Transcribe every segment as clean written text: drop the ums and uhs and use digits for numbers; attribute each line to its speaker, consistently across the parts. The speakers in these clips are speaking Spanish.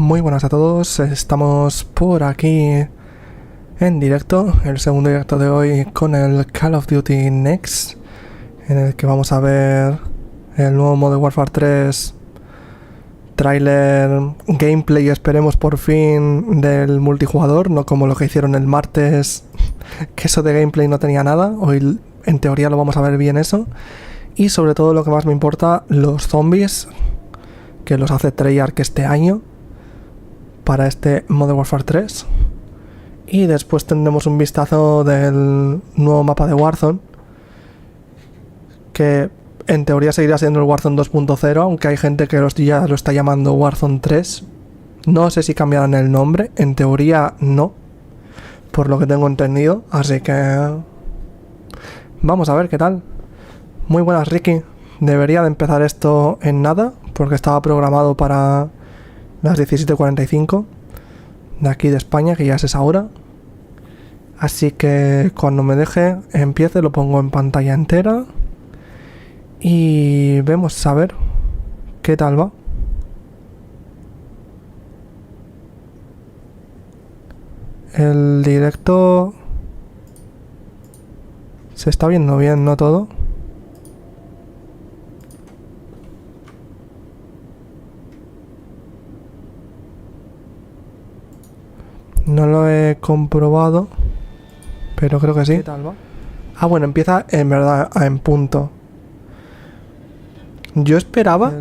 Speaker 1: Muy buenas a todos, estamos por aquí en directo, el segundo directo de hoy con el Call of Duty Next, en el que vamos a ver el nuevo modo Warfare 3, tráiler, gameplay, esperemos por fin, del multijugador, no como lo que hicieron el martes, que eso de gameplay no tenía nada. Hoy en teoría lo vamos a ver bien eso, y sobre todo lo que más me importa, los zombies, que los hace Treyarch este año para este Modern Warfare 3, y después tendremos un vistazo del nuevo mapa de Warzone, que en teoría seguirá siendo el Warzone 2.0, aunque hay gente que ya lo está llamando Warzone 3. No sé si cambiarán el nombre, en teoría no, por lo que tengo entendido, así que vamos a ver qué tal. Muy buenas, Ricky. Debería de empezar esto en nada, porque estaba programado para las 17:45 de aquí de España, que ya es esa hora. Así que cuando me deje empiece, lo pongo en pantalla entera y vemos a ver qué tal va. El directo se está viendo bien, ¿no? Todo. No lo he comprobado, pero creo que sí. ¿Qué tal va? Ah, bueno, empieza en verdad en punto. Yo esperaba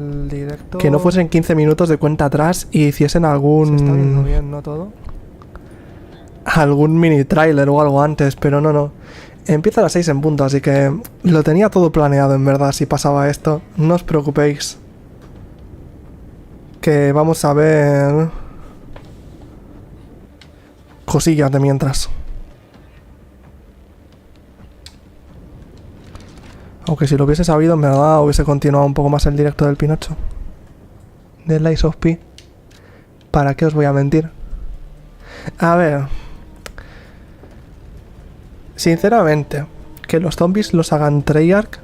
Speaker 1: que no fuesen 15 minutos de cuenta atrás y hiciesen algún... Se está viendo bien, ¿no? Todo. Algún mini trailer o algo antes, pero no. Empieza a las 6 en punto, así que lo tenía todo planeado en verdad si pasaba esto. No os preocupéis, que vamos a ver cosillas de mientras. Aunque si lo hubiese sabido, en verdad hubiese continuado un poco más el directo del Pinocho, del Lies of P. ¿Para qué os voy a mentir? A ver, sinceramente, que los zombies los hagan Treyarch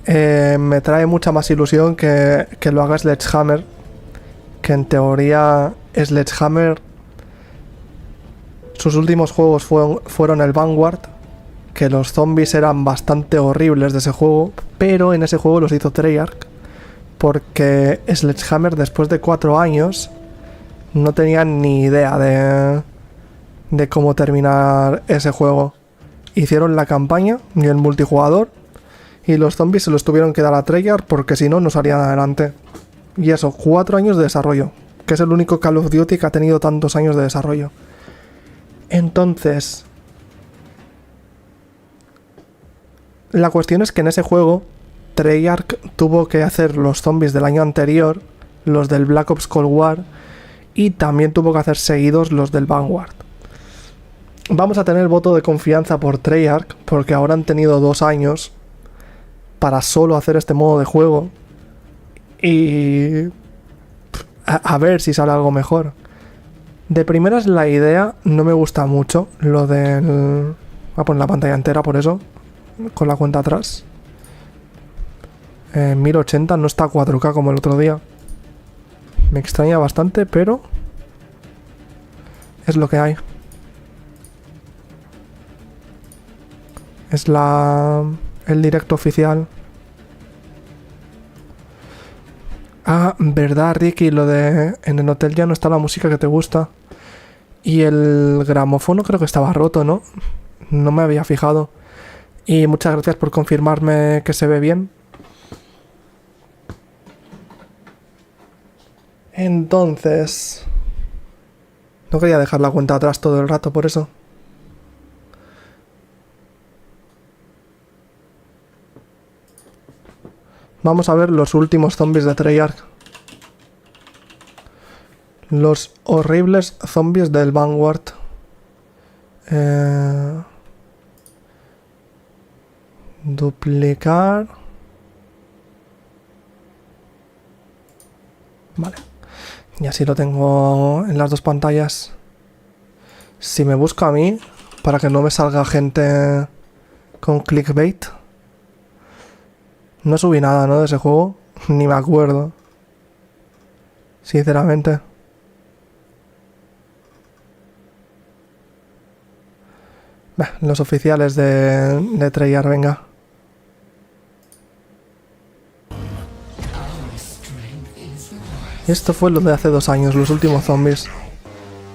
Speaker 1: me trae mucha más ilusión que lo haga Sledgehammer, que en teoría Sledgehammer, sus últimos juegos fueron el Vanguard, que los zombies eran bastante horribles de ese juego, pero en ese juego los hizo Treyarch porque Sledgehammer, después de 4 años, no tenía ni idea de cómo terminar ese juego. Hicieron la campaña y el multijugador, y los zombies se los tuvieron que dar a Treyarch porque si no salían adelante. Y eso, 4 años de desarrollo, que es el único Call of Duty que ha tenido tantos años de desarrollo. Entonces, la cuestión es que en ese juego Treyarch tuvo que hacer los zombies del año anterior, los del Black Ops Cold War, y también tuvo que hacer seguidos los del Vanguard. Vamos a tener voto de confianza por Treyarch, porque ahora han tenido 2 años para solo hacer este modo de juego, y a ver si sale algo mejor. De primeras la idea no me gusta mucho, lo del... Voy a poner la pantalla entera por eso, con la cuenta atrás. 1080 no está a 4K como el otro día. Me extraña bastante, pero es lo que hay. Es el directo oficial. Ah, verdad, Ricky, lo de en el hotel ya no está la música que te gusta. Y el gramófono creo que estaba roto, ¿no? No me había fijado. Y muchas gracias por confirmarme que se ve bien. Entonces, no quería dejar la cuenta atrás todo el rato, por eso. Vamos a ver los últimos zombies de Treyarch. Los horribles zombies del Vanguard. Duplicar. Vale. Y así lo tengo en las 2 pantallas. Si me busco a mí, para que no me salga gente con clickbait. No subí nada, ¿no? De ese juego. Ni me acuerdo, sinceramente. Los oficiales de Treyarch, venga. Y esto fue lo de hace 2 años, los últimos zombies.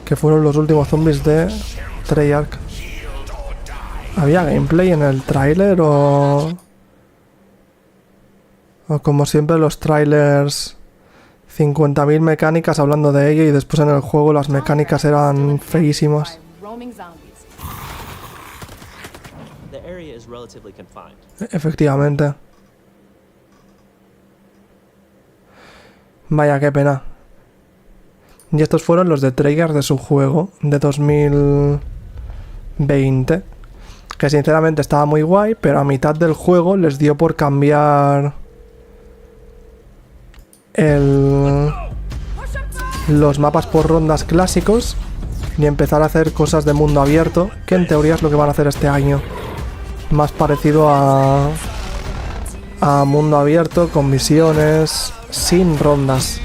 Speaker 1: Que fueron los últimos zombies de Treyarch. ¿Había gameplay en el tráiler o como siempre los trailers 50.000 mecánicas hablando de ello y después en el juego las mecánicas eran feísimas? Efectivamente. Vaya, qué pena. Y estos fueron los de Treyarch de su juego de 2020. Que sinceramente estaba muy guay, pero a mitad del juego les dio por cambiar los mapas por rondas clásicos y empezar a hacer cosas de mundo abierto, que en teoría es lo que van a hacer este año. Más parecido a mundo abierto, con misiones, sin rondas.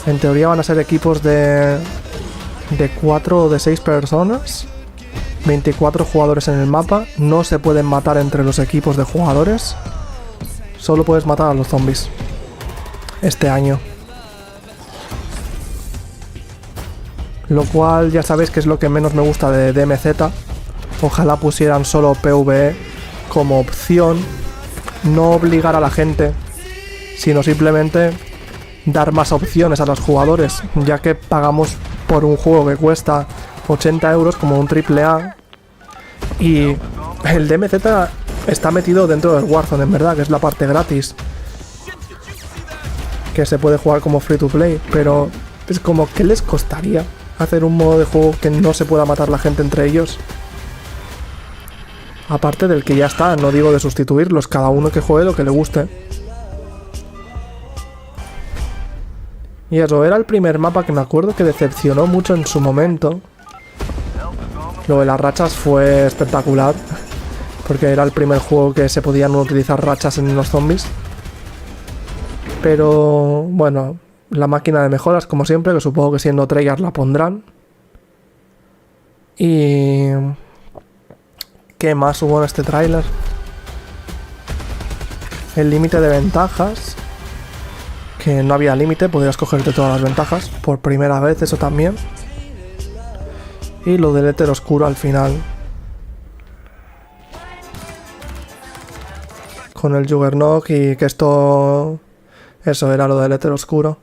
Speaker 1: En teoría van a ser equipos de 4 o de 6 personas, 24 jugadores en el mapa, no se pueden matar entre los equipos de jugadores, solo puedes matar a los zombies este año. Lo cual ya sabéis que es lo que menos me gusta de DMZ. Ojalá pusieran solo PvE como opción, no obligar a la gente, sino simplemente dar más opciones a los jugadores, ya que pagamos por un juego que cuesta 80 euros como un AAA y el DMZ está metido dentro del Warzone, en verdad, que es la parte gratis, que se puede jugar como free to play, pero es como, ¿qué les costaría hacer un modo de juego que no se pueda matar la gente entre ellos? Aparte del que ya está, no digo de sustituirlos, cada uno que juegue lo que le guste. Y eso, era el primer mapa que me acuerdo que decepcionó mucho en su momento. Lo de las rachas fue espectacular, porque era el primer juego que se podían utilizar rachas en los zombies. Pero bueno, la máquina de mejoras como siempre, que supongo que siendo Treyarch la pondrán. Y... ¿qué más hubo en este tráiler? El límite de ventajas, que no había límite, podías cogerte todas las ventajas por primera vez, eso también. Y lo del éter oscuro al final, con el Juggernaut, y que esto... eso era lo del éter oscuro.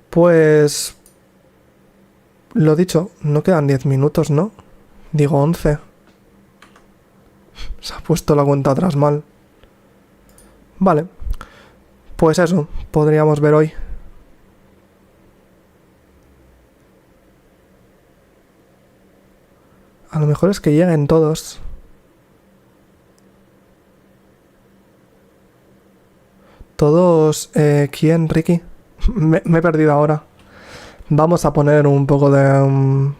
Speaker 1: Pues... lo dicho, no quedan 10 minutos, ¿no? Digo 11. Se ha puesto la cuenta atrás mal. Vale. Pues eso, podríamos ver hoy. A lo mejor es que lleguen todos. Todos... ¿quién, Ricky? Me he perdido ahora. Vamos a poner un poco de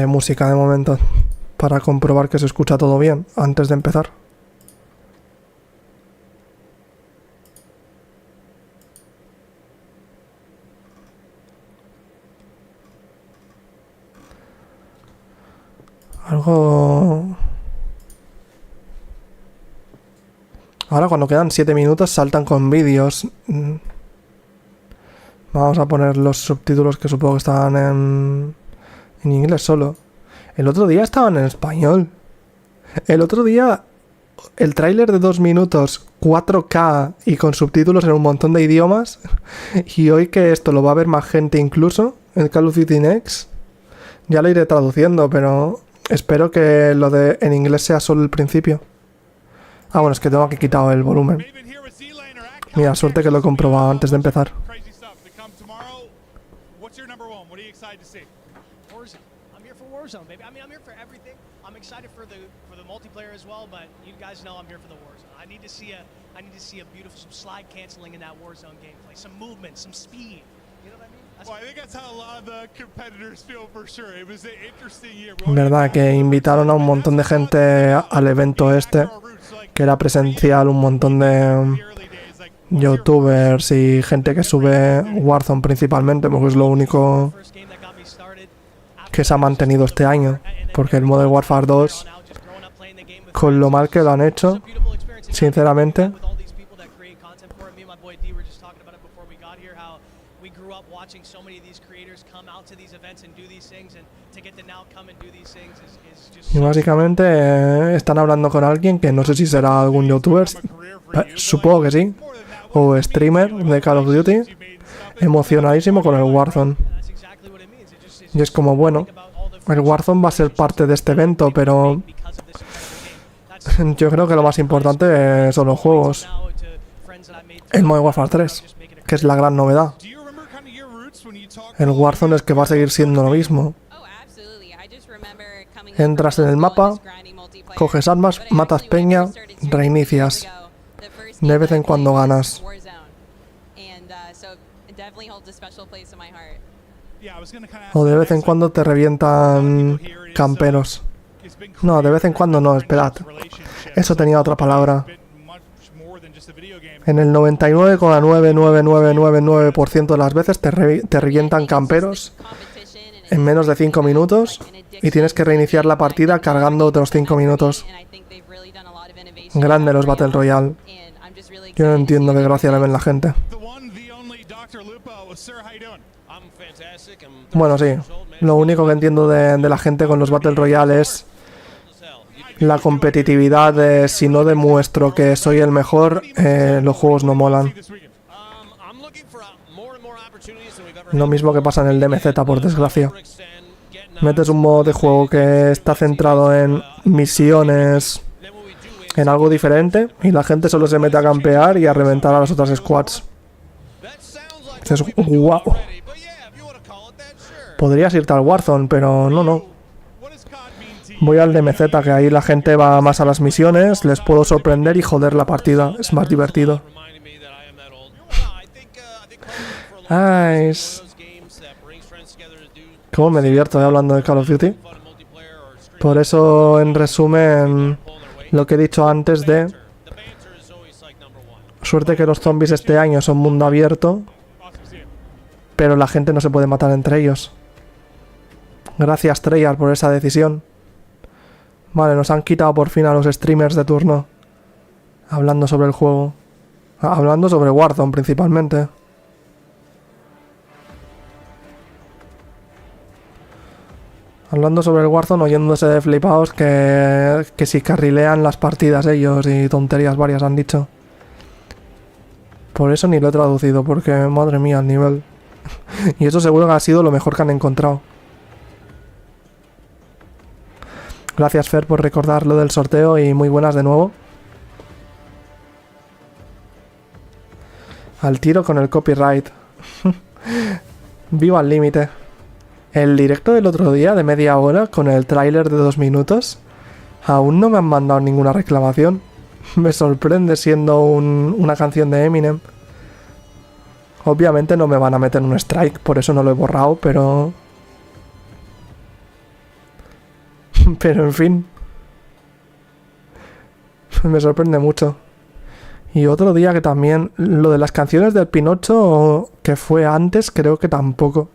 Speaker 1: música de momento, para comprobar que se escucha todo bien antes de empezar. Algo... ahora cuando quedan 7 minutos saltan con vídeos. Vamos a poner los subtítulos, que supongo que estaban en inglés solo. El otro día estaban en español. El otro día el tráiler de 2 minutos, 4K y con subtítulos en un montón de idiomas. Y hoy que esto lo va a ver más gente incluso, el Call of Duty Next, ya lo iré traduciendo, pero espero que lo de en inglés sea solo el principio. Ah, bueno, es que tengo aquí quitado el volumen. Mira, suerte que lo he comprobado antes de empezar.
Speaker 2: Warzone, baby. I mean, I'm here for everything. I'm excited for the multiplayer as well, but you guys know I'm here for the Warzone. I need to see a beautiful some slide canceling in that Warzone gameplay, some movement, some speed. You know what I mean?
Speaker 3: Well, I think that's how a lot of the competitors feel for sure. It was an interesting year.
Speaker 1: Verdad que invitaron a un montón de gente al evento este, que era presencial, un montón de youtubers y gente que sube Warzone principalmente, porque es lo único que se ha mantenido este año, porque el Modern Warfare 2, con lo mal que lo han hecho, sinceramente, y básicamente están hablando con alguien que no sé si será algún youtuber, supongo que sí, o streamer de Call of Duty, emocionadísimo con el Warzone. Y es como, bueno, el Warzone va a ser parte de este evento, pero yo creo que lo más importante son los juegos. El Modern Warfare 3, que es la gran novedad. El Warzone es que va a seguir siendo lo mismo. Entras en el mapa, coges armas, matas peña, reinicias. De vez en cuando ganas. O de vez en cuando te revientan camperos. No, de vez en cuando no, esperad. Eso tenía otra palabra. En el 99,99999% de las veces te revientan camperos en menos de 5 minutos y tienes que reiniciar la partida cargando otros 5 minutos. Grande los Battle Royale. Yo no entiendo qué gracia le ven la gente. Bueno, sí. Lo único que entiendo de la gente con los Battle Royale es la competitividad de si no demuestro que soy el mejor, los juegos no molan. Lo mismo que pasa en el DMZ, por desgracia. Metes un modo de juego que está centrado en misiones, en algo diferente, y la gente solo se mete a campear y a reventar a las otras squads. Es guau. Podrías irte al Warzone, pero no. Voy al DMZ, que ahí la gente va más a las misiones, les puedo sorprender y joder la partida. Es más divertido. Ay, cómo me divierto hablando de Call of Duty. Por eso, en resumen, lo que he dicho antes de... Suerte que los zombies este año son mundo abierto, pero la gente no se puede matar entre ellos. Gracias, Treyarch, por esa decisión. Vale, nos han quitado por fin a los streamers de turno. Hablando sobre el juego. Hablando sobre Warzone, principalmente. Hablando sobre el Warzone, oyéndose de flipaos que si carrilean las partidas ellos y tonterías varias han dicho. Por eso ni lo he traducido, porque madre mía el nivel. Y eso seguro que ha sido lo mejor que han encontrado. Gracias, Fer, por recordar lo del sorteo y muy buenas de nuevo. Al tiro con el copyright. Viva al límite. El directo del otro día de media hora con el tráiler de 2 minutos. Aún no me han mandado ninguna reclamación. Me sorprende siendo una canción de Eminem. Obviamente no me van a meter un strike, por eso no lo he borrado, pero... Pero en fin. Me sorprende mucho. Y otro día que también... Lo de las canciones del Pinocho, que fue antes, creo que tampoco.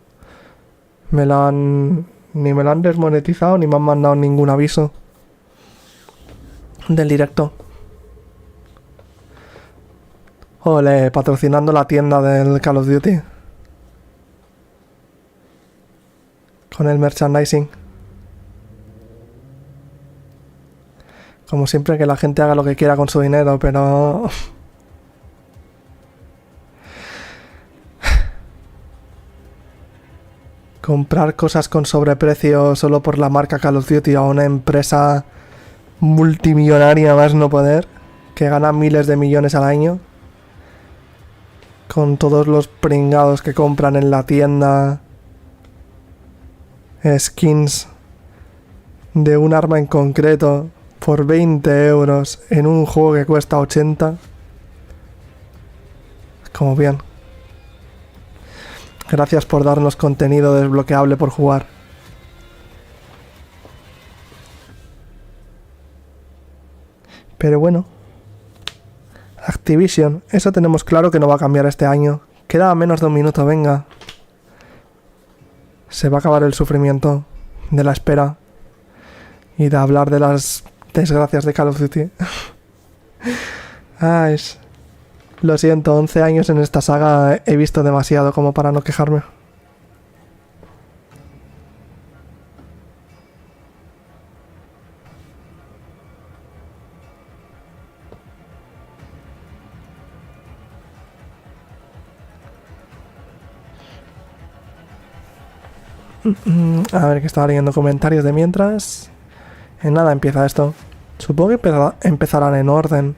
Speaker 1: Ni me la han desmonetizado, ni me han mandado ningún aviso del directo. Ole, patrocinando la tienda del Call of Duty. Con el merchandising. Como siempre, que la gente haga lo que quiera con su dinero, pero... Comprar cosas con sobreprecio solo por la marca Call of Duty a una empresa multimillonaria más no poder, que gana miles de millones al año, con todos los pringados que compran en la tienda skins de un arma en concreto por 20 euros en un juego que cuesta 80. Como bien. Gracias por darnos contenido desbloqueable por jugar. Pero bueno. Activision, eso tenemos claro que no va a cambiar este año. Queda menos de un minuto, venga. Se va a acabar el sufrimiento. de la espera y de hablar de las desgracias de Call of Duty. Ay, lo siento, 11 años en esta saga he visto demasiado como para no quejarme. A ver, que estaba leyendo comentarios de mientras. En nada empieza esto. Supongo que empezarán en orden.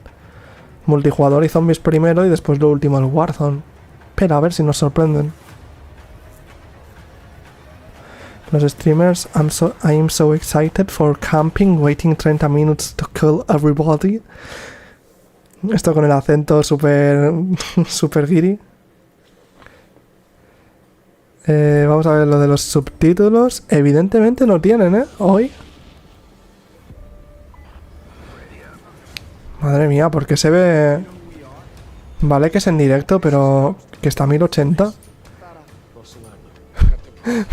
Speaker 1: Multijugador y zombies primero y después lo último el Warzone. Pero a ver si nos sorprenden. Los streamers, I'm so excited for camping, waiting 30 minutes to kill everybody. Esto con el acento super guiri. Vamos a ver lo de los subtítulos. Evidentemente no tienen, hoy. Madre mía, ¿por qué se ve? Vale que es en directo, pero que está a 1080.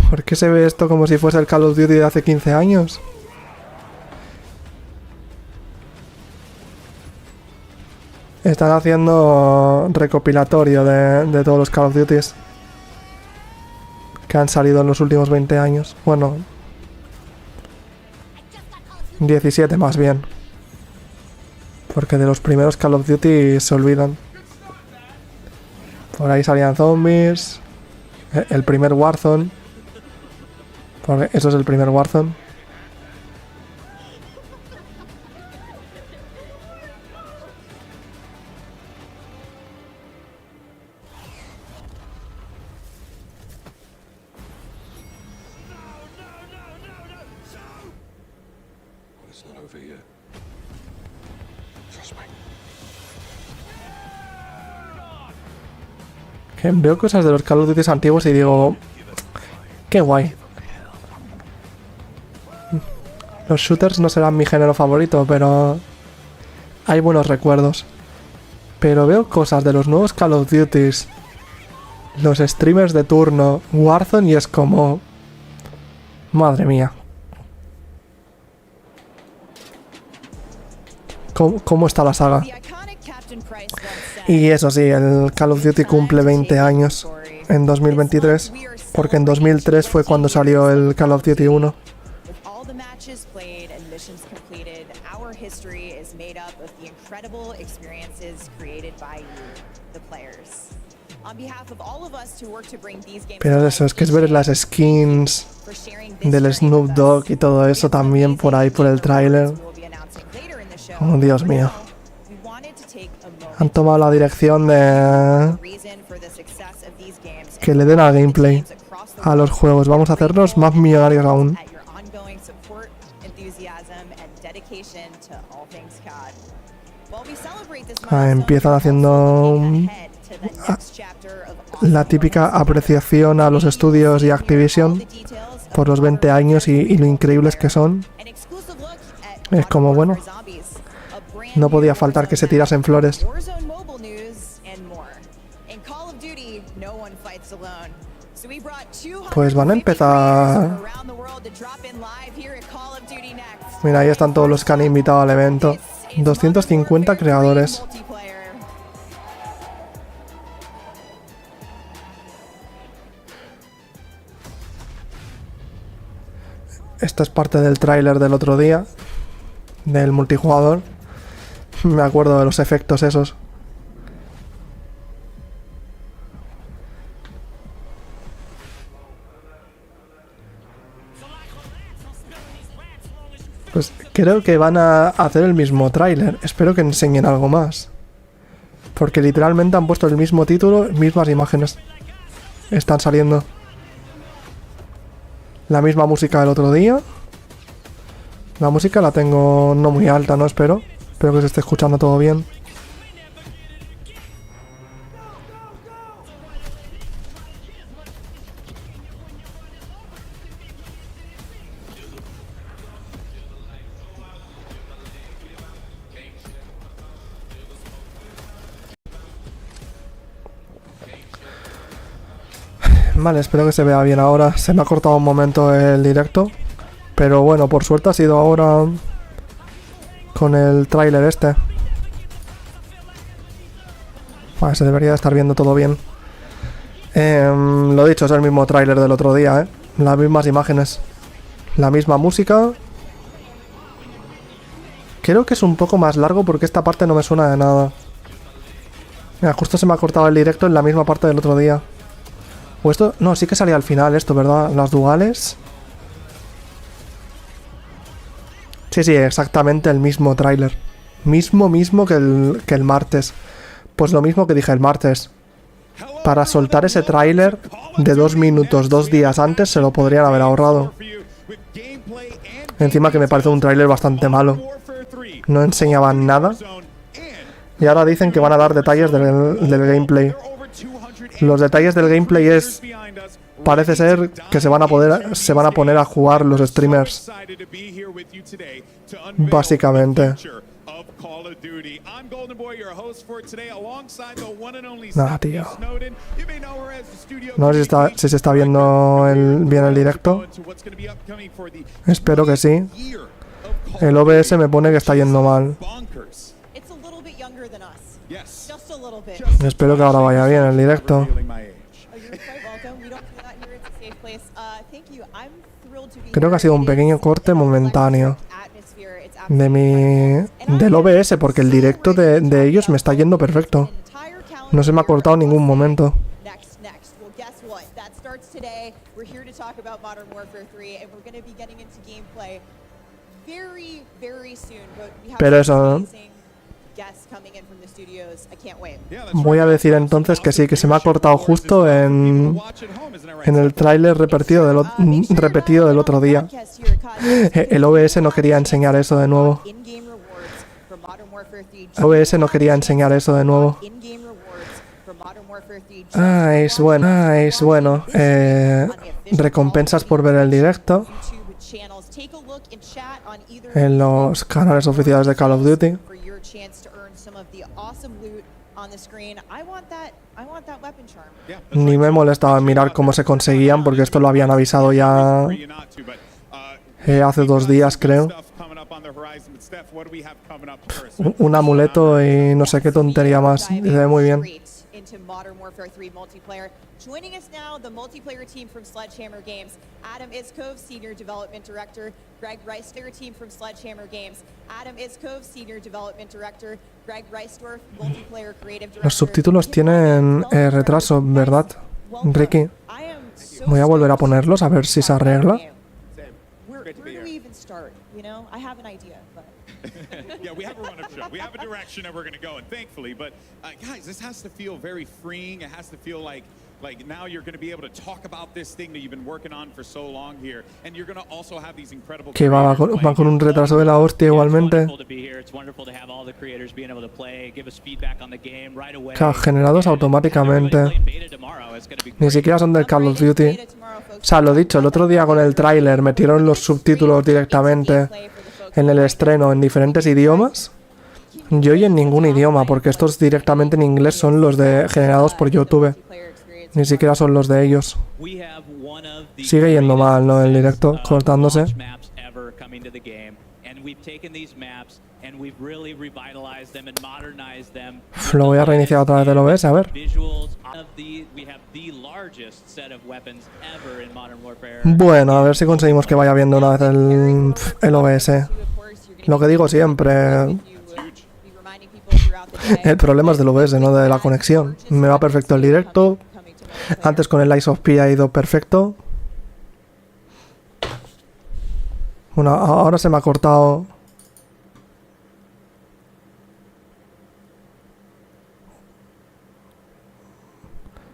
Speaker 1: ¿Por qué se ve esto como si fuese el Call of Duty de hace 15 años? Están haciendo recopilatorio de todos los Call of Duties que han salido en los últimos 20 años. Bueno, 17 más bien. Porque de los primeros Call of Duty se olvidan. Por ahí salían zombies. El primer Warzone. Porque eso es el primer Warzone. Que veo cosas de los Call of Duty antiguos y digo, qué guay. Los shooters no serán mi género favorito, pero hay buenos recuerdos. Pero veo cosas de los nuevos Call of Duty, los streamers de turno, Warzone, y es como, madre mía. ¿Cómo está la saga? Y eso sí, el Call of Duty cumple 20 años en 2023, porque en 2003 fue cuando salió el Call of Duty 1. Pero eso, es que es ver las skins del Snoop Dogg y todo eso también por ahí, por el tráiler. Oh, Dios mío. Han tomado la dirección de que le den al gameplay a los juegos. Vamos a hacerlos más millonarios aún. Empiezan haciendo la típica apreciación a los estudios y Activision por los 20 años y lo increíbles que son. Es como, bueno, no podía faltar que se tirasen flores. Pues van a empezar. Mira, ahí están todos los que han invitado al evento. 250 creadores. Esto es parte del tráiler del otro día, del multijugador. Me acuerdo de los efectos esos. Pues creo que van a hacer el mismo tráiler. Espero que enseñen algo más. Porque literalmente han puesto el mismo título, mismas imágenes. Están saliendo. La misma música del otro día. La música la tengo no muy alta, ¿no? Espero que se esté escuchando todo bien. Vale, espero que se vea bien ahora. Se me ha cortado un momento el directo Pero bueno, por suerte ha sido ahora con el tráiler este. Vale, se debería de estar viendo todo bien. Lo dicho, es el mismo tráiler del otro día, ¿eh? Las mismas imágenes. La misma música. Creo que es un poco más largo porque esta parte no me suena de nada. Mira, justo se me ha cortado el directo en la misma parte del otro día. O esto... No, sí que salía al final esto, ¿verdad? Las duales. Sí, exactamente el mismo tráiler. Mismo que el martes. Pues lo mismo que dije el martes. Para soltar ese tráiler de 2 minutos, 2 días antes, se lo podrían haber ahorrado. Encima que me parece un tráiler bastante malo. No enseñaban nada. Y ahora dicen que van a dar detalles del gameplay. Los detalles del gameplay es... Parece ser que se van a poner a jugar los streamers. Básicamente. Nada, tío. No sé si se está viendo bien el directo. Espero que sí. El OBS me pone que está yendo mal. Espero que ahora vaya bien el directo. Creo que ha sido un pequeño corte momentáneo del OBS, porque el directo de ellos me está yendo perfecto. No se me ha cortado en ningún momento. Pero eso... Voy a decir entonces que sí, que se me ha cortado justo en el tráiler repetido del otro día. El OBS no quería enseñar eso de nuevo. Es bueno. Recompensas por ver el directo en los canales oficiales de Call of Duty. Ni me molestaba mirar cómo se conseguían, porque esto lo habían avisado ya hace 2 días, creo. Un amuleto y no sé qué tontería más. Se ve muy bien. Joining us now, the multiplayer team from Sledgehammer Games, Adam Iskov, Senior Development Director, Greg Reisdorf, team from Sledgehammer Games, Adam Iskov, Senior Development Director, Greg Reisdorf, Multiplayer Creative Director. Los subtítulos tienen retraso, ¿verdad, Ricky? Voy a volver a ponerlos a ver si se arregla.
Speaker 3: Yeah, we have a run-up show. We have a direction that we're going to go, and thankfully, but guys, this has to feel very freeing. It has to feel like now you're going to be able to talk about this thing that you've been working on for so long here, and you're going to also have these incredible...
Speaker 1: Que va con un retraso de la hostia igualmente. Generados automáticamente. Ni siquiera son del Call of Duty. O sea, lo dicho, el otro día con el tráiler metieron los subtítulos directamente en el estreno en diferentes idiomas. Yo y en ningún idioma, porque estos directamente en inglés son los generados por YouTube. Ni siquiera son los de ellos. Sigue yendo mal, ¿no? El directo, cortándose. Lo voy a reiniciar otra vez del OBS, a ver. Bueno, a ver si conseguimos que vaya viendo una vez el OBS. Lo que digo siempre, el problema es del OBS, no de la conexión. Me va perfecto el directo. Antes con el Lies of P ha ido perfecto. Bueno, ahora se me ha cortado.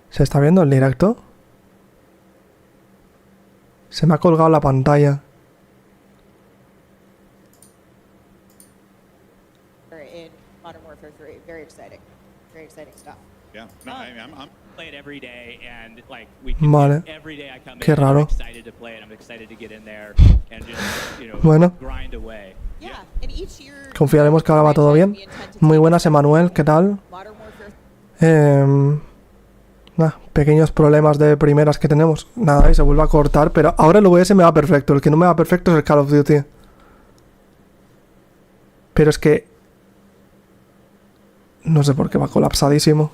Speaker 1: ¿Se está viendo el directo? Se me ha colgado la pantalla. Vale. Qué raro. Bueno. Confiaremos que ahora va todo bien. Muy buenas, Emanuel. ¿Qué tal? Nah, pequeños problemas de primeras que tenemos. Nada, y se vuelve a cortar, pero ahora el OBS me va perfecto. El que no me va perfecto es el Call of Duty. Pero es que... no sé por qué va colapsadísimo.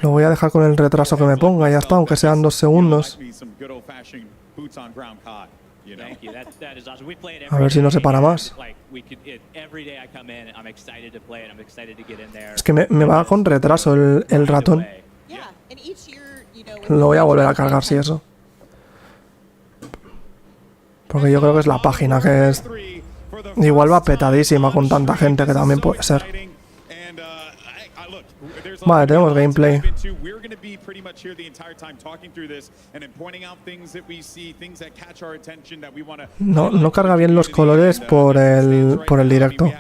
Speaker 1: Lo voy a dejar con el retraso que me ponga, ya está, aunque sean 2 segundos. A ver si no se para más. Es que me va con retraso el ratón. Lo voy a volver a cargar si eso. Porque yo creo que es la página que es... igual va petadísima con tanta gente, que también puede ser. Vale, tenemos gameplay. No carga bien los colores por el directo.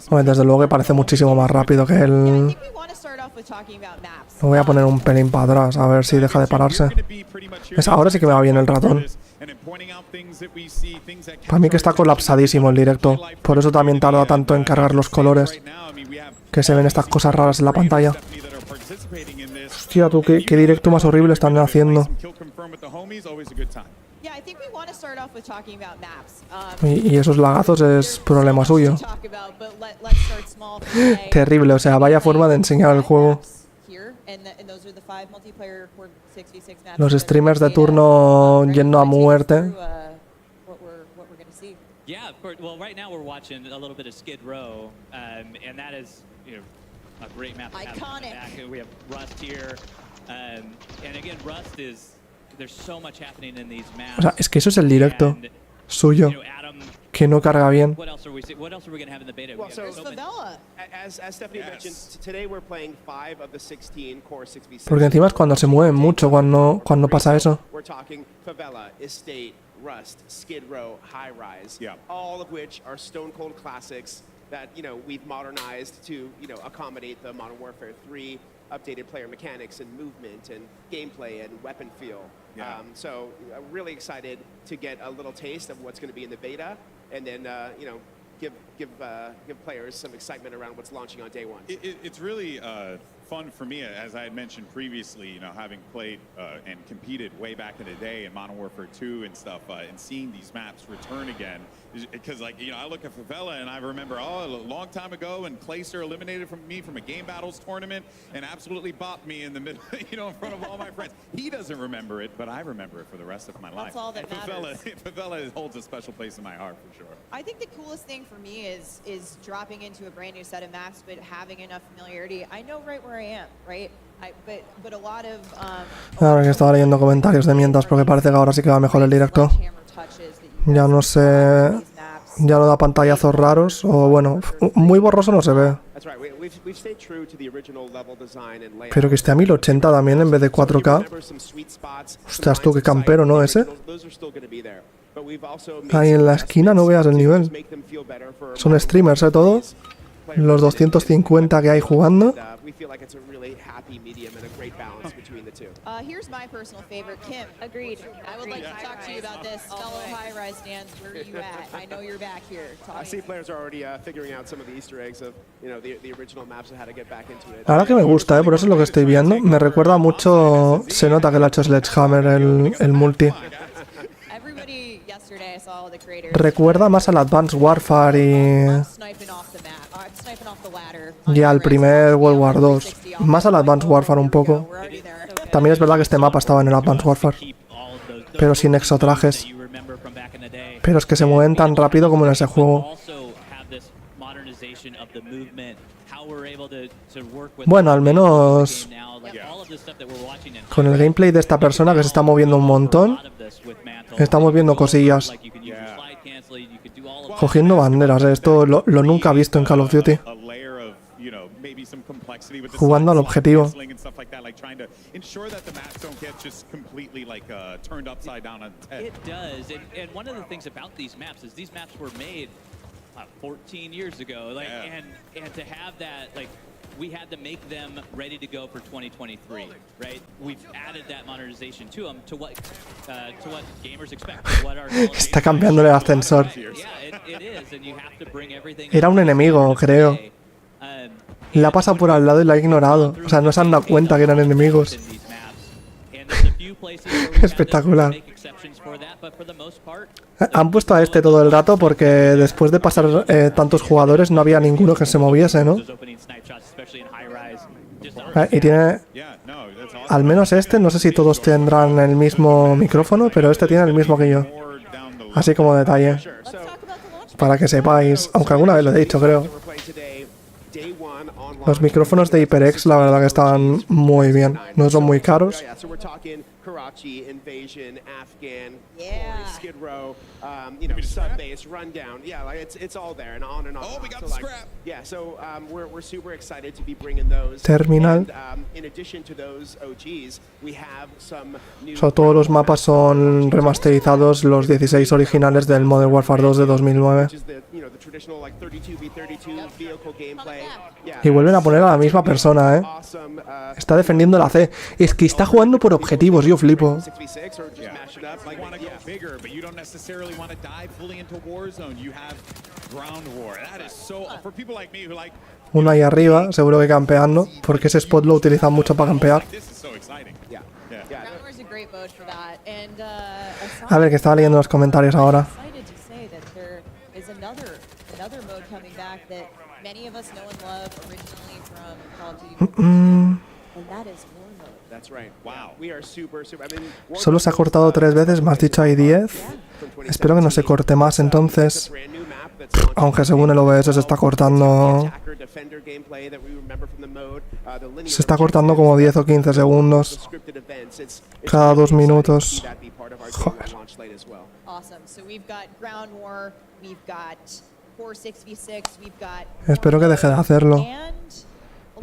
Speaker 1: Bueno, desde luego que parece muchísimo más rápido que el... Lo voy a poner un pelín para atrás, a ver si deja de pararse. Ahora sí que me va bien el ratón. Para mí que está colapsadísimo el directo. Por eso también tarda tanto en cargar los colores. Que se ven estas cosas raras en la pantalla. Hostia, tú, qué directo más horrible están haciendo. Y esos lagazos es problema suyo. Terrible, o sea, vaya forma de enseñar el juego. Los streamers de turno yendo a muerte.
Speaker 4: Yeah, well, right now we're watching a little bit of Skid Row, and that is, a great map. Iconic. We have Rust here, and again, Rust is, there's so much happening in these maps.
Speaker 1: O sea, es que eso es el directo suyo, que no carga bien.
Speaker 4: What else are we going to have in the beta?
Speaker 5: Well, so as Stephanie mentioned, today we're playing 5 of the 16 core 6v6.
Speaker 1: Porque encima es cuando se mueven mucho cuando pasa eso.
Speaker 5: We're talking Favela, Estate, Rust, Skid Row, High Rise, all of which are stone cold classics that we've modernized to accommodate the Modern Warfare 3 updated player mechanics and movement and gameplay and weapon feel. So really excited to get a little taste of what's going to be in the beta, and then give players some excitement around what's launching on day one.
Speaker 3: It's really fun for me, as I had mentioned previously, having played and competed way back in the day in Modern Warfare 2 and stuff, and seeing these maps return again. Because, I look at Favela and I remember, a long time ago, and Clayster eliminated me from a Game Battles tournament and absolutely bopped me in the middle, in front of all my friends. He doesn't remember it, but I remember it for the rest of my life.
Speaker 6: That's all that matters.
Speaker 3: Favela holds a special place in my heart, for sure.
Speaker 6: I think the coolest thing for me is dropping into a brand new set of maps, but having enough familiarity. I know right where I am, right? But a lot of
Speaker 1: Ahora que estaba leyendo comentarios de mientras, porque parece que ahora sí que va mejor el directo. Ya no sé, ya no da pantallazos raros, o bueno, muy borroso no se ve. Pero que esté a 1080 también en vez de 4K. Ostras, tú, qué campero, ¿no? Ese. Ahí en la esquina no veas el nivel. Son streamers, todos. Los 250 que hay jugando.
Speaker 6: Here's my personal favorite, Kim. Agreed. I would like to talk to you about this. Fellow high-rise stands, where are you at? I know you're back here.
Speaker 5: I see players are already figuring out some of the Easter eggs of, the original maps and how to get back into it.
Speaker 1: La verdad que me gusta, por eso es lo que estoy viendo. Me recuerda mucho, se nota que le ha hecho Sledgehammer el multi. Recuerda más al Advanced Warfare y al primer World War 2. Más al Advanced Warfare un poco. También es verdad que este mapa estaba en el Advanced Warfare, pero sin exotrajes. Pero es que se mueven tan rápido como en ese juego. Bueno, al menos con el gameplay de esta persona que se está moviendo un montón, estamos viendo cosillas. Cogiendo banderas, esto lo nunca he visto en Call of Duty. Jugando al objetivo.
Speaker 4: It does, and one of the things about these maps is these maps were made 14 years ago, and to have that we had to make them ready to go for 2023, right? We've added that modernization to them to what gamers expect. What our
Speaker 1: Está cambiando el ascensor.
Speaker 4: Yeah, it is, and you have to bring everything.
Speaker 1: Era un enemigo, creo. La ha pasado por al lado y la ha ignorado. O sea, no se han dado cuenta que eran enemigos. Espectacular. Han puesto a este todo el rato porque después de pasar tantos jugadores no había ninguno que se moviese, ¿no? Y tiene... Al menos este, no sé si todos tendrán el mismo micrófono, pero este tiene el mismo que yo. Así como detalle. Para que sepáis, aunque alguna vez lo he dicho, creo. Los micrófonos de HyperX la verdad que estaban muy bien, no son muy caros.
Speaker 5: Karachi, Invasion, Afghan,
Speaker 6: Yeah.
Speaker 5: Skid Row, Subbase, Rundown. Yeah, like it's all there and on and on.
Speaker 3: Oh, we got
Speaker 5: so,
Speaker 3: the
Speaker 5: like,
Speaker 3: scrap.
Speaker 5: Yeah, so we're super excited to be bringing those.
Speaker 1: Terminal.
Speaker 5: And, in addition to those OGs, we have some new.
Speaker 1: So, todos los mapas son remasterizados, los 16 originales del Modern Warfare 2 de 2009.
Speaker 5: Which is the traditional like 32v32 vehicle gameplay. Yeah.
Speaker 1: Y vuelven a poner a la misma persona, ¿eh?
Speaker 5: Awesome.
Speaker 1: Está defendiendo la C. Es que está jugando por objetivos, yo flipo.
Speaker 5: 6v6 or just mash it up.
Speaker 3: Like want to go bigger, but you don't necessarily want to dive fully into Warzone. You have ground war. That is so for people like me who like.
Speaker 1: Uno ahí arriba, seguro que campeando, porque ese spot lo utilizan mucho para campear.
Speaker 3: This is so exciting.
Speaker 5: Yeah.
Speaker 3: Yeah.
Speaker 6: Ground War's a great mode for that. And
Speaker 1: A ver, que estaba leyendo los comentarios ahora.
Speaker 6: excited to say that there is another mode coming back that many of us know and love originally from Call of Duty. And that is war mode.
Speaker 5: That's right. Wow. We are super. I mean,
Speaker 1: Solo se ha cortado 3 veces, me has dicho hay 10. Espero que no se corte más entonces. Aunque según el OBS se está cortando... Se está cortando como 10 o 15 segundos. Cada 2 minutos. Joder.
Speaker 6: Awesome. So we've got Ground War, we've got 4-6v6, we've got...
Speaker 1: Espero que deje de hacerlo.
Speaker 6: And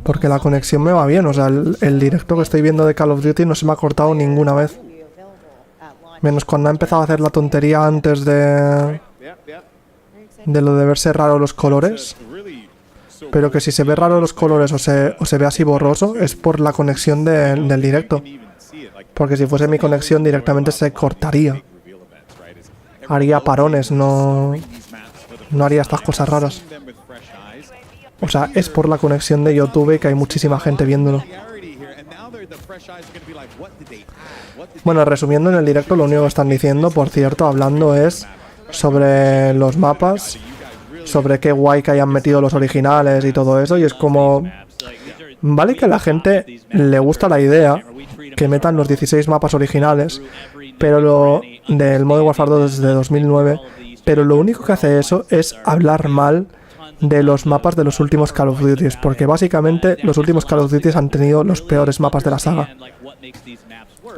Speaker 1: Porque la conexión me va bien. O sea, el directo que estoy viendo de Call of Duty no se me ha cortado ninguna vez. Menos cuando ha empezado a hacer la tontería antes de lo de verse raro los colores. Pero que si se ve raro los colores o se ve así borroso es por la conexión del directo. Porque si fuese mi conexión directamente se cortaría. Haría parones, no haría estas cosas raras. O sea, es por la conexión de YouTube que hay muchísima gente viéndolo. Bueno, resumiendo en el directo, lo único que están diciendo, por cierto, hablando es sobre los mapas, sobre qué guay que hayan metido los originales y todo eso, y es como... Vale que a la gente le gusta la idea que metan los 16 mapas originales, pero lo del Modern Warfare 2 desde 2009, pero lo único que hace eso es hablar mal de los mapas de los últimos Call of Duty, porque básicamente los últimos Call of Duty han tenido los peores mapas de la saga.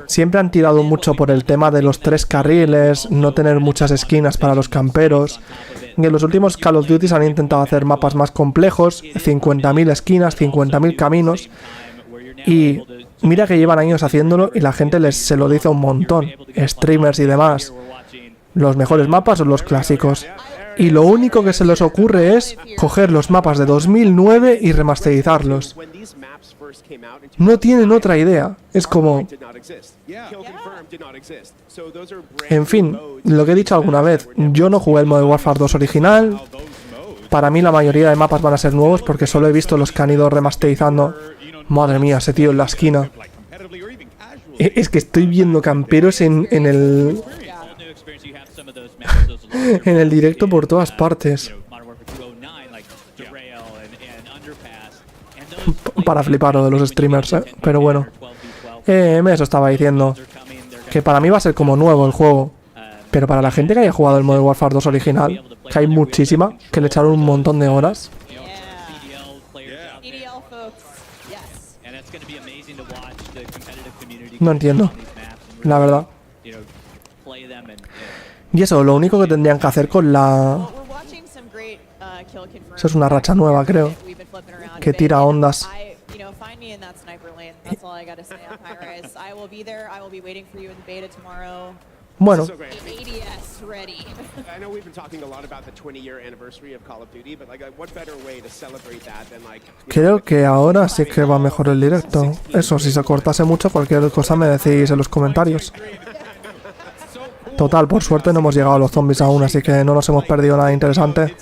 Speaker 1: Siempre han tirado mucho por el tema de los 3 carriles, no tener muchas esquinas para los camperos. Y en los últimos Call of Duty han intentado hacer mapas más complejos, 50.000 esquinas, 50.000 caminos. Y mira que llevan años haciéndolo y la gente se lo dice un montón. Streamers y demás. Los mejores mapas son los clásicos. Y lo único que se les ocurre es coger los mapas de 2009 y remasterizarlos. No tienen otra idea. Es como... En fin, lo que he dicho alguna vez, yo no jugué el Modern Warfare 2 original. Para mí la mayoría de mapas van a ser nuevos porque solo he visto los que han ido remasterizando. Madre mía, ese tío en la esquina. Es que estoy viendo camperos en el... en el directo por todas partes. Para flipar lo de los streamers, pero bueno. Eso estaba diciendo. Que para mí va a ser como nuevo el juego. Pero para la gente que haya jugado el Modern Warfare 2 original, que hay muchísima, que le echaron un montón de horas. No entiendo, la verdad. Y eso, lo único que tendrían que hacer con la... Eso es una racha nueva, creo. Que tira ondas. Bueno,
Speaker 6: ADS ready.
Speaker 5: I know we've been talking a lot about the 20-year anniversary of Call of Duty, but like, what better way to celebrate that than like?
Speaker 1: creo que ahora sí que va mejor el directo. Eso, si se cortase mucho, cualquier cosa me decís en los comentarios. Total, por suerte no hemos llegado a los zombies aún, así que no nos hemos perdido nada interesante.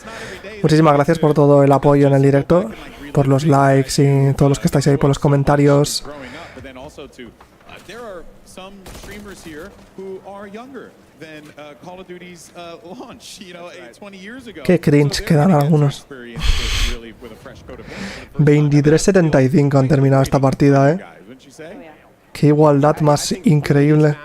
Speaker 1: Muchísimas gracias por todo el apoyo en el directo, por los likes y todos los que estáis ahí por los comentarios. Qué cringe quedan algunos. 23-75 han terminado esta partida, ¿eh? Qué igualdad más increíble.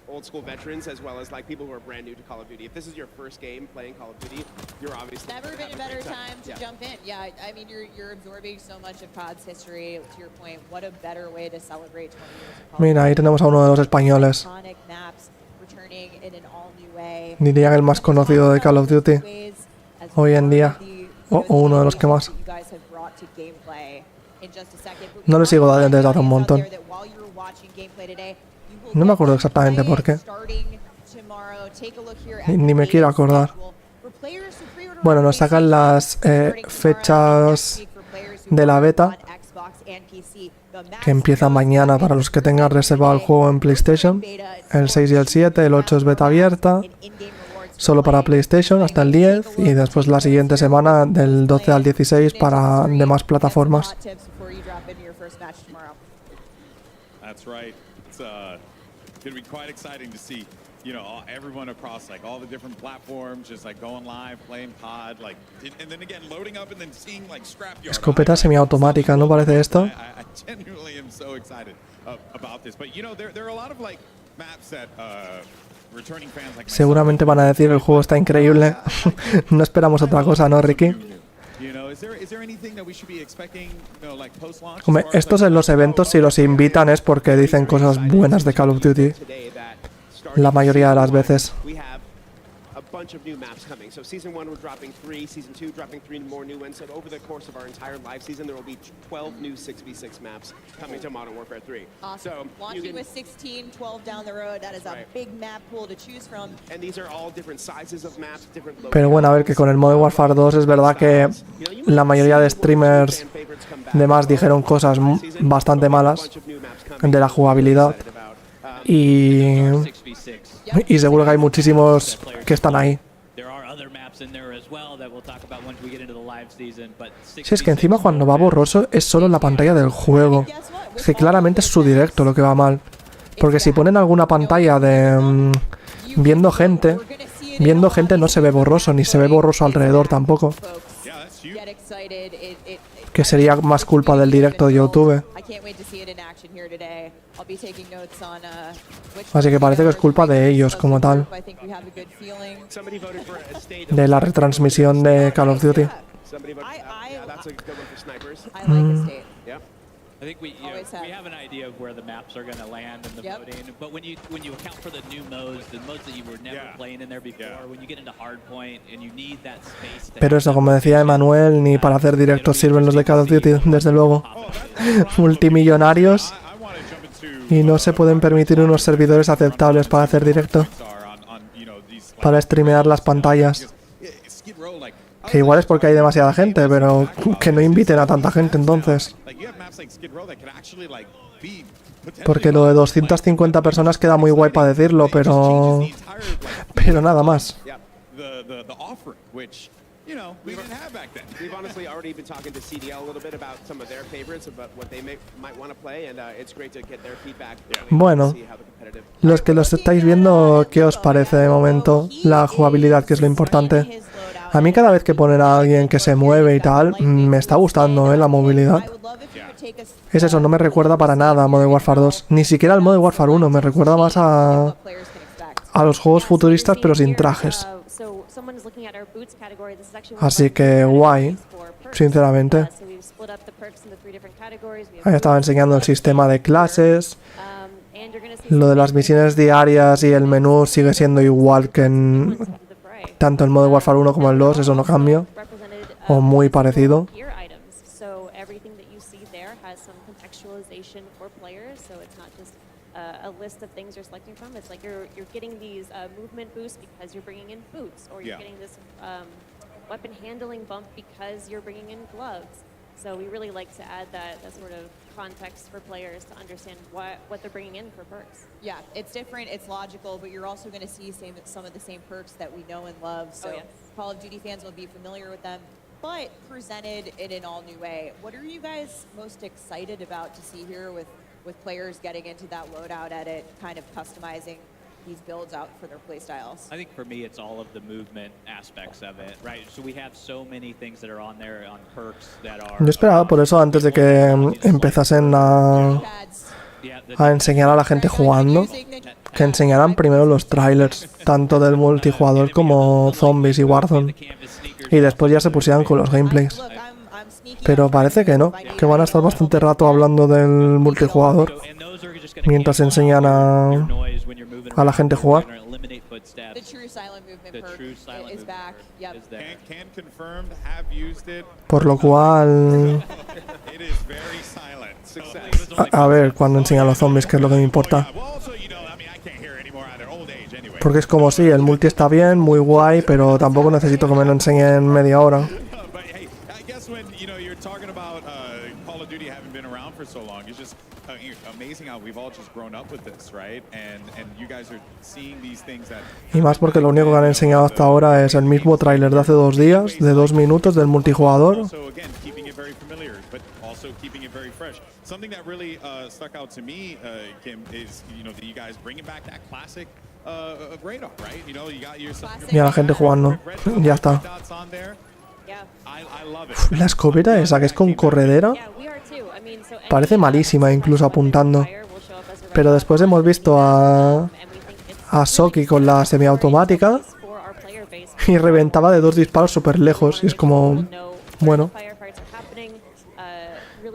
Speaker 5: Old school veterans as well as like people who are brand new to Call of Duty. If this is your first game playing Call of Duty, you're obviously
Speaker 6: Never been a better time to jump in. Yeah, I mean you're absorbing so much of COD's history. To your point, what a better way to celebrate 20 years of Call of
Speaker 1: Mira, ahí tenemos a uno de los españoles.
Speaker 6: Iconic maps returning in an all new way.
Speaker 1: Diría el más conocido de Call of Duty hoy en día, o uno de los que más. No le sigo desde hace un montón. No me acuerdo exactamente por qué. Ni me quiero acordar. Bueno, nos sacan las fechas de la beta, que empieza mañana para los que tengan reservado el juego en PlayStation. El 6 y el 7, el 8 es beta abierta, solo para PlayStation hasta el 10, y después la siguiente semana del 12 al 16 para demás plataformas.
Speaker 3: It'll be quite exciting to see, you know, everyone across like all the different platforms just like going live, playing COD, like, and then again loading up and then seeing like scrapyard.
Speaker 1: Escopeta semiautomática, ¿no parece esto?
Speaker 3: I genuinely am so excited about this, but you know there are a lot of like maps that returning fans like
Speaker 1: seguramente van a decir el juego está increíble. No esperamos otra cosa, ¿no, Ricky? Hombre, estos en los eventos, si los invitan es porque dicen cosas buenas de Call of Duty. La mayoría de las veces.
Speaker 5: Bunch of new maps coming. So season 1 we're dropping 3, season 2 dropping 3 more new ones. So over the course of our entire live season there will be 12 new 6v6 maps coming to Modern Warfare 3.
Speaker 6: Awesome. So launching with 16, 12 down the road, that is a big map pool to choose from.
Speaker 5: And these are all different sizes of maps, different locations.
Speaker 1: Pero bueno, a ver, que con el Modern Warfare 2 es verdad que la mayoría de streamers demás dijeron cosas bastante malas de la jugabilidad. Y seguro que hay muchísimos que están ahí. Si es que encima cuando va borroso es solo la pantalla del juego. Es que claramente es su directo lo que va mal. Porque si ponen alguna pantalla de viendo gente no se ve borroso, ni se ve borroso alrededor tampoco. Que sería más culpa del directo de YouTube. Así que parece que es culpa de ellos como tal. De la retransmisión de Call of Duty.
Speaker 4: I think we have an idea of where the maps are going to land in the voting, but when you account for the new modes, the modes that you were never playing in there before, when you get into hardpoint and you need that space.
Speaker 1: Pero eso, como decía Emanuel, ni para hacer directos sirven los de Call of Duty, desde luego. Multimillonarios y no se pueden permitir unos servidores aceptables para hacer directo, para streamear las pantallas. Que igual es porque hay demasiada gente, pero que no inviten a tanta gente entonces. Porque lo de 250 personas queda muy guay para decirlo, pero nada más.
Speaker 5: We've honestly already been talking to CDL a little bit about some of their favorites, about what they might want to play, and it's great to get their feedback.
Speaker 1: Bueno, los que los estáis viendo, ¿qué os parece de momento? La jugabilidad, que es lo importante. A mí cada vez que ponen a alguien que se mueve y tal, me está gustando, la movilidad. Es eso, no me recuerda para nada a Modern Warfare 2. Ni siquiera al Modern Warfare 1, me recuerda más a los juegos futuristas pero sin trajes. Así que guay, sinceramente. Ahí estaba enseñando el sistema de clases. Lo de las misiones diarias y el menú sigue siendo igual que en tanto el Modern Warfare 1 como el 2, eso no cambia. O muy parecido.
Speaker 7: a list of things you're selecting from. It's like you're getting these movement boosts because you're bringing in boots, or you're getting this weapon handling bump because you're bringing in gloves. So we really like to add that sort of context for players to understand what they're bringing in for perks.
Speaker 6: Yeah, it's different, it's logical, but you're also going to see some of the same perks that we know and love. So Call of Duty fans will be familiar with them, but presented in an all-new way. What are you guys most excited about to see here with players getting into that loadout edit, kind of customizing these builds out for their playstyles?
Speaker 4: I think for me, it's all of the movement aspects of it, right? So we have so many things that are on there on perks that are.
Speaker 1: Yo esperaba por eso antes de que empezasen a enseñar a la gente jugando, que enseñaran primero los trailers, tanto del multijugador como zombies y Warzone, y después ya se pusieran con los gameplays. Pero parece que no, que van a estar bastante rato hablando del multijugador mientras enseñan a la gente jugar. Por lo cual... A ver, cuando enseñan los zombies, que es lo que me importa. Porque es como si el multi está bien, muy guay, pero tampoco necesito que me lo enseñen media hora. Y más porque lo único que han enseñado hasta ahora es el mismo tráiler de hace 2 días, de 2 minutos del multijugador. Y a la gente jugando. Ya está. Uf, la escopeta esa que es con corredera parece malísima incluso apuntando. Pero después hemos visto a Soki con la semiautomática y reventaba de 2 disparos súper lejos. Y es como, bueno,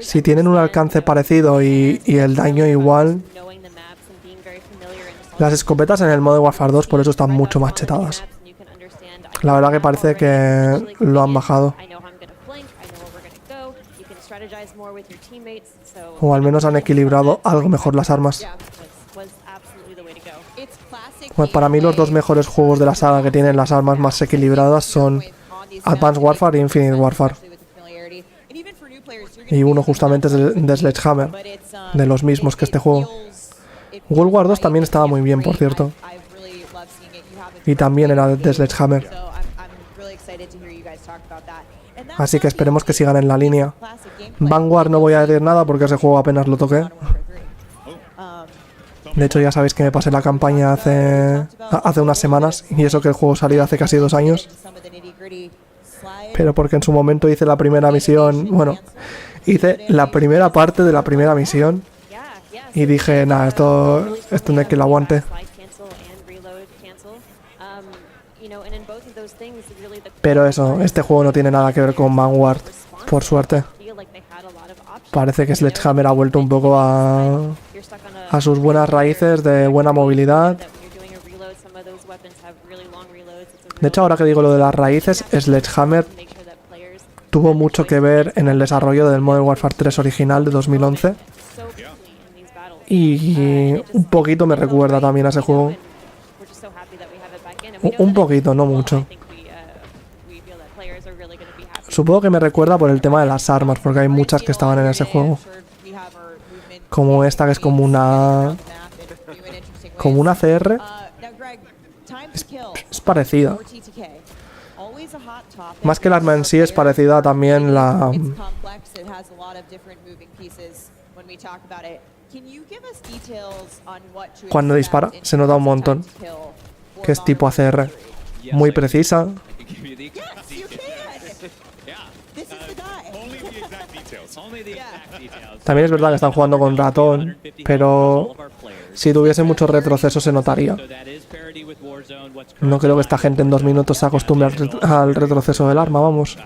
Speaker 1: si tienen un alcance parecido y el daño igual. Las escopetas en el modo Warfare 2 por eso están mucho más chetadas. La verdad que parece que lo han bajado. O al menos han equilibrado algo mejor las armas. Pues para mí los 2 mejores juegos de la saga que tienen las armas más equilibradas son Advanced Warfare e Infinite Warfare. Y uno justamente es de Sledgehammer, de los mismos que este juego. World War 2 también estaba muy bien, por cierto. Y también era de Sledgehammer. Así que esperemos que sigan en la línea. Vanguard no voy a decir nada porque ese juego apenas lo toqué. De hecho ya sabéis que me pasé la campaña hace unas semanas, y eso que el juego salió hace casi 2 años. Pero porque en su momento hice la primera misión, bueno, hice la primera parte de la primera misión y dije, nada, esto no hay que lo aguante. Pero eso, este juego no tiene nada que ver con Vanguard, por suerte. Parece que Sledgehammer ha vuelto un poco a sus buenas raíces de buena movilidad. De hecho, ahora que digo lo de las raíces, Sledgehammer tuvo mucho que ver en el desarrollo del Modern Warfare 3 original de 2011. Y un poquito me recuerda también a ese juego. Un poquito, no mucho. Supongo que me recuerda por el tema de las armas, porque hay muchas que estaban en ese juego. Como esta que es como una CR. Es parecida. Más que el arma en sí es parecida también la... Cuando dispara se nota un montón. Que es tipo ACR. Muy precisa. También es verdad que están jugando con ratón, pero si tuviese mucho retroceso se notaría. No creo que esta gente en 2 minutos se acostumbre al retroceso del arma, vamos.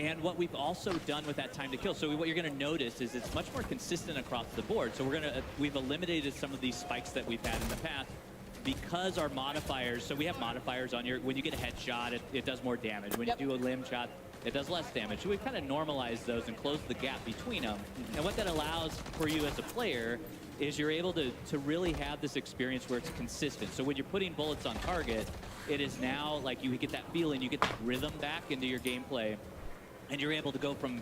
Speaker 4: And what we've also done with that time to kill, so what you're going to notice is it's much more consistent across the board. So we've eliminated some of these spikes that we've had in the past because our modifiers. So we have modifiers on your. When you get a headshot, it does more damage. When you do a limb shot, it does less damage. So we've kind of normalized those and closed the gap between them. And what that allows for you as a player is you're able to really have this experience where it's consistent. So when you're putting bullets on target, it is now like you get that feeling, you get that rhythm back into your gameplay, and you're able to go from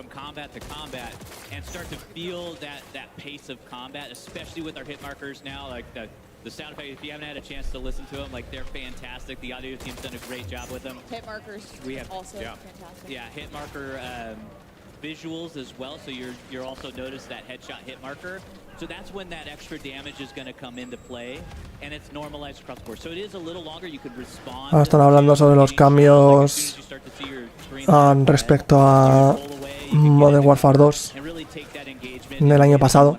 Speaker 4: combat to combat and start to feel that pace of combat, especially with our hit markers now. Like the sound effect, if you haven't had a chance to listen to them, like they're fantastic. The audio team's done a great job with them.
Speaker 6: Hit markers also fantastic.
Speaker 4: Yeah, hit marker visuals as well. So you're also notice that headshot hit marker. So that's when that extra damage is going to come into play, and it's normalized across the board. So it is a little longer. You could respond.
Speaker 1: Ahora están hablando sobre los cambios respecto a Modern Warfare 2 del año pasado.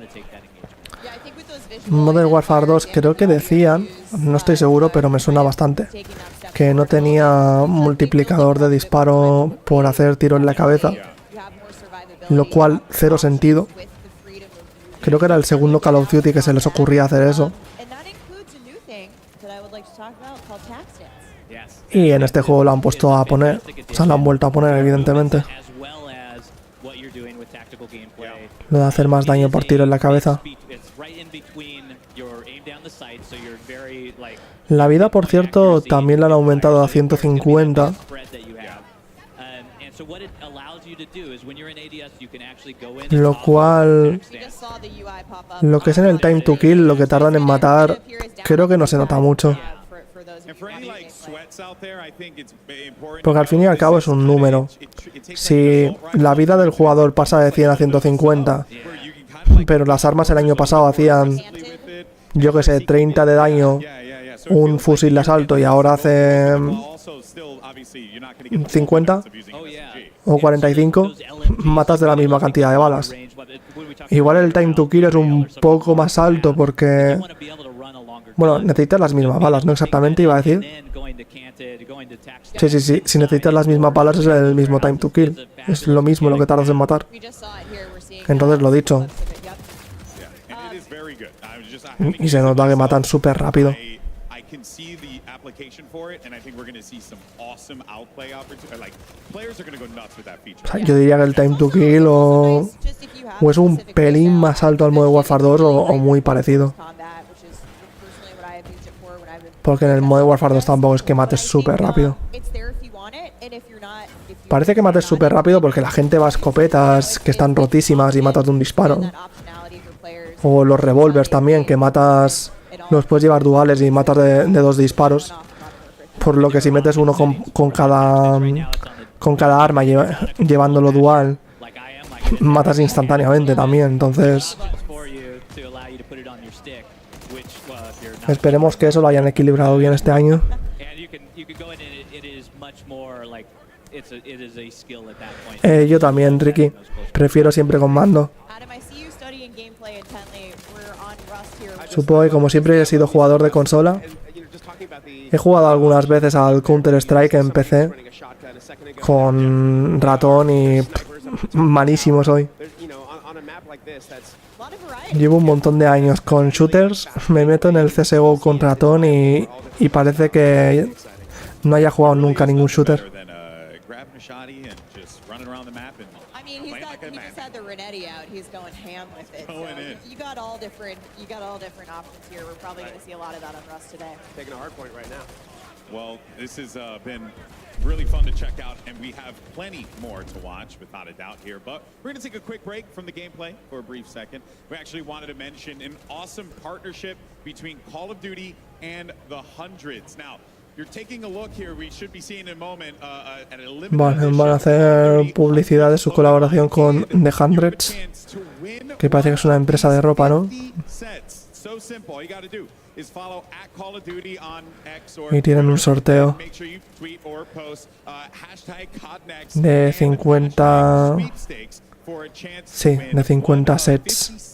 Speaker 1: Modern Warfare 2 creo que decían, no estoy seguro, pero me suena bastante, que no tenía multiplicador de disparo por hacer tiro en la cabeza, lo cual cero sentido. Creo que era el segundo Call of Duty que se les ocurría hacer eso. Y en este juego lo han puesto a poner, o sea, lo han vuelto a poner, evidentemente. Lo de hacer más daño por tiro en la cabeza. La vida, por cierto, también la han aumentado a 150. Lo cual, lo que es en el time to kill, lo que tardan en matar, creo que no se nota mucho. Porque al fin y al cabo es un número. Si la vida del jugador pasa de 100 a 150, pero las armas el año pasado hacían, yo que sé, 30 de daño, un fusil de asalto, y ahora hace 50 o 45, matas de la misma cantidad de balas. Igual el time to kill es un poco más alto porque, bueno, necesitas las mismas balas, no exactamente, iba a decir. Sí, si necesitas las mismas balas es el mismo time to kill. Es lo mismo lo que tardas en matar. Entonces, lo dicho. Y se nota que matan súper rápido. O sea, yo diría que el time to kill o es un pelín más alto al Modern Warfare 2 o muy parecido. Porque en el Modern Warfare 2 tampoco es que mates súper rápido. Parece que mates súper rápido porque la gente va a escopetas que están rotísimas y matas de un disparo. O los revólveres también, que matas, los puedes llevar duales y matas de 2 disparos. Por lo que si metes uno con cada arma llevándolo dual, matas instantáneamente también. Entonces, esperemos que eso lo hayan equilibrado bien este año. Yo también, Ricky. Prefiero siempre con mando. Supongo que como siempre he sido jugador de consola. He jugado algunas veces al Counter-Strike en PC con ratón y malísimo soy. Llevo un montón de años con shooters, me meto en el CSGO con ratón y parece que no haya jugado nunca ningún shooter.
Speaker 6: He's going ham with it. So you got all different options here. We're probably going to see a lot of that on Rust today.
Speaker 5: Taking a hard point right now.
Speaker 3: Well, this has been really fun to check out, and we have plenty more to watch, without a doubt here. But we're going to take a quick break from the gameplay for a brief second. We actually wanted to mention an awesome partnership between Call of Duty and the Hundreds. Now,
Speaker 1: Bueno, van a hacer publicidad de su colaboración con The Hundreds, que parece que es una empresa de ropa, ¿no? Y tienen un sorteo de 50... Sí, de 50 sets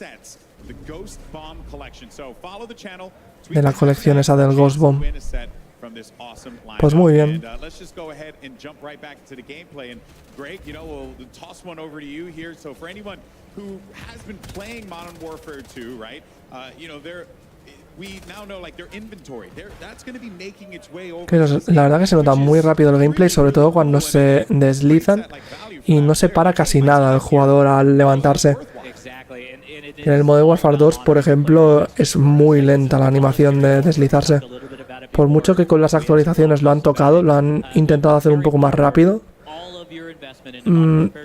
Speaker 1: de la colección esa del Ghost Bomb. Pues muy bien.
Speaker 3: Let's just go ahead and jump right back to the gameplay. And Greg, we'll toss one over to you here. So for anyone who has been playing Modern Warfare 2, right?
Speaker 1: Pero la verdad que se nota muy rápido el gameplay, sobre todo cuando se deslizan y no se para casi nada el jugador al levantarse. En el Modern Warfare 2, por ejemplo, es muy lenta la animación de deslizarse. Por mucho que con las actualizaciones lo han tocado, lo han intentado hacer un poco más rápido,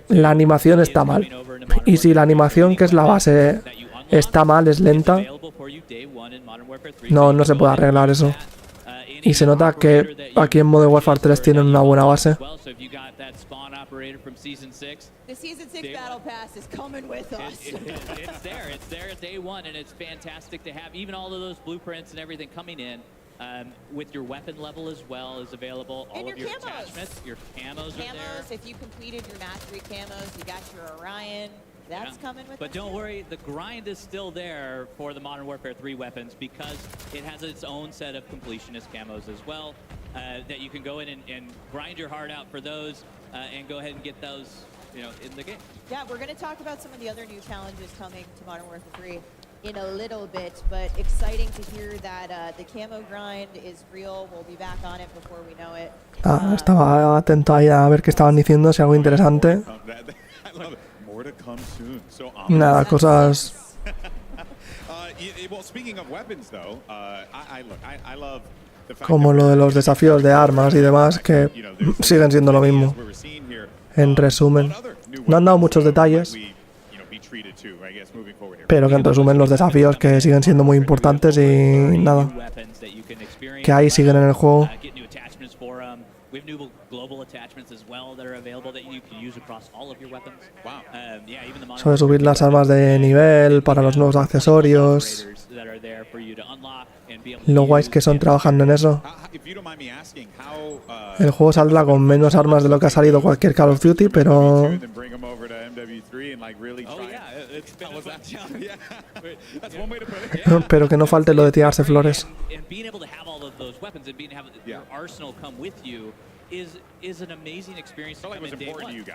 Speaker 1: la animación está mal. Y si la animación, que es la base, está mal, es lenta, no se puede arreglar eso. Y se nota que aquí en Modern Warfare 3 tienen una buena base.
Speaker 6: The Season 6 Battle Pass is coming with us.
Speaker 4: It's there at day one, and it's fantastic to have even all of those blueprints and everything coming in. With your weapon level as well is available. All of your attachments, your camos are there.
Speaker 6: If you completed your mastery camos, you got your Orion. That's coming with us.
Speaker 4: But don't worry, the grind is still there for the Modern Warfare 3 weapons because it has its own set of completionist camos as well that you can go in and grind your heart out for those and go ahead and get those, you know, in the game.
Speaker 6: Yeah, we're going to talk about some of the other new challenges coming to Modern Warfare 3 in a little bit, but exciting to hear that the camo grind is real. We'll be back on it before we know it.
Speaker 1: Estaba atento ahí a ver qué estaban diciendo, si algo interesante. Nada, cosas... como lo de los desafíos de armas y demás, que siguen siendo lo mismo. En resumen, no han dado muchos detalles, pero que en resumen los desafíos que siguen siendo muy importantes y nada, que ahí siguen en el juego. Sobre subir las armas de nivel para los nuevos accesorios. Lo guays que son trabajando en eso. El juego saldrá con menos armas de lo que ha salido cualquier Call of Duty, pero pero que no falte lo de tirarse flores.
Speaker 4: Is an amazing experience to come in day one. It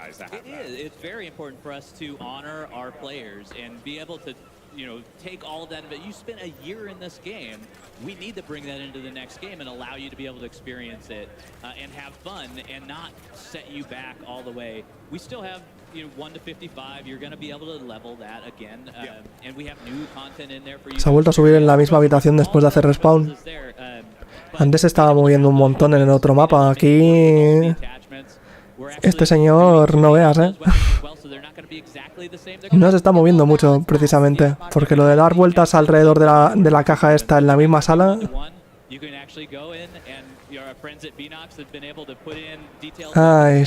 Speaker 4: is. It's very important for us to honor our players and be able to, you know, take all of that. But you spent a year in this game. We need to bring that into the next game and allow you to be able to experience it and have fun and not set you back all the way. We still have, you know, 1 to 55. You're going to be able to level that again, and we have new content in there for you.
Speaker 1: Se ha vuelto a subir en la misma habitación después de hacer respawn. Antes se estaba moviendo un montón en el otro mapa. Aquí este señor, no veas, no se está moviendo mucho precisamente, porque lo de dar vueltas alrededor de la caja esta en la misma sala. Ay.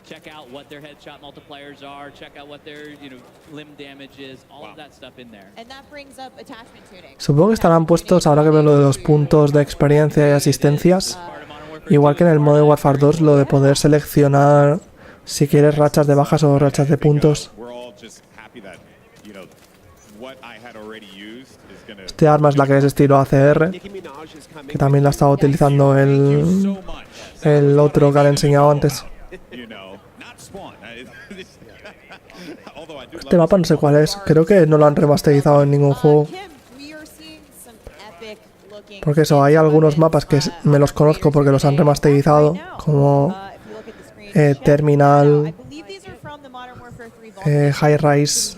Speaker 4: Check out what their headshot multipliers are, check out what their, you know, limb damage is, all of that stuff in there.
Speaker 6: And that brings up attachment tuning.
Speaker 1: Supongo que estarán puestos, ahora que veo lo de los puntos de experiencia y asistencias, igual que en el Modern Warfare 2, lo de poder seleccionar si quieres rachas de bajas o rachas de puntos. Este arma es la que es estilo ACR, que también la estaba utilizando el otro que han enseñado antes. Este mapa no sé cuál es, creo que no lo han remasterizado en ningún juego. Porque eso, hay algunos mapas que me los conozco porque los han remasterizado, como Terminal, High Rise.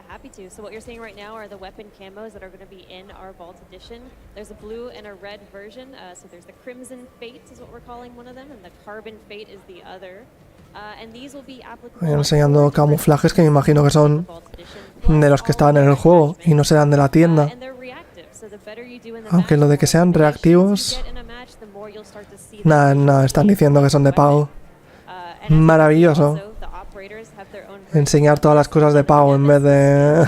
Speaker 7: Happy to. So what you're seeing right now are the weapon camos that are going to be in our Vault Edition. There's a blue and a red version. So there's the Crimson Fate is what we're calling one of them, and the Carbon Fate is the other. And these will be applicable.
Speaker 1: Enseñando camuflajes que me imagino que son de los que estaban en el juego y no serán de la tienda. Aunque lo de que sean reactivos, nada, están diciendo que son de pago. Maravilloso. Enseñar todas las cosas de pago en vez de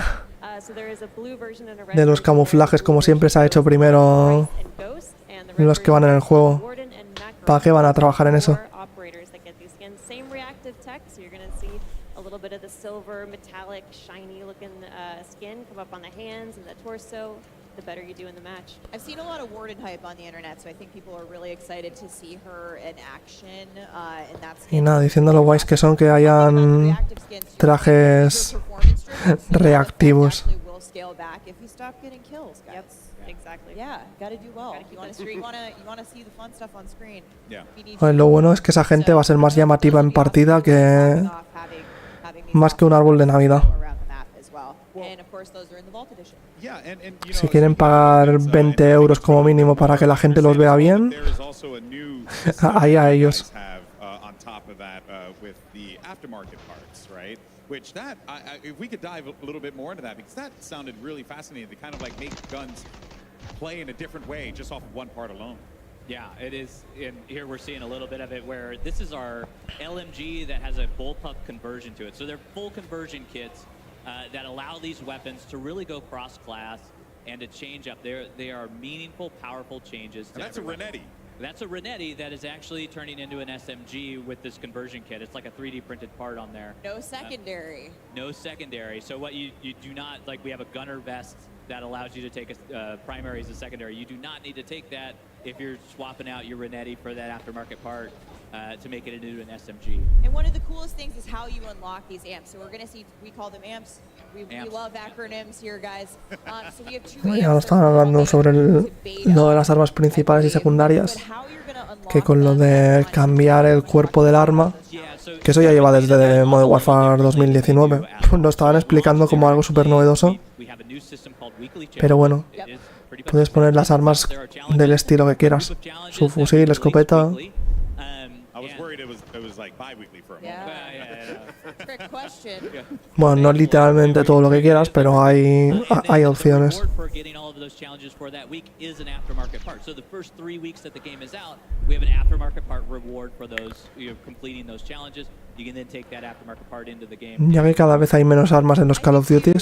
Speaker 1: los camuflajes como siempre se ha hecho primero los que van en el juego. ¿Para qué van a trabajar en eso?
Speaker 7: the better you do in the match.
Speaker 6: I've seen a lot of Warden hype on the internet, so I think people are really excited to see her in action. And that's
Speaker 1: Y nada, diciendo lo guays que son que hayan trajes reactivos.
Speaker 7: Exactly.
Speaker 6: Yeah, gotta do well. You wanna see the fun stuff on screen.
Speaker 3: Yeah.
Speaker 1: Pues lo bueno es que esa gente va a ser más llamativa en partida que más que un árbol de Navidad. Si quieren pagar 20 euros como mínimo para que la gente los vea bien, ahí a ellos.
Speaker 3: Which that, if we could dive a little bit more into that, because that sounded really fascinating to kind of like make guns play in a different way just off of one part alone.
Speaker 4: Yeah, it is. And here we're seeing a little bit of it where this is our LMG that has a bullpup conversion to it. So they're full conversion kits that allow these weapons to really go cross-class and to change up. They are meaningful, powerful changes.
Speaker 3: And that's a Renetti.
Speaker 4: That's a Renetti that is actually turning into an SMG with this conversion kit. It's like a 3D printed part on there.
Speaker 6: No secondary.
Speaker 4: No secondary. So what you do not, like we have a gunner vest that allows you to take a primary as a secondary. You do not need to take that if you're swapping out your Renetti for that aftermarket part to make it into an SMG.
Speaker 6: And one of the coolest things is how you unlock these amps. So we're going to see, we call them amps. We love acronyms here, guys. So we have two amps.
Speaker 1: Ya no estaban hablando sobre lo de las armas principales y secundarias, que con lo de cambiar el cuerpo del arma, que eso ya lleva desde Modern Warfare 2019. Lo estaban explicando como algo súper novedoso, pero bueno, puedes poner las armas del estilo que quieras. Su fusil, escopeta. Bueno, no literalmente todo lo que quieras, pero hay opciones. Ya que cada vez hay menos armas en los Call of Duty.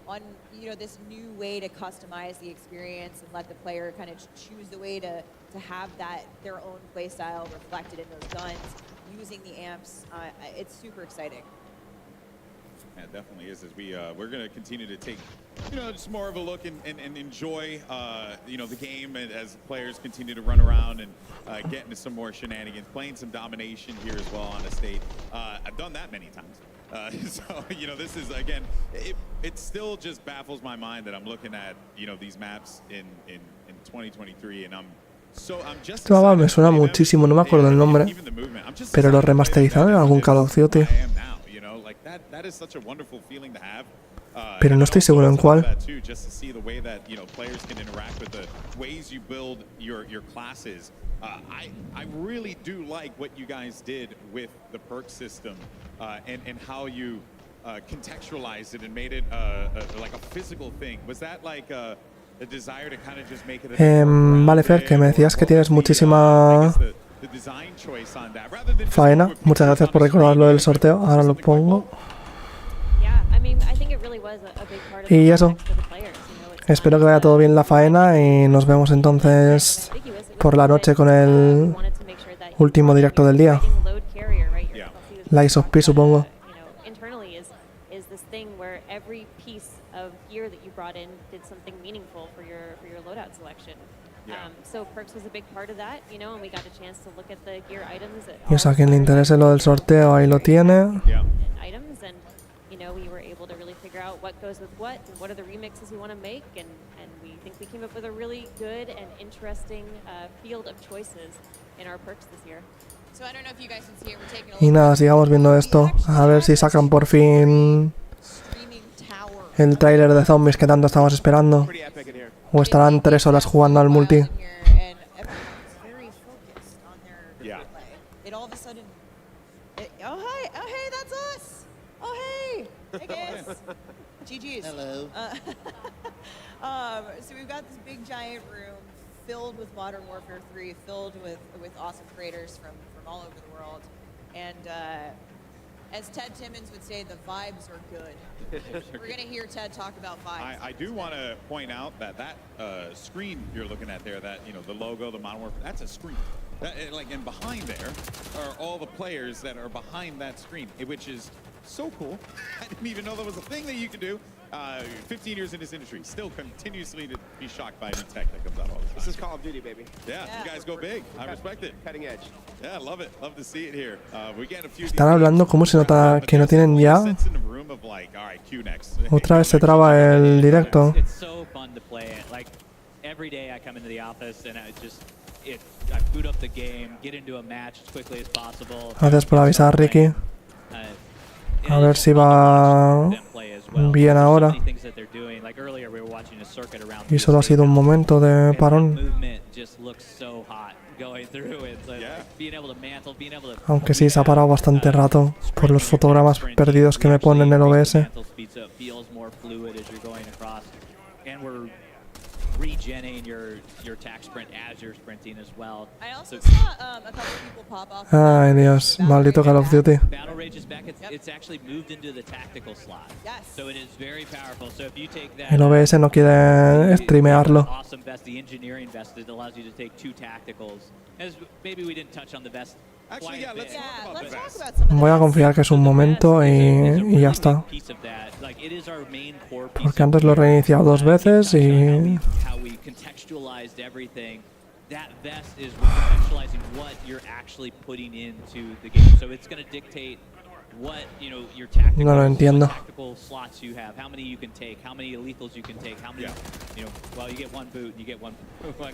Speaker 6: On, you know, this new way to customize the experience and let the player kind of choose the way to have that their own play style reflected in those guns using the amps. It's super exciting.
Speaker 3: Yeah, it definitely is. As we're going to continue to take, just more of a look and enjoy, the game as players continue to run around and get into some more shenanigans, playing some domination here as well on the state. I've done that many times. So, this is, again, it still just baffles my mind that I'm looking at, these maps in 2023 and I'm just...
Speaker 1: Este mapa me suena muchísimo, no me acuerdo el nombre, pero lo remasterizaron en algún Call of Duty. Pero no estoy seguro en cuál.
Speaker 3: I really do like what you guys did with the perk system and how you contextualized it and made it like a physical thing. Was that like a desire to kind of just make it
Speaker 1: Vale, Fer, que me decías que tienes muchísima faena. Muchas gracias por recordar lo del sorteo. Ahora lo pongo. Y eso. Espero que vaya todo bien la faena y nos vemos entonces por la noche con el último directo del día. Lies of P, supongo. Y a quien le interese lo del sorteo, ahí lo tiene. Y nada, sigamos viendo esto. A ver si sacan por fin el tráiler de zombies que tanto estamos esperando. O estarán 3 horas jugando al multi.
Speaker 6: GG's. Hello. So we've got this big giant room filled with Modern Warfare 3, filled with awesome creators from all over the world. And as Ted Timmons would say, the vibes are good. We're going to hear Ted talk about vibes.
Speaker 3: I do want to point out that screen you're looking at there, that, the logo, the Modern Warfare, that's a screen. Like, and behind there are all the players that are behind that screen, which is so cool. I didn't even know that was a thing that you could do. 15 years in this industry, still continuously to be shocked by new tech that comes out all the time.
Speaker 5: This is Call of Duty, baby.
Speaker 3: Yeah, you guys go big. I respect it.
Speaker 5: Cutting edge.
Speaker 3: Yeah, I love it. Love to see it here. We get a few.
Speaker 1: Están hablando como se nota que no tienen ya. Otra vez se traba el directo.
Speaker 4: It's so fun to play it. Like every day I come into the office and I boot up the game, get into a match as quickly as possible.
Speaker 1: Gracias por avisar, Ricky. A ver si va bien ahora. Y solo ha sido un momento de parón. Aunque sí, se ha parado bastante rato por los fotogramas perdidos que me pone en el OBS.
Speaker 4: Regenerating your attack sprint as you're sprinting as well.
Speaker 6: I also saw a couple people pop off.
Speaker 1: Ay, Dios, maldito Call of Duty.
Speaker 4: Battle Rage is back. It's actually moved into the tactical slot.
Speaker 6: Yes.
Speaker 4: So it is very powerful. So if you take that,
Speaker 1: El OBS no quiere streamearlo.
Speaker 4: Awesome vest, the engineering vest that allows you to take 2 tacticals. As maybe we didn't touch on the vest.
Speaker 3: Actually, yeah, let's talk about
Speaker 6: that.
Speaker 1: Voy a confiar que es un momento y ya está. Porque antes lo he reiniciado 2 veces y...
Speaker 4: Contextualized everything. That vest is contextualizing what you're actually putting into the game. So it's going to dictate what, your tactical,
Speaker 1: no lo entiendo.
Speaker 4: Tactical slots you have, how many you can take, how many lethals you can take, how many, well, you get 1 boot and you get one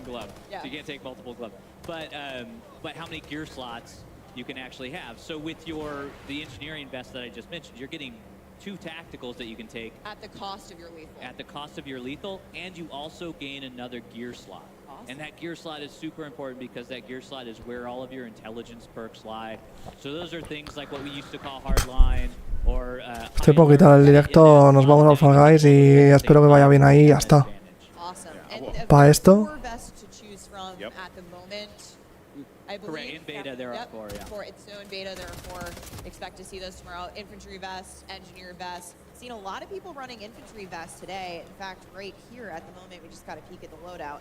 Speaker 4: glove.
Speaker 6: Yeah.
Speaker 4: So you can't take multiple gloves. But how many gear slots you can actually have. So with the engineering vest that I just mentioned, you're getting 2 tacticals that you can take
Speaker 6: at the cost of your lethal.
Speaker 4: At the cost of your lethal, and you also gain another gear slot. Awesome. And that gear slot is super important because that gear slot is where all of your intelligence perks lie. So those are things like what we used to call hardline or
Speaker 1: Estoy por quitar el directo, nos vamos al Fall Guys y espero que vaya bien ahí y ya está.
Speaker 6: Awesome.
Speaker 1: Para esto
Speaker 6: Yep. At the moment, I believe.
Speaker 4: Correct. In beta, there are 4, yeah.
Speaker 6: It's still in beta, there are 4. Expect to see those tomorrow. Infantry vests, engineer vests. Seen a lot of people running infantry vests today. In fact, right here at the moment, we just got a peek at the loadout.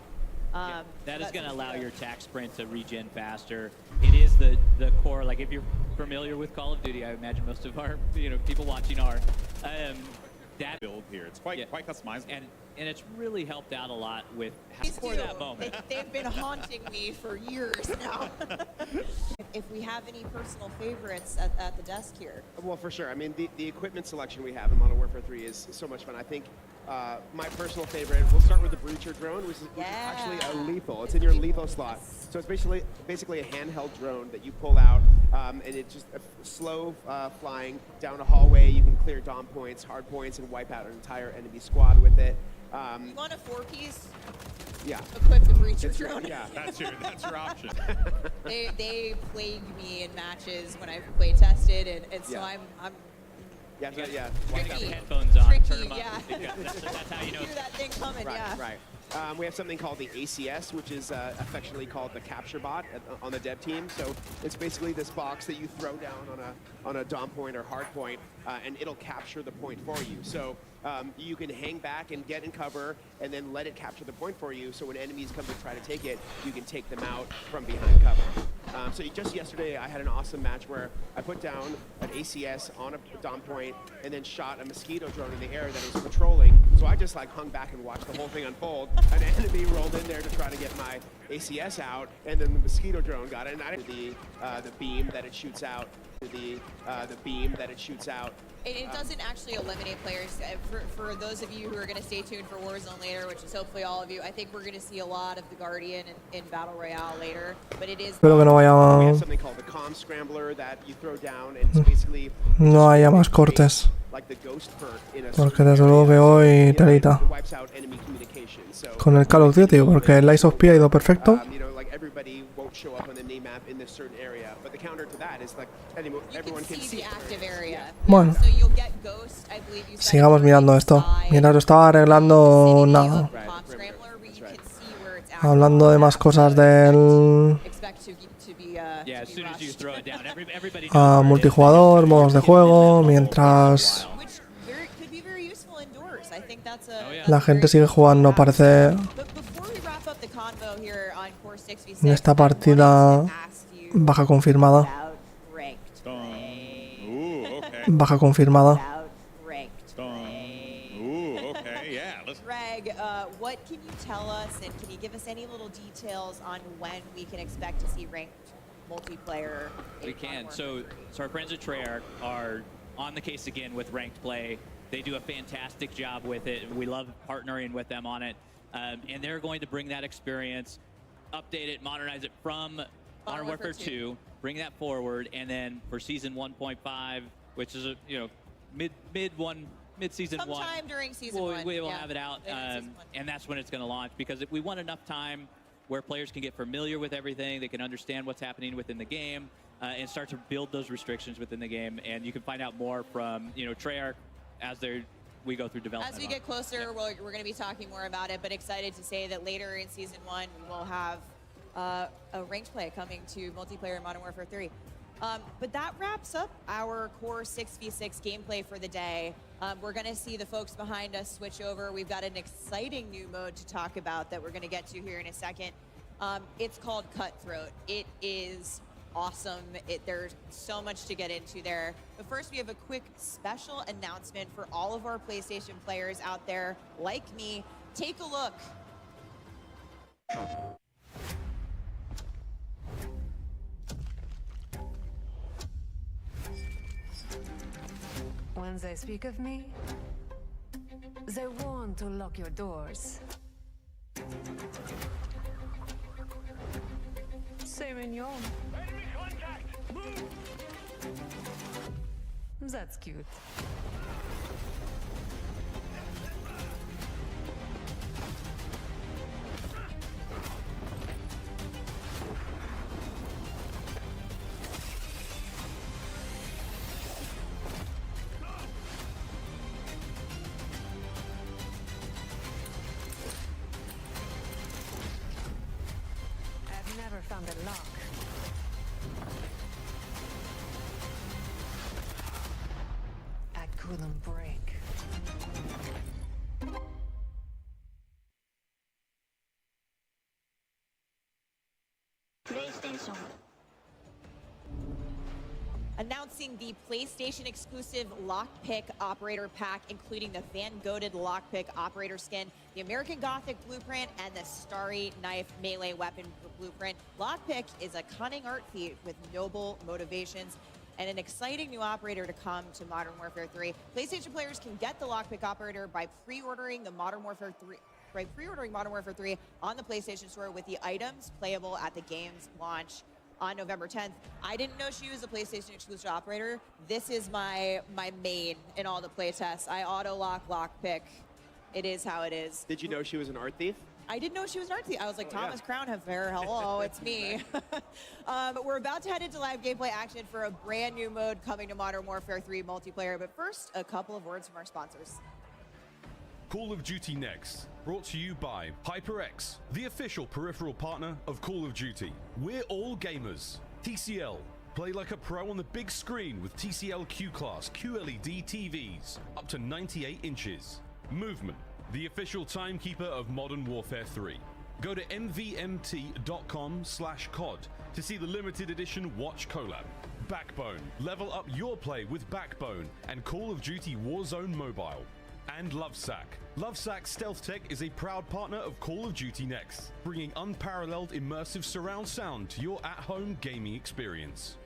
Speaker 4: That is going to allow your attack sprint to regen faster. It is the core. Like if you're familiar with Call of Duty, I imagine most of our people watching are. That
Speaker 3: build here, it's quite customized,
Speaker 4: and it's really helped out a lot with for that moment.
Speaker 6: They've been haunting me for years now. If we have any personal favorites at the desk here.
Speaker 5: Well, for sure. I mean, the equipment selection we have in Modern Warfare 3 is so much fun. I think my personal favorite, we'll start with the Breacher drone, which is actually a lethal. It's in your lethal slot. So it's basically a handheld drone that you pull out, and it's just a slow flying down a hallway. You can clear dom points, hard points, and wipe out an entire enemy squad with it.
Speaker 6: You want a 4-piece?
Speaker 5: Yeah.
Speaker 6: Equip the Breacher drone.
Speaker 3: Yeah, that's your option.
Speaker 6: They plague me in matches when I've play tested, and so I'm
Speaker 5: Yeah.
Speaker 6: tricky.
Speaker 4: Headphones on.
Speaker 6: Tricky,
Speaker 4: Turn them up.
Speaker 6: yeah.
Speaker 4: That's how you know.
Speaker 6: Hear that thing coming,
Speaker 5: Right. We have something called the ACS, which is affectionately called the capture bot on the dev team. So it's basically this box that you throw down on a dom point or hard point, and it'll capture the point for you. So you can hang back and get in cover, and then let it capture the point for you. So when enemies come to try to take it, you can take them out from behind cover. So just yesterday, I had an awesome match where I put down an ACS on a dom point and then shot a mosquito drone in the air that was patrolling. So I just hung back and watched the whole thing unfold. An enemy rolled in there to try to get my ACS out, and then the mosquito drone got it. And I did the beam that it shoots out. The beam that it shoots out.
Speaker 6: It doesn't actually eliminate players. For those of you who are going to stay tuned for Warzone later, which is hopefully all of you, I think we're going to see a lot of the Guardian in Battle Royale later. But it is.
Speaker 1: Espero que no
Speaker 5: We
Speaker 1: vaya.
Speaker 5: have something called the comm scrambler that you throw down, and it's basically
Speaker 1: No haya más cortes.
Speaker 5: like the ghost perk in a
Speaker 1: Porque desde luego que hoy telita.
Speaker 5: it wipes out enemy communication. So
Speaker 1: Con el Call of Duty, porque el Lies of P ha ido perfecto.
Speaker 5: like everybody won't show up on the name map in this certain area, but the counter to that is everyone can see
Speaker 6: the active area.
Speaker 1: Bueno.
Speaker 6: So you'll get ghost, I believe you said,
Speaker 1: Sigamos mirando esto. Mientras lo estaba arreglando, nada.
Speaker 6: comm scrambler, where you can see where it's
Speaker 1: Hablando de más cosas del
Speaker 6: expect to be
Speaker 4: Yeah, as soon as you throw it down, everybody
Speaker 1: multijugador, modos de juego, mientras
Speaker 6: which could be very useful indoors. I think that's
Speaker 1: la gente sigue jugando, parece.
Speaker 6: But before we wrap up the convo here on
Speaker 1: En esta partida baja confirmada. Baja confirmada.
Speaker 6: Greg, what can you tell us, and can you give us any little details on when we can expect to see ranked multiplayer?
Speaker 4: We can. So our friends at Treyarch are on the case again with ranked play. They do a fantastic job with it. We love partnering with them on it. And they're going to bring that experience, update it, modernize it from Modern Warfare 2, bring that forward, and then for Season 1.5, which is a mid-season one.
Speaker 6: Sometime during Season 1.
Speaker 4: We will have it out, and that's when it's going to launch, because we want enough time where players can get familiar with everything, they can understand what's happening within the game, and start to build those restrictions within the game. And you can find out more from Treyarch as we go through development.
Speaker 6: As we get closer, we're going to be talking more about it, but excited to say that later in Season 1, we will have a ranked play coming to multiplayer in Modern Warfare 3. But that wraps up our core 6v6 gameplay for the day. We're going to see the folks behind us switch over. We've got an exciting new mode to talk about that we're going to get to here in a second. It's called Cutthroat. It is awesome. There's so much to get into there. But first, we have a quick special announcement for all of our PlayStation players out there like me. Take a look.
Speaker 8: When they speak of me, they want to lock your doors. C'est mignon. Enemy contact! Move! That's cute. Found a lock. I couldn't break.
Speaker 6: PlayStation. Announcing the PlayStation exclusive Lockpick Operator Pack, including the Van Goghted Lockpick Operator Skin, the American Gothic Blueprint, and the Starry Knife Melee Weapon Blueprint. Lockpick is a cunning art feat with noble motivations and an exciting new operator to come to Modern Warfare 3. PlayStation players can get the Lockpick Operator by pre-ordering Modern Warfare 3 on the PlayStation Store with the items playable at the game's launch on November 10th. I didn't know she was a PlayStation exclusive operator. This is my main in all the playtests. I auto-lock Lockpick. It is how it is.
Speaker 5: Did you know she was an art thief?
Speaker 6: I didn't know she was an art thief. I was like, Thomas Crown Affair, hello, it's me. But we're about to head into live gameplay action for a brand new mode coming to Modern Warfare 3 multiplayer. But first, a couple of words from our sponsors.
Speaker 9: Call of Duty Next, brought to you by HyperX, the official peripheral partner of Call of Duty. We're all gamers. TCL, play like a pro on the big screen with TCL Q-Class QLED TVs, up to 98 inches. Movement, the official timekeeper of Modern Warfare 3. Go to mvmt.com/COD to see the limited edition Watch collab. Backbone, level up your play with Backbone and Call of Duty Warzone Mobile. And Lovesack. Lovesack Stealth Tech is a proud partner of Call of Duty Next, bringing unparalleled immersive surround sound to your at-home gaming experience.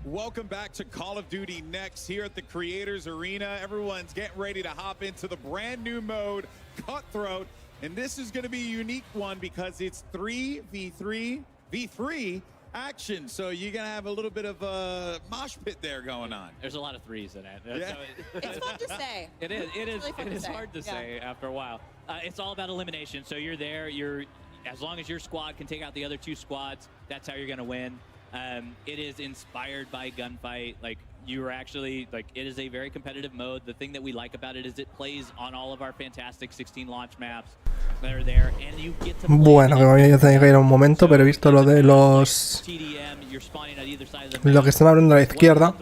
Speaker 3: Welcome back to Call of Duty Next here at the Creators Arena. Everyone's getting ready to hop into the brand new mode, Cutthroat. And this is going to be a unique one because it's 3v3 action. So you're going to have a little bit of a mosh pit there going on.
Speaker 4: There's a lot of threes in it.
Speaker 3: Yeah.
Speaker 6: It's fun to say.
Speaker 4: It is.
Speaker 6: Really
Speaker 4: It is hard to say after a while. It's all about elimination. So you're there. As long as your squad can take out the other two squads, that's how you're going to win. It is inspired by gunfight. It is a very competitive mode. The thing that we like about it is it plays on all of our fantastic 16 launch maps that are there, and you get to play.
Speaker 1: Bueno, que me voy a tener que ir un momento, pero he visto lo de lo que están abriendo a la izquierda.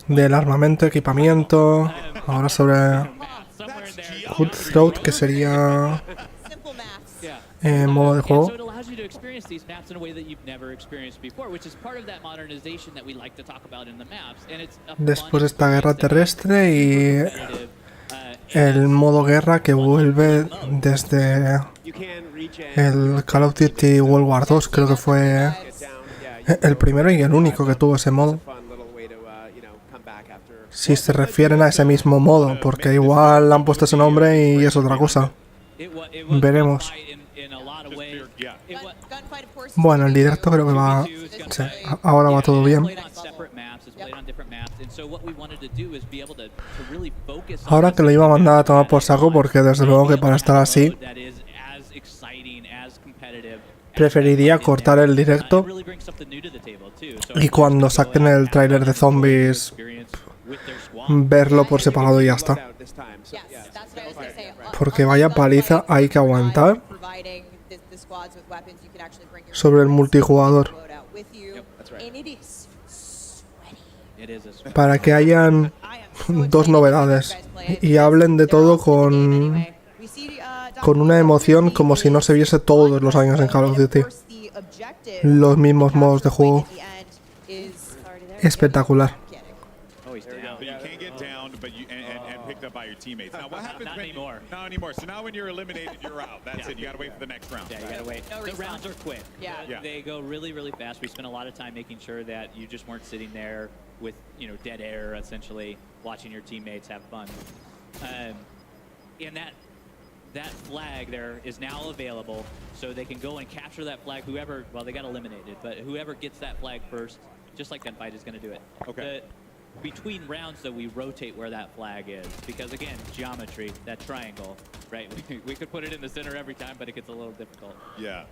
Speaker 1: Del armamento, equipamiento. Ahora sobre Cutthroat, que sería modo de juego. Después esta guerra terrestre y el modo guerra que vuelve desde el Call of Duty World War 2, creo que fue el primero y el único que tuvo ese modo. Si se refieren a ese mismo modo, porque igual han puesto ese nombre y es otra cosa. Veremos. Bueno, el directo creo que va... Sí, ahora va todo bien. Ahora que lo iba a mandar a tomar por saco, porque desde luego que para estar así preferiría cortar el directo y cuando saquen el tráiler de zombies verlo por separado y ya está. Porque vaya paliza hay que aguantar sobre el multijugador. Para que hayan dos novedades y hablen de todo con una emoción como si no se viese todos los años en Call of Duty. Los mismos modos de juego. Espectacular.
Speaker 3: Teammates. Now, what happens when not anymore? So now when you're eliminated, you're out. That's it. You gotta wait for the next round.
Speaker 4: Yeah, you gotta wait. The rounds are quick.
Speaker 6: Yeah.
Speaker 4: They go really, really fast. We spent a lot of time making sure that you just weren't sitting there with, you know, dead air, essentially, watching your teammates have fun. And that flag there is now available, so they can go and capture that flag. Whoever, well, they got eliminated, but whoever gets that flag first, just like Gunfight, is going to do it.
Speaker 3: Okay.
Speaker 4: Between rounds, though, we rotate where that flag is. Because, again, geometry, that triangle, right? We could put it in the center every time, but it gets a little difficult.
Speaker 3: Yeah.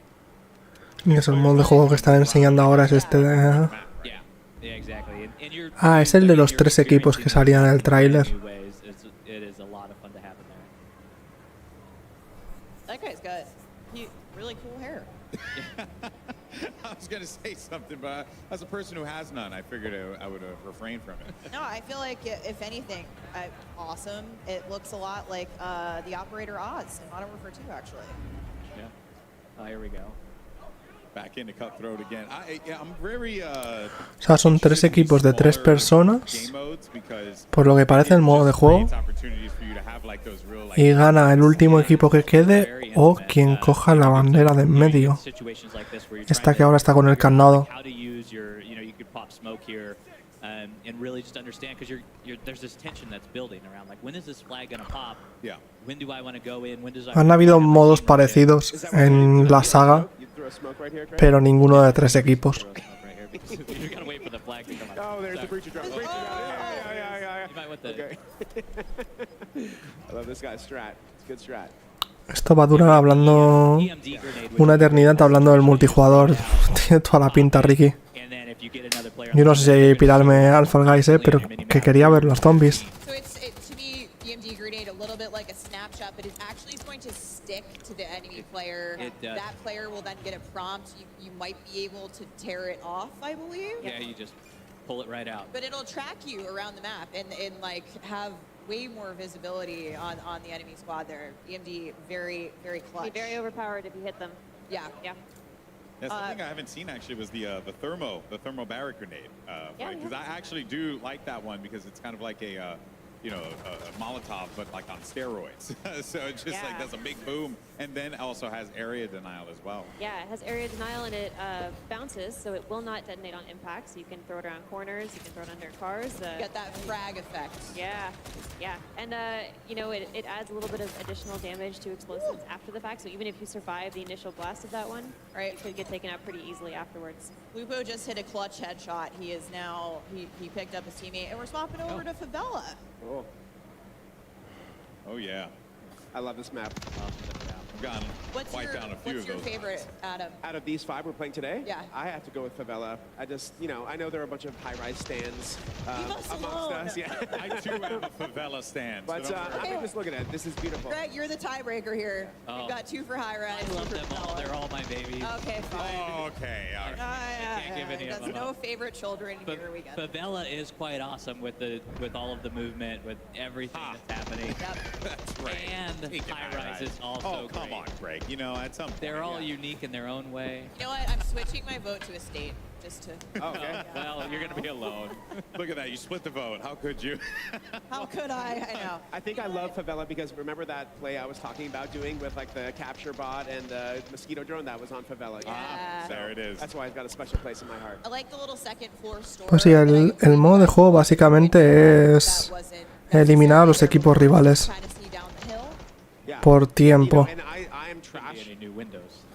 Speaker 1: Y es el modo de juego que están enseñando ahora, es este de...
Speaker 4: Yeah, exactly. And you're,
Speaker 1: Ah, es el de los 3 equipos que salían en el tráiler.
Speaker 4: It is a lot of fun to happen there.
Speaker 6: That guy's got really cool hair.
Speaker 3: I was going to say something, but as a person who has none, I figured I would refrain from it.
Speaker 6: No, I feel like, if anything, awesome. It looks a lot like the Operator Oz in Modern Warfare 2, actually.
Speaker 4: Yeah. Oh, here we go.
Speaker 3: Back into Cutthroat again. I'm very,
Speaker 1: O sea, son 3 equipos de 3 personas, por lo que parece el modo de juego, y gana el último equipo que quede o quien coja la bandera de en medio. Esta que ahora está con el candado.
Speaker 4: And really just understand, because there's this tension that's building around, like, when is this flag going to pop?
Speaker 3: Yeah.
Speaker 4: When do I want to go in? When does
Speaker 1: Han habido modos parecidos en la saga, pero ninguno de 3 equipos. Esto va a durar hablando una eternidad hablando del multijugador. Tiene toda la pinta, Ricky. Yo no sé si pirarme al Fall Guys, pero que quería ver los zombies.
Speaker 6: So it's to me, EMD grenade a little bit like a snapshot, but it actually is going to stick to the enemy player. That player will then get a prompt. You might be able to tear it off, I believe.
Speaker 4: Yeah, you just pull it right out.
Speaker 6: But it'll track you around the map and like have way more visibility on the enemy squad there. EMD very, very clutch.
Speaker 7: Be very overpowered if you hit them.
Speaker 6: Yeah.
Speaker 7: Yeah.
Speaker 3: Yeah, something I haven't seen actually was the thermo barrack grenade. Because I actually do like that one because it's kind of like a a Molotov, but like on steroids. So it just like does a big boom, and then also has area denial as well.
Speaker 7: Yeah, it has area denial and it bounces, so it will not detonate on impact. So you can throw it around corners, you can throw it under cars.
Speaker 6: Get that frag effect.
Speaker 7: Yeah, and it adds a little bit of additional damage to explosives after the fact. So even if you survive the initial blast of that one, right, it could get taken out pretty easily afterwards.
Speaker 6: Lupo just hit a clutch headshot. He is now he picked up his teammate, and we're swapping over to Favela.
Speaker 5: Oh.
Speaker 3: Oh yeah.
Speaker 5: I love this map.
Speaker 3: I've gone wiped down a few of those.
Speaker 6: What's your favorite, Adam?
Speaker 5: Out of these 5 we're playing today?
Speaker 6: Yeah.
Speaker 5: I have to go with Favela. I just, I know there are a bunch of high-rise stands amongst us. Yeah.
Speaker 3: I too have a Favela stand.
Speaker 5: But I'm just looking at it. This is beautiful.
Speaker 6: Brett, you're the tiebreaker here. You've got 2 for high rise.
Speaker 4: I love them all. They're all my babies.
Speaker 6: Okay, fine.
Speaker 3: Oh, okay. All right.
Speaker 4: Can't give any of them
Speaker 6: no
Speaker 4: up.
Speaker 6: favorite children here we go.
Speaker 4: Favela is quite awesome with all of the movement, with everything that's happening.
Speaker 3: That's right.
Speaker 4: And high rise is also
Speaker 3: great. Come on, Greg. You know, at some point,
Speaker 4: they're all unique in their own way.
Speaker 6: You know what? I'm switching my vote to estate just to.
Speaker 3: Okay.
Speaker 4: Well, you're going to be alone.
Speaker 3: Look at that. You split the vote. How could you?
Speaker 6: How could I? I know.
Speaker 5: I think I love Favela because remember that play I was talking about doing with like the capture bot and the mosquito drone that was on Favela.
Speaker 6: Yeah.
Speaker 3: There it is.
Speaker 5: That's why it's got a special place in my heart.
Speaker 6: I like the little second floor store.
Speaker 1: Pues sí, el modo de juego básicamente es eliminar a los equipos rivales por tiempo.
Speaker 5: And I'm trash.
Speaker 4: Any new windows.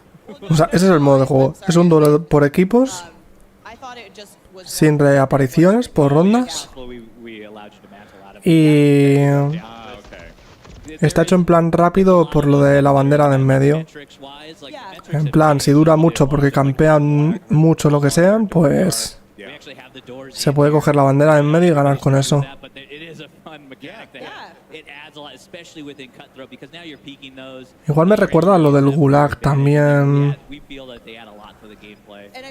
Speaker 1: O sea, ese es el modo de juego. Es un duelo por equipos, sin reapariciones por rondas. Y está hecho en plan rápido por lo de la bandera de en medio. En plan, si dura mucho porque campean mucho lo que sean, pues se puede coger la bandera de en medio y ganar con eso. Igual me recuerda a lo del Gulag también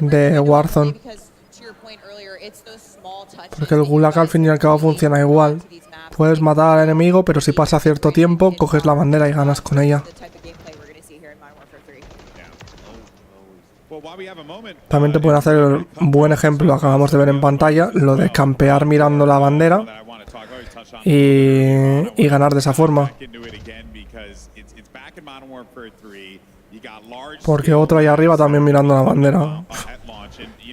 Speaker 1: de Warzone. Porque el Gulag al fin y al cabo funciona igual. Puedes matar al enemigo, pero si pasa cierto tiempo, coges la bandera y ganas con ella. También te pueden hacer un buen ejemplo, lo acabamos de ver en pantalla, lo de campear mirando la bandera y ganar de esa forma. Porque otro ahí arriba también mirando la bandera.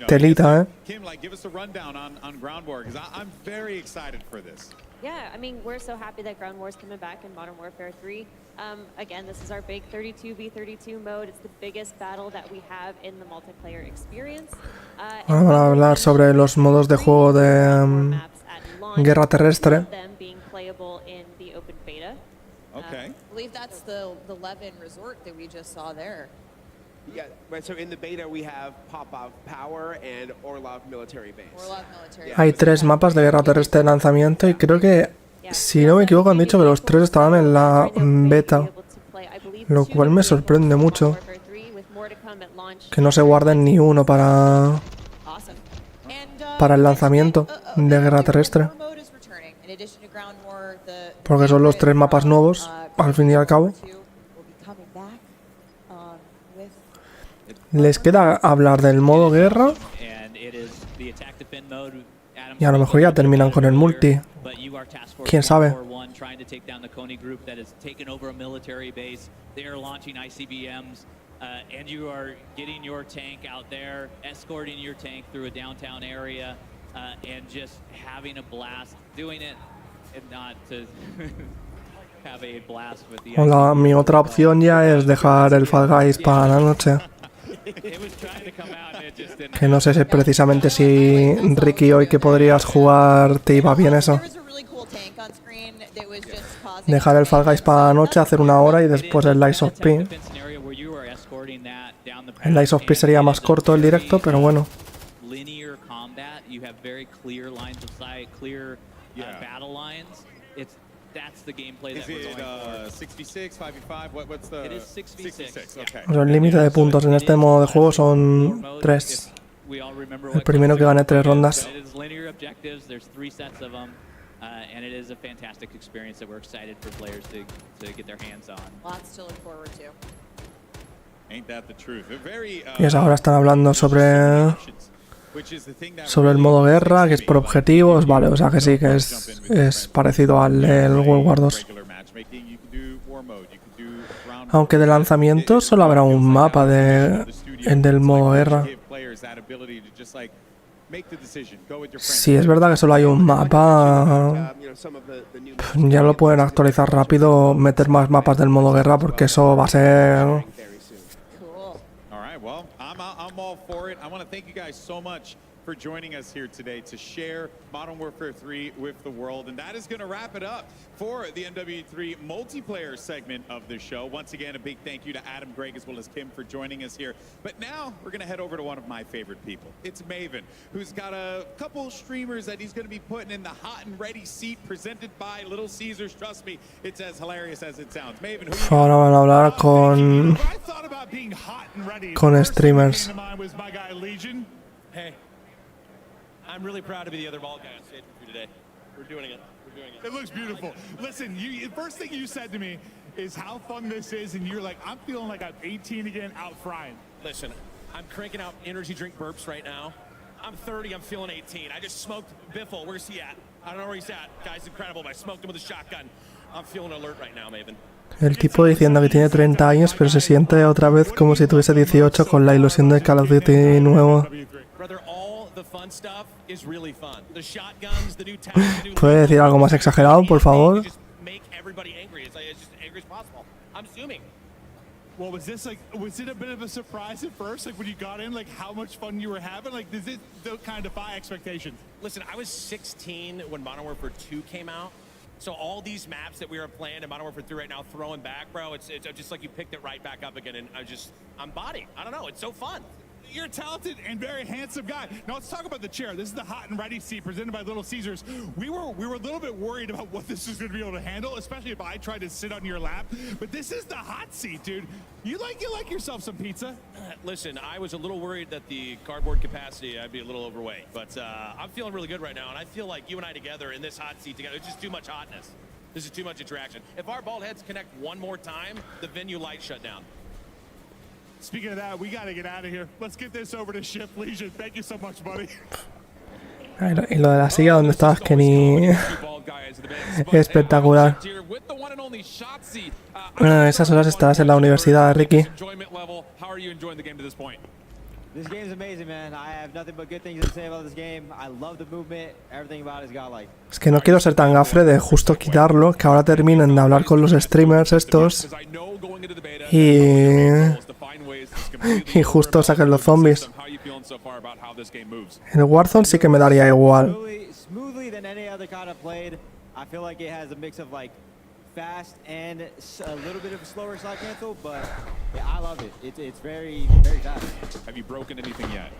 Speaker 1: Telita,
Speaker 7: Yeah, I mean, we're so happy that Ground War's coming back in Modern Warfare 3. Again, this is our big 32v32 mode. It's the biggest battle that we have in the multiplayer experience.
Speaker 1: Vamos a hablar sobre los modos de juego de guerra terrestre.
Speaker 3: Okay.
Speaker 6: I believe that's the Levin resort that we just saw there.
Speaker 5: Yeah, right. So in the beta we have Popov Power and Orlov Military Base.
Speaker 6: Orlov Military.
Speaker 1: Hay 3 mapas de guerra terrestre de lanzamiento y creo que, si no me equivoco, han dicho que los 3 estaban en la beta. Lo cual me sorprende mucho. Que no se guarden ni uno para el lanzamiento de guerra terrestre. Porque son los 3 mapas nuevos, al fin y al cabo. Les queda hablar del modo guerra y a lo mejor ya terminan con el multi. ¿Quién sabe?
Speaker 4: And you are getting your tank out there, escorting your tank through a downtown area, and just having a blast doing it, and not to have a blast with the.
Speaker 1: Hola, mi otra opción ya es dejar el Fall Guys para la noche. Que no sé si precisamente si Ricky hoy que podrías jugar te iba bien eso. Dejar el Fall Guys para la noche, hacer 1 hora y después el Lies of P. El Lies of P sería más corto el directo, pero bueno. El límite de puntos en este modo de juego son 3. El primero que gane 3 rondas.
Speaker 4: And it is a fantastic experience that we're excited for players to get their hands on.
Speaker 6: Lots to look forward to.
Speaker 3: Ain't that the truth? Very,
Speaker 1: Y ahora están hablando sobre el modo guerra, que es por objetivos, vale, o sea que sí, que es parecido al del World War 2. Aunque de lanzamiento solo habrá un mapa del modo guerra. Si es verdad que solo hay un mapa, ya lo pueden actualizar rápido, meter más mapas del modo guerra, porque eso va a ser...
Speaker 3: for joining us here today to share Modern Warfare 3 with the world. And that is going to wrap it up for the MW3 multiplayer segment of the show. Once again, a big thank you to Adam, Greg, as well as Kim for joining us here. But now we're going to head over to one of my favorite people. It's Maven, who's got a couple streamers that he's going to be putting in the hot and ready seat presented by Little Caesars. Trust me, it's as hilarious as it sounds. Maven, who
Speaker 1: ahora van a hablar con streamers.
Speaker 10: Hey, I'm really proud to be the other bald guy on stage with you today. We're doing it. We're doing it.
Speaker 3: It looks beautiful. Listen, the first thing you said to me is how fun this is, and you're like, I'm feeling like I'm 18 again, out frying.
Speaker 10: Listen, I'm cranking out energy drink burps right now. I'm 30, I'm feeling 18. I just smoked Biffle. Where's he at? I don't know where he's at. Guy's incredible, but I smoked him with a shotgun. I'm feeling alert right now, Maven.
Speaker 1: El tipo diciendo que tiene 30 años, pero se siente otra vez como si tuviese 18 con la ilusión de Call of Duty nuevo. ¿Puede decir algo más exagerado, por favor?
Speaker 3: Well, was it a bit of a surprise at first, like when you got in, like how much fun you were having? Like, does it kind of defy expectations?
Speaker 10: Listen, I was 16 when Modern Warfare 2 came out. So all these maps that we are playing in Modern Warfare 3 right now, throwing back, bro, it's just like you picked it right back up again, and I'm body. I don't know, it's so fun.
Speaker 3: You're a talented and very handsome guy. Now let's talk about the chair. This is the hot and ready seat presented by Little Caesars. We were a little bit worried about what this was going to be able to handle, especially if I tried to sit on your lap. But this is the hot seat, dude. You like yourself some pizza?
Speaker 10: Listen, I was a little worried that the cardboard capacity, I'd be a little overweight. But I'm feeling really good right now, and I feel like you and I together in this hot seat together, it's just too much hotness. This is too much interaction. If our bald heads connect one more time, the venue lights shut down.
Speaker 3: Speaking of that, we got to get out of here. Let's get this over to Shift Legion. Thank you so much, buddy.
Speaker 1: Y lo de la silla donde estabas, que ni... Espectacular. Bueno, esas horas estarás en la universidad, Ricky.
Speaker 11: This game's amazing, man. I have nothing but good things to say about this game. I love the movement. Everything about it's got like.
Speaker 1: Es que no quiero ser tan gafre de justo quitarlo, que ahora terminen de hablar con los streamers estos y justo saquen los zombies. El Warzone sí que me daría igual.
Speaker 11: Smoothly than any other COD I've played. I feel like it has a mix of like fast and a little bit of a slower slide cancel, but yeah, I love it. It's very, very fast.
Speaker 3: Have you broken anything yet?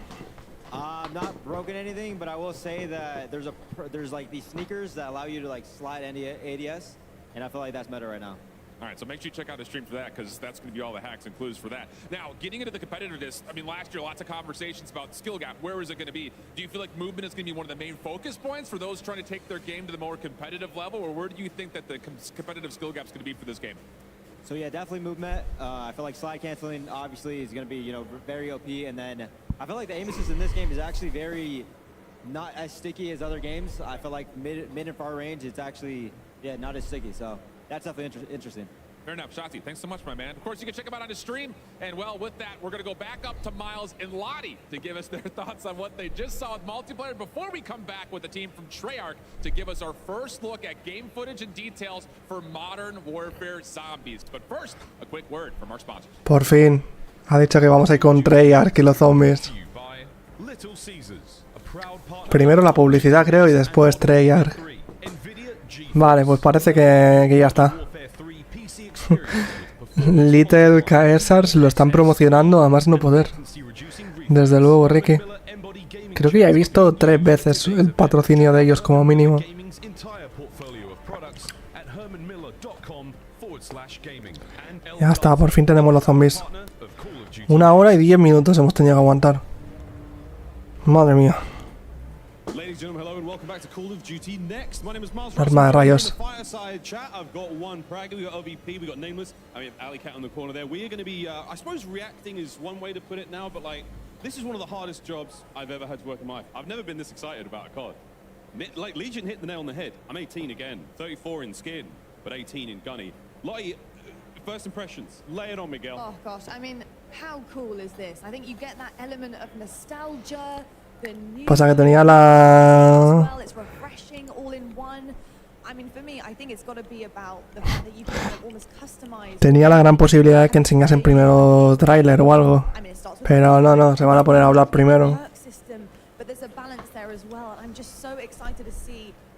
Speaker 11: Not broken anything, but I will say that there's like these sneakers that allow you to like slide ADS, and I feel like that's meta right now.
Speaker 3: All right, so make sure you check out the stream for that, because that's going to be all the hacks and clues for that. Now, getting into the competitiveness, I mean, last year, lots of conversations about skill gap. Where is it going to be? Do you feel like movement is going to be one of the main focus points for those trying to take their game to the more competitive level, or where do you think that the competitive skill gap is going to be for this game?
Speaker 11: So yeah, definitely movement. I feel like slide canceling obviously is going to be, you know, very OP, and then I feel like the aim assist in this game is actually very not as sticky as other games. I feel like mid and far range, it's actually not as sticky. So that's definitely interesting.
Speaker 3: Fair enough, Shotzi. Thanks so much, my man. Of course, you can check him out on his stream. And, well, with that, we're going to go back up to Miles and Lottie to give us their thoughts on what they just saw with multiplayer before we come back with the team from Treyarch to give us our first look at game footage and details for Modern Warfare Zombies. But first, a quick word from our sponsors.
Speaker 1: Por fin. Ha dicho que vamos a ir con Treyarch y los zombies. Primero la publicidad, creo, y después Treyarch. Vale, pues parece que ya está. Little Caesars lo están promocionando a más no poder. Desde luego, Ricky. Creo que ya he visto 3 veces el patrocinio de ellos como mínimo. Ya está, por fin tenemos los zombies. 1 hora y 10 minutos hemos tenido que aguantar. Madre mía.
Speaker 12: Ladies and gentlemen, hello and welcome back to Call of Duty Next. My name is Miles.
Speaker 1: Arma de rayos.
Speaker 12: In the fireside chat, I've got one Prague, we've got OVP, we've got Nameless, and we have Alley Cat on the corner there. We are going to be, I suppose reacting is one way to put it now, but like, this is one of the hardest jobs I've ever had to work in my life. I've never been this excited about a COD. Like, Legion hit the nail on the head. I'm 18 again, 34 in skin, but 18 in gunny. Lottie, first impressions, lay it on, Miguel.
Speaker 13: Oh gosh, I mean, how cool is this? I think you get that element of nostalgia.
Speaker 1: Pasa que tenía la... Tenía la gran posibilidad de que enseñasen primero tráiler o algo. Pero no, se van a poner a hablar primero.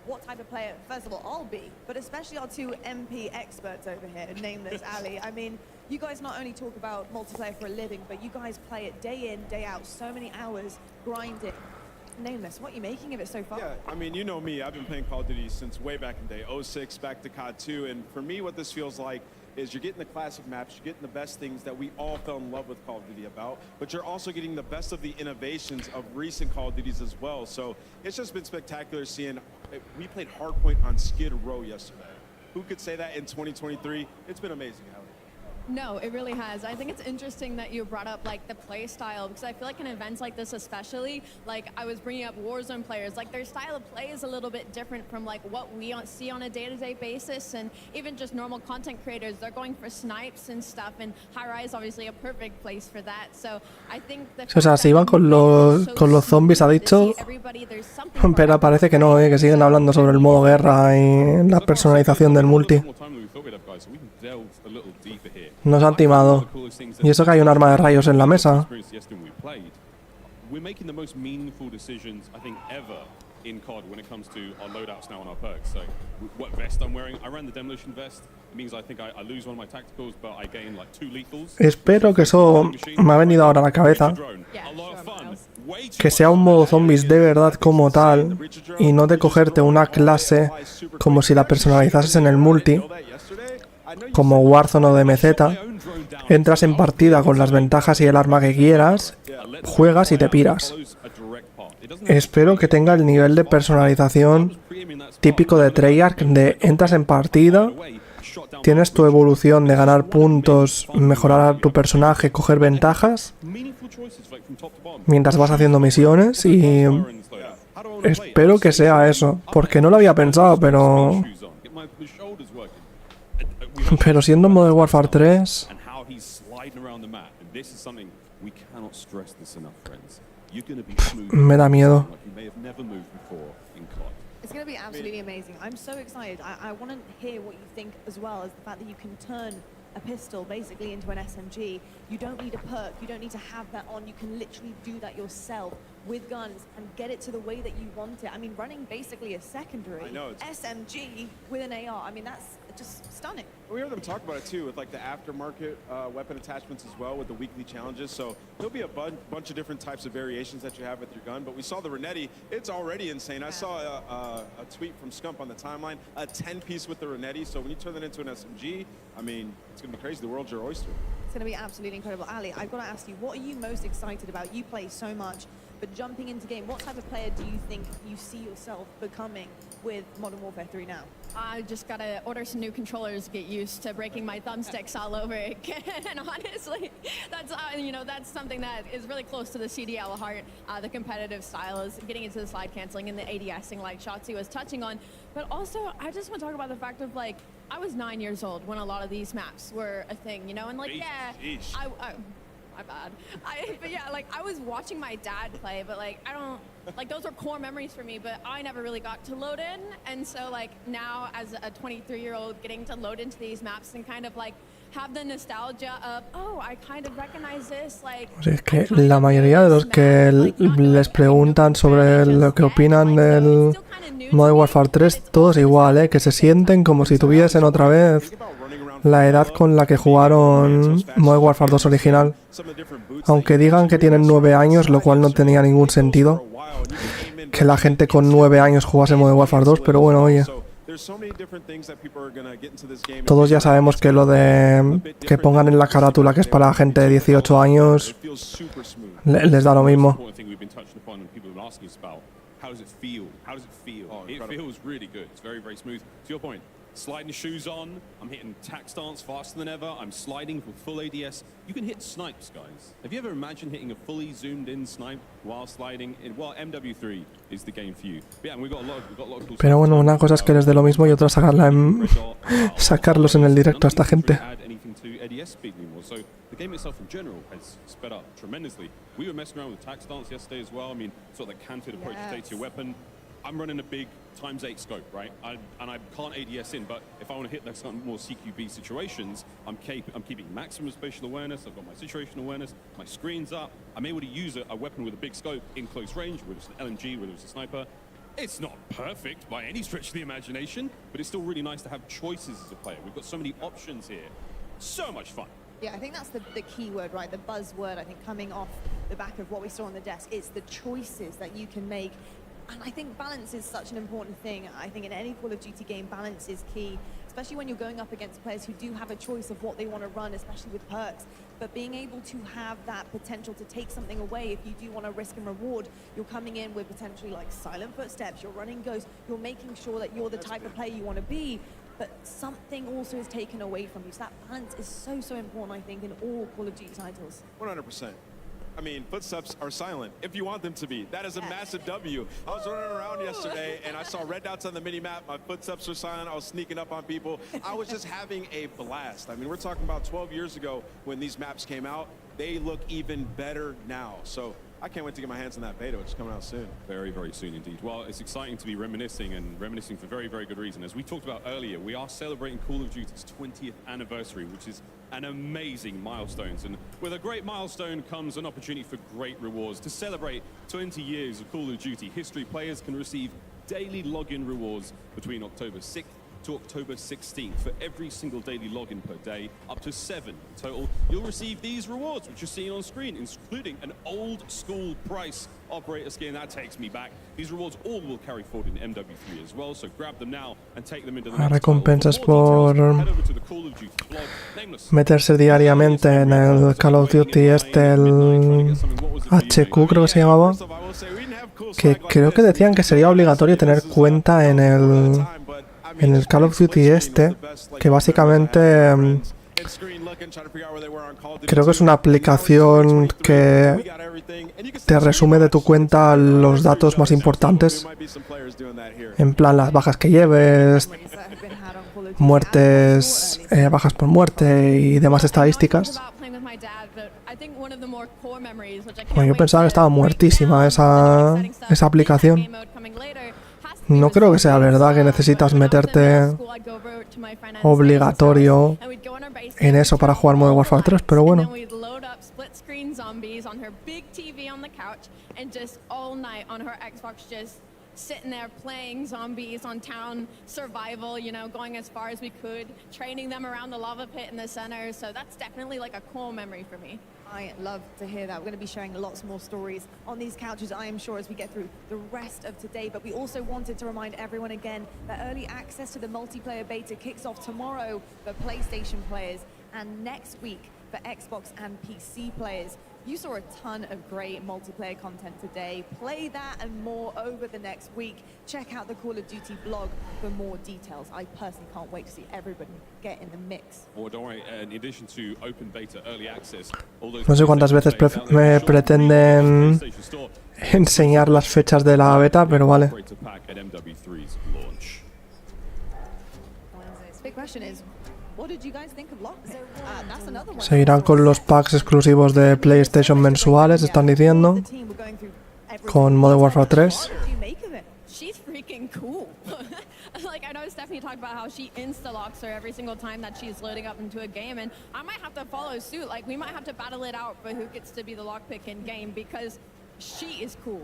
Speaker 6: What type of player, first of all, I'll be, but especially our 2 MP experts over here, Nameless, Ali. I mean, you guys not only talk about multiplayer for a living, but you guys play it day in, day out, so many hours, grinding. Nameless, what are you making of it so far?
Speaker 12: Yeah, I mean, you know me, I've been playing Call of Duty since way back in the day, 06, back to COD 2, and for me, what this feels like
Speaker 14: is you're getting the classic maps, you're getting the best things that we all fell in love with Call of Duty about, but you're also getting the best of the innovations of recent Call of Duties as well. So it's just been spectacular seeing. We played Hardpoint on Skid Row yesterday. Who could say that in 2023? It's been amazing, Allie.
Speaker 13: No, it really has. I think it's interesting that you brought up like the play style, because I feel like in events like this especially, like I was bringing up Warzone players, like their style of play is a little bit different from like what we see on a day-to-day basis, and even just normal content creators, they're going for snipes and stuff, and high rise obviously a perfect place for that. So I think
Speaker 1: O sea, se iban con los zombies, ha dicho, pero parece que no, que siguen hablando sobre el modo guerra y la personalización del multi. Nos han timado. Y eso que hay un arma de rayos en la mesa.
Speaker 12: We're making the most meaningful decisions I think ever in COD when it comes to our loadouts now on our perks. So what vest I'm wearing, I ran the demolition vest. It means I think I lose one of my tacticals, but I gain like 2 lethals.
Speaker 1: Espero que eso me ha venido ahora a la cabeza. Que sea un modo zombies de verdad como tal y no de cogerte una clase como si la personalizases en el multi, como Warzone o DMZ. Entras en partida con las ventajas y el arma que quieras, juegas y te piras. Espero que tenga el nivel de personalización típico de Treyarch, de entras en partida, tienes tu evolución de ganar puntos, mejorar a tu personaje, coger ventajas mientras vas haciendo misiones, y espero que sea eso, porque no lo había pensado, pero siendo Modern Warfare 3 me da miedo.
Speaker 13: It's going to be absolutely amazing. I'm so excited. I want to hear what you think as well, as the fact that you can turn a pistol basically into an SMG. You don't need a perk. You don't need to have that on. You can literally do that yourself with guns and get it to the way that you want it. I mean, running basically a secondary SMG with an AR. I mean, that's just stunning.
Speaker 14: We heard them talk about it too, with like the aftermarket weapon attachments as well, with the weekly challenges. So there'll be a bunch of different types of variations that you have with your gun. But we saw the Renetti. It's already insane. I saw a tweet from Scump on the timeline, a 10-piece with the Renetti. So when you turn that into an SMG, I mean, it's going to be crazy. The world's your oyster.
Speaker 13: It's going to be absolutely incredible. Ali, I've got to ask you, what are you most excited about? You play so much, but jumping into game, what type of player do you think you see yourself becoming with Modern Warfare 3 now? I just got to order some new controllers, get used to breaking my thumbsticks all over again. And honestly, that's that's something that is really close to the CDL heart. The competitive style is getting into the slide canceling and the ADSing, like Shotzi was touching on. But also, I just want to talk about the fact of like, I was 9 years old when a lot of these maps were a thing, you know, and like, my bad. But yeah, like I was watching my dad play, but like I don't, like those are core memories for me, but I never really got to load in. And so like now as a 23-year-old getting to load into these maps and kind of like have the nostalgia of, oh, I kind of recognize this, like.
Speaker 1: O sea, es que la mayoría de los que les preguntan sobre lo que opinan del Modern Warfare 3, todos igual, que se sienten como si tuviesen otra vez la edad con la que jugaron Modern Warfare 2 original. Aunque digan que tienen 9 años, lo cual no tenía ningún sentido que la gente con 9 años jugase Modern Warfare 2, pero bueno, oye. Todos ya sabemos que lo de que pongan en la carátula que es para gente de 18 años les da lo mismo.
Speaker 12: Sliding shoes on, I'm hitting tack stance faster than ever, I'm sliding with full ADS. You can hit snipes, guys. Have you ever imagined hitting a fully zoomed in snipe while sliding? Well, MW3 is the game for you. But yeah, and we've got a lot of cool.
Speaker 1: Pero bueno, una cosa es que les dé lo mismo y otra sacarlos en el directo a esta gente.
Speaker 12: The game itself in general has sped up tremendously. We were messing around with tack stance yesterday as well. I mean, sort of the canted approach to take to your weapon. I'm running a big ×8 scope, right? And I can't ADS in, but if I want to hit those more CQB situations, I'm keeping maximum spatial awareness. I've got my situational awareness. My screen's up. I'm able to use a weapon with a big scope in close range, whether it's an LMG, whether it's a sniper. It's not perfect by any stretch of the imagination, but it's still really nice to have choices as a player. We've got so many options here. So much fun.
Speaker 13: Yeah, I think that's the key word, right? The buzzword, I think, coming off the back of what we saw on the desk. It's the choices that you can make. And I think balance is such an important thing. I think in any Call of Duty game, balance is key especially when you're going up against players who do have a choice of what they want to run, especially with perks. But being able to have that potential to take something away, if you do want to risk and reward, you're coming in with potentially like silent footsteps, you're running ghosts, you're making sure that you're the type of player you want to be, but something also is taken away from you. So that balance is so, so important, I think, in all Call of Duty titles.
Speaker 14: 100%. I mean, footsteps are silent if you want them to be. That is a massive W. I was running around yesterday and I saw red dots on the mini-map. My footsteps were silent. I was sneaking up on people. I was just having a blast. I mean, we're talking about 12 years ago when these maps came out. They look even better now. So I can't wait to get my hands on that beta, which is coming out soon.
Speaker 12: Very, very soon indeed. Well, it's exciting to be reminiscing, and reminiscing for very, very good reason. As we talked about earlier, we are celebrating Call of Duty's 20th anniversary, which is an amazing milestone. And with a great milestone comes an opportunity for great rewards. To celebrate 20 years of Call of Duty history, players can receive daily login rewards between October 6th to October 16th for every single daily login per day, up to 7 in total. You'll receive these rewards, which you're seeing on screen, including an old school price operator skin. That takes me back. These rewards all will carry forward in MW3 as well, so grab them now and take them into the next
Speaker 1: recompensas
Speaker 12: title. For more
Speaker 1: por
Speaker 12: details, head over to the Call of Duty blog, Nameless.
Speaker 1: meterse diariamente en el Call of Duty el HQ creo que se llamaba, que creo que decían que sería obligatorio tener cuenta en el Call of Duty que básicamente creo que es una aplicación que te resume de tu cuenta los datos más importantes, en plan las bajas que lleves, muertes, bajas por muerte y demás estadísticas. Bueno, yo pensaba que estaba muertísima esa aplicación. No creo que sea verdad que necesitas meterte obligatorio en eso para jugar Modern Warfare 3, pero bueno.
Speaker 15: Sitting there playing zombies on town survival, you know, going as far as we could, training them around the lava pit in the center. So that's definitely like a cool memory for me.
Speaker 13: I love to hear that. We're going to be sharing lots more stories on these couches, I am sure, as we get through the rest of today. But we also wanted to remind everyone again that early access to the multiplayer beta kicks off tomorrow for PlayStation players and next week for Xbox and PC players. You saw a ton of great multiplayer content today. Play that and more over the next week. Check out the Call of Duty blog for more details. I personally can't wait to see everybody get in the mix.
Speaker 12: Or don't worry, in addition to open beta, early access,
Speaker 1: No sé cuántas veces me pretenden enseñar las fechas de la beta, pero vale.
Speaker 13: Big question is, what did you guys think of Lockpick? That's another one.
Speaker 1: Seguirán con los packs exclusivos de PlayStation mensuales, están diciendo, con Modern Warfare 3.
Speaker 15: She's freaking cool. Like, I know Stephanie talked about how she insta-locks her every single time that she's loading up into a game, and I might have to follow suit. Like, we might have to battle it out for who gets to be the lockpick in game, because she is cool.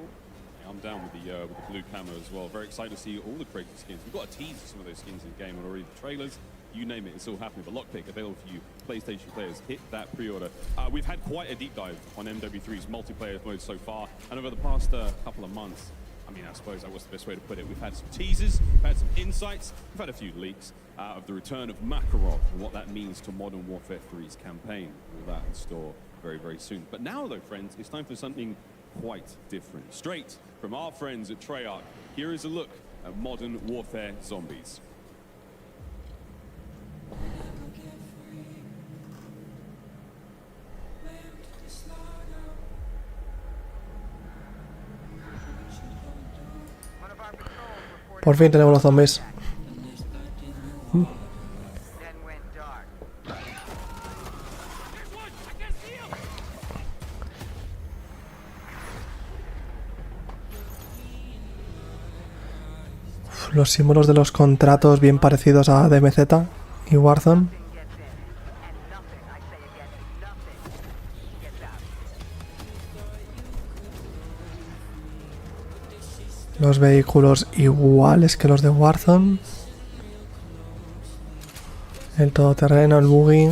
Speaker 12: I'm down with the blue camo as well. Very excited to see all the crazy skins. We've got a tease of some of those skins in game already. The trailers, you name it, it's all happening. But Lockpick available for you, PlayStation players. Hit that pre-order. We've had quite a deep dive on MW3's multiplayer mode so far, and over the past couple of months, I mean, I suppose that was the best way to put it. We've had some teasers, we've had some insights, we've had a few leaks of the return of Makarov and what that means to Modern Warfare 3's campaign. All that in store very, very soon. But now, though, friends, it's time for something quite different. Straight from our friends at Treyarch, here is a look at Modern Warfare Zombies.
Speaker 1: Por fin tenemos los zombies. Los símbolos de los contratos bien parecidos a DMZ y Warzone. Los vehículos iguales que los de Warzone. El todoterreno, el buggy.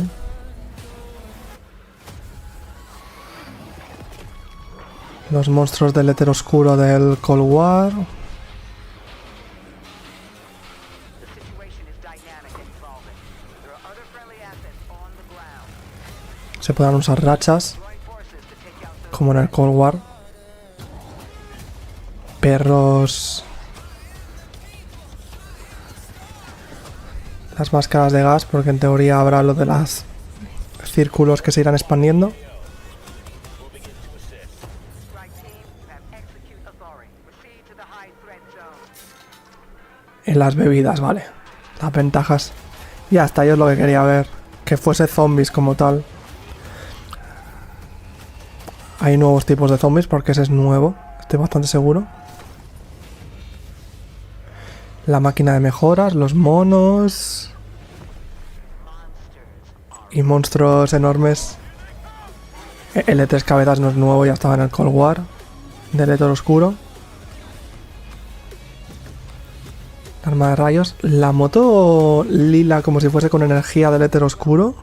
Speaker 1: Los monstruos del éter oscuro del Cold War. Se puedan usar rachas, como en el Cold War. Perros. Las máscaras de gas, porque en teoría habrá lo de los círculos que se irán expandiendo. En las bebidas, vale. Las ventajas. Ya está, yo es lo que quería ver. Que fuese zombies como tal. Hay nuevos tipos de zombies porque ese es nuevo. Estoy bastante seguro. La máquina de mejoras, los monos. Y monstruos enormes. El de 3 cabezas no es nuevo, ya estaba en el Cold War. Del éter oscuro. Arma de rayos. La moto lila como si fuese con energía del éter oscuro.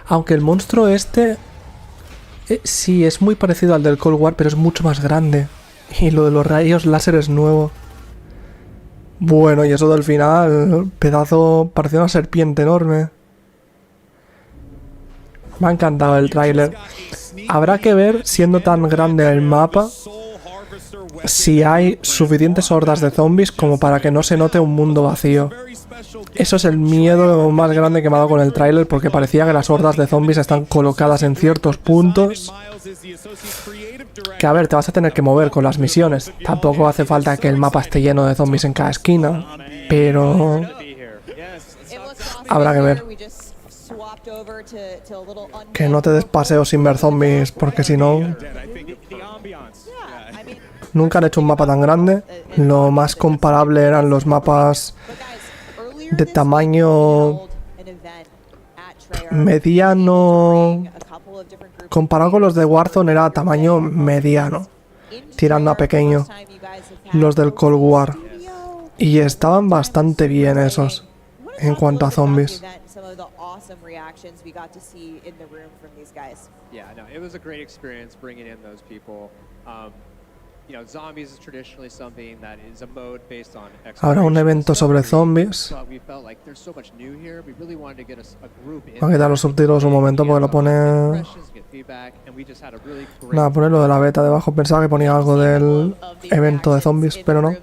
Speaker 1: Aunque el monstruo este... sí, es muy parecido al del Cold War, pero es mucho más grande. Y lo de los rayos láser es nuevo. Bueno, y eso del final... pedazo... parecía una serpiente enorme. Me ha encantado el tráiler. Habrá que ver, siendo tan grande el mapa, si hay suficientes hordas de zombies como para que no se note un mundo vacío. Eso es el miedo más grande que me ha dado con el tráiler, porque parecía que las hordas de zombies están colocadas en ciertos puntos. Que a ver, te vas a tener que mover con las misiones. Tampoco hace falta que el mapa esté lleno de zombies en cada esquina, pero habrá que ver. Que no te des paseo sin ver zombies, porque si no... Nunca han hecho un mapa tan grande. Lo más comparable eran los mapas de tamaño mediano. Comparado con los de Warzone era tamaño mediano, tirando a pequeño. Los del Cold War. Y estaban bastante bien esos, en cuanto a zombies.
Speaker 16: Yeah, no, it was a great experience bringing in those people. You know, zombies is traditionally something that is a mode based on
Speaker 1: Habrá un evento sobre zombies. Voy a quitar los subtítulos un momento porque lo pone... Nada, pone lo de la beta debajo. Pensaba que ponía algo del evento de zombies, pero no.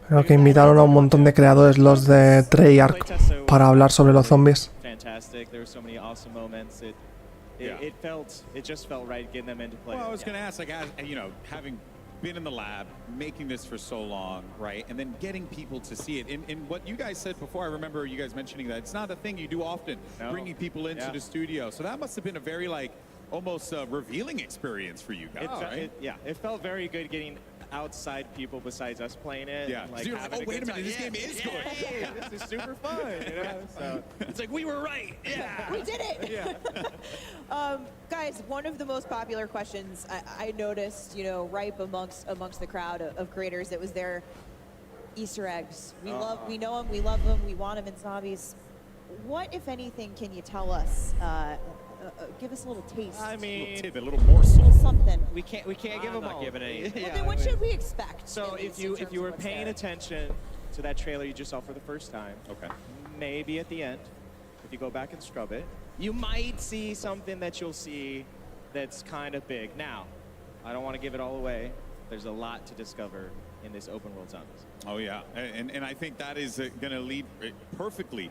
Speaker 1: Creo que invitaron a un montón de creadores, los de Treyarch, para hablar sobre los zombies.
Speaker 17: It just felt right getting them into play.
Speaker 3: Well, I was going to ask, like, you know, having been in the lab, making this for so long, right, and then getting people to see it. In what you guys said before, I remember you guys mentioning that it's not a thing you do often, bringing people into the studio. So that must have been a very, like, almost revealing experience for you guys, right?
Speaker 17: It felt very good getting outside people besides us playing it.
Speaker 3: Yeah,
Speaker 17: like,
Speaker 3: you're like, oh, wait a minute, this game is good.
Speaker 17: Hey, this is super fun. You know? So it's like, we were right. Yeah.
Speaker 6: We did it.
Speaker 17: Yeah.
Speaker 6: Guys, one of the most popular questions I noticed, you know, ripe amongst the crowd of creators, it was their Easter eggs. We know them, we love them, we want them in zombies. What, if anything, can you tell us? Give us a little taste.
Speaker 17: I mean,
Speaker 3: a little tidbit, a little morsel.
Speaker 6: Something.
Speaker 17: We can't give them all.
Speaker 6: Giving anything. Well, then what should we expect?
Speaker 17: So if you were paying attention to that trailer you just saw for the first time, maybe at the end, if you go back and scrub it, you might see something that you'll see that's kind of big. Now, I don't want to give it all away. There's a lot to discover in this open world zombies.
Speaker 3: Oh yeah, and I think that is going to lead perfectly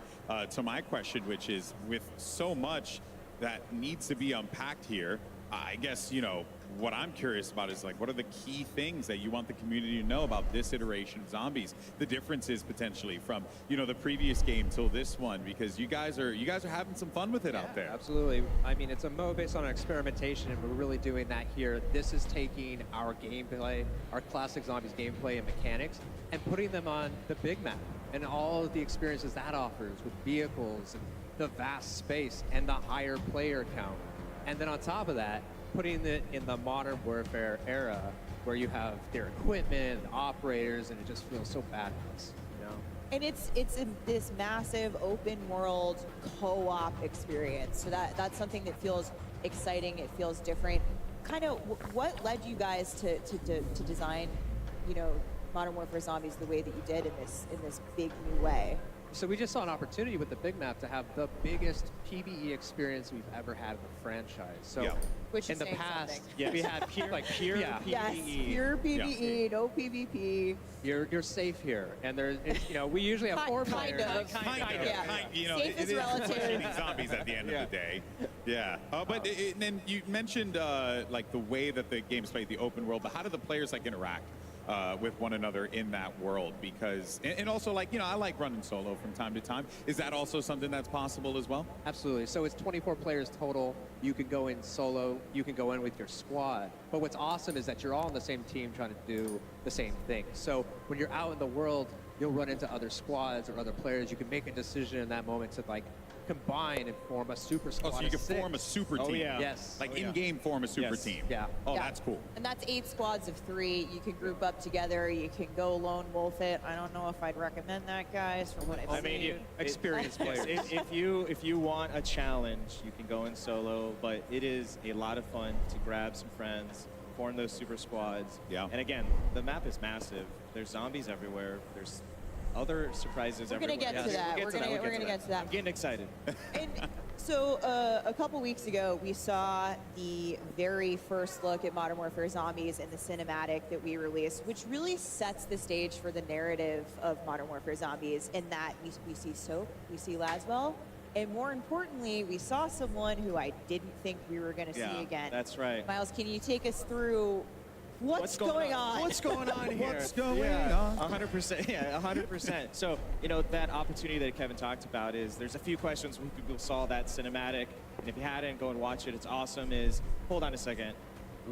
Speaker 3: to my question, which is, with so much that needs to be unpacked here, I guess, you know, what I'm curious about is, like, what are the key things that you want the community to know about this iteration of zombies? The differences potentially from, you know, the previous game till this one, because you guys are having some fun with it out there.
Speaker 16: Absolutely. I mean, it's a mode based on experimentation, and we're really doing that here. This is taking our gameplay, our classic zombies gameplay and mechanics, and putting them on the big map and all of the experiences that offers with vehicles and the vast space and the higher player count. And then on top of that, putting it in the modern warfare era where you have their equipment, operators, and it just feels so badass, you know?
Speaker 6: And it's in this massive open world co-op experience. So that's something that feels exciting, it feels different. Kind of what led you guys to design, you know, Modern Warfare Zombies the way that you did in this big new way?
Speaker 16: So we just saw an opportunity with the big map to have the biggest PvE experience we've ever had with the franchise. So
Speaker 6: Which
Speaker 16: in
Speaker 6: is
Speaker 16: the
Speaker 6: saying
Speaker 16: past,
Speaker 6: something.
Speaker 16: we had pure PvE.
Speaker 6: Yes, pure PvE, no PvP.
Speaker 16: You're safe here, and there's we usually have 4 players.
Speaker 3: Kind of. You know,
Speaker 6: Safe is
Speaker 3: it is
Speaker 6: relative.
Speaker 3: shooting zombies at the end of the day. Yeah. But then you mentioned like the way that the game's played, the open world. But how do the players like interact with one another in that world? Because and also like I like running solo from time to time. Is that also something that's possible as well?
Speaker 16: Absolutely. So it's 24 players total. You can go in solo. You can go in with your squad. But what's awesome is that you're all on the same team trying to do the same thing. So when you're out in the world, you'll run into other squads or other players. You can make a decision in that moment to like combine and form a super squad.
Speaker 3: Oh, so you can form a super team.
Speaker 16: Yes.
Speaker 3: Like in-game form a super team.
Speaker 16: Yeah.
Speaker 3: Oh, that's cool.
Speaker 6: And that's 8 squads of 3. You can group up together. You can go lone wolf it. I don't know if I'd recommend that, guys, from what I've seen.
Speaker 17: Experienced players. If you want a challenge, you can go in solo, but it is a lot of fun to grab some friends, form those super squads.
Speaker 3: Yeah.
Speaker 17: And again, the map is massive. There's zombies everywhere. There's other surprises everywhere.
Speaker 6: We're gonna get to that. We're gonna get to that.
Speaker 17: I'm getting excited.
Speaker 6: And so a couple weeks ago, we saw the very first look at Modern Warfare Zombies in the cinematic that we released, which really sets the stage for the narrative of Modern Warfare Zombies in that we see Soap, we see Laswell, and more importantly, we saw someone who I didn't think we were going to see again.
Speaker 17: That's right.
Speaker 6: Miles, can you take us through what's going on?
Speaker 17: What's going on here?
Speaker 3: What's going on?
Speaker 17: 100%. Yeah, 100%. So, that opportunity that Kevin talked about is there's a few questions when people saw that cinematic. And if you hadn't, go and watch it. It's awesome. Hold on a second.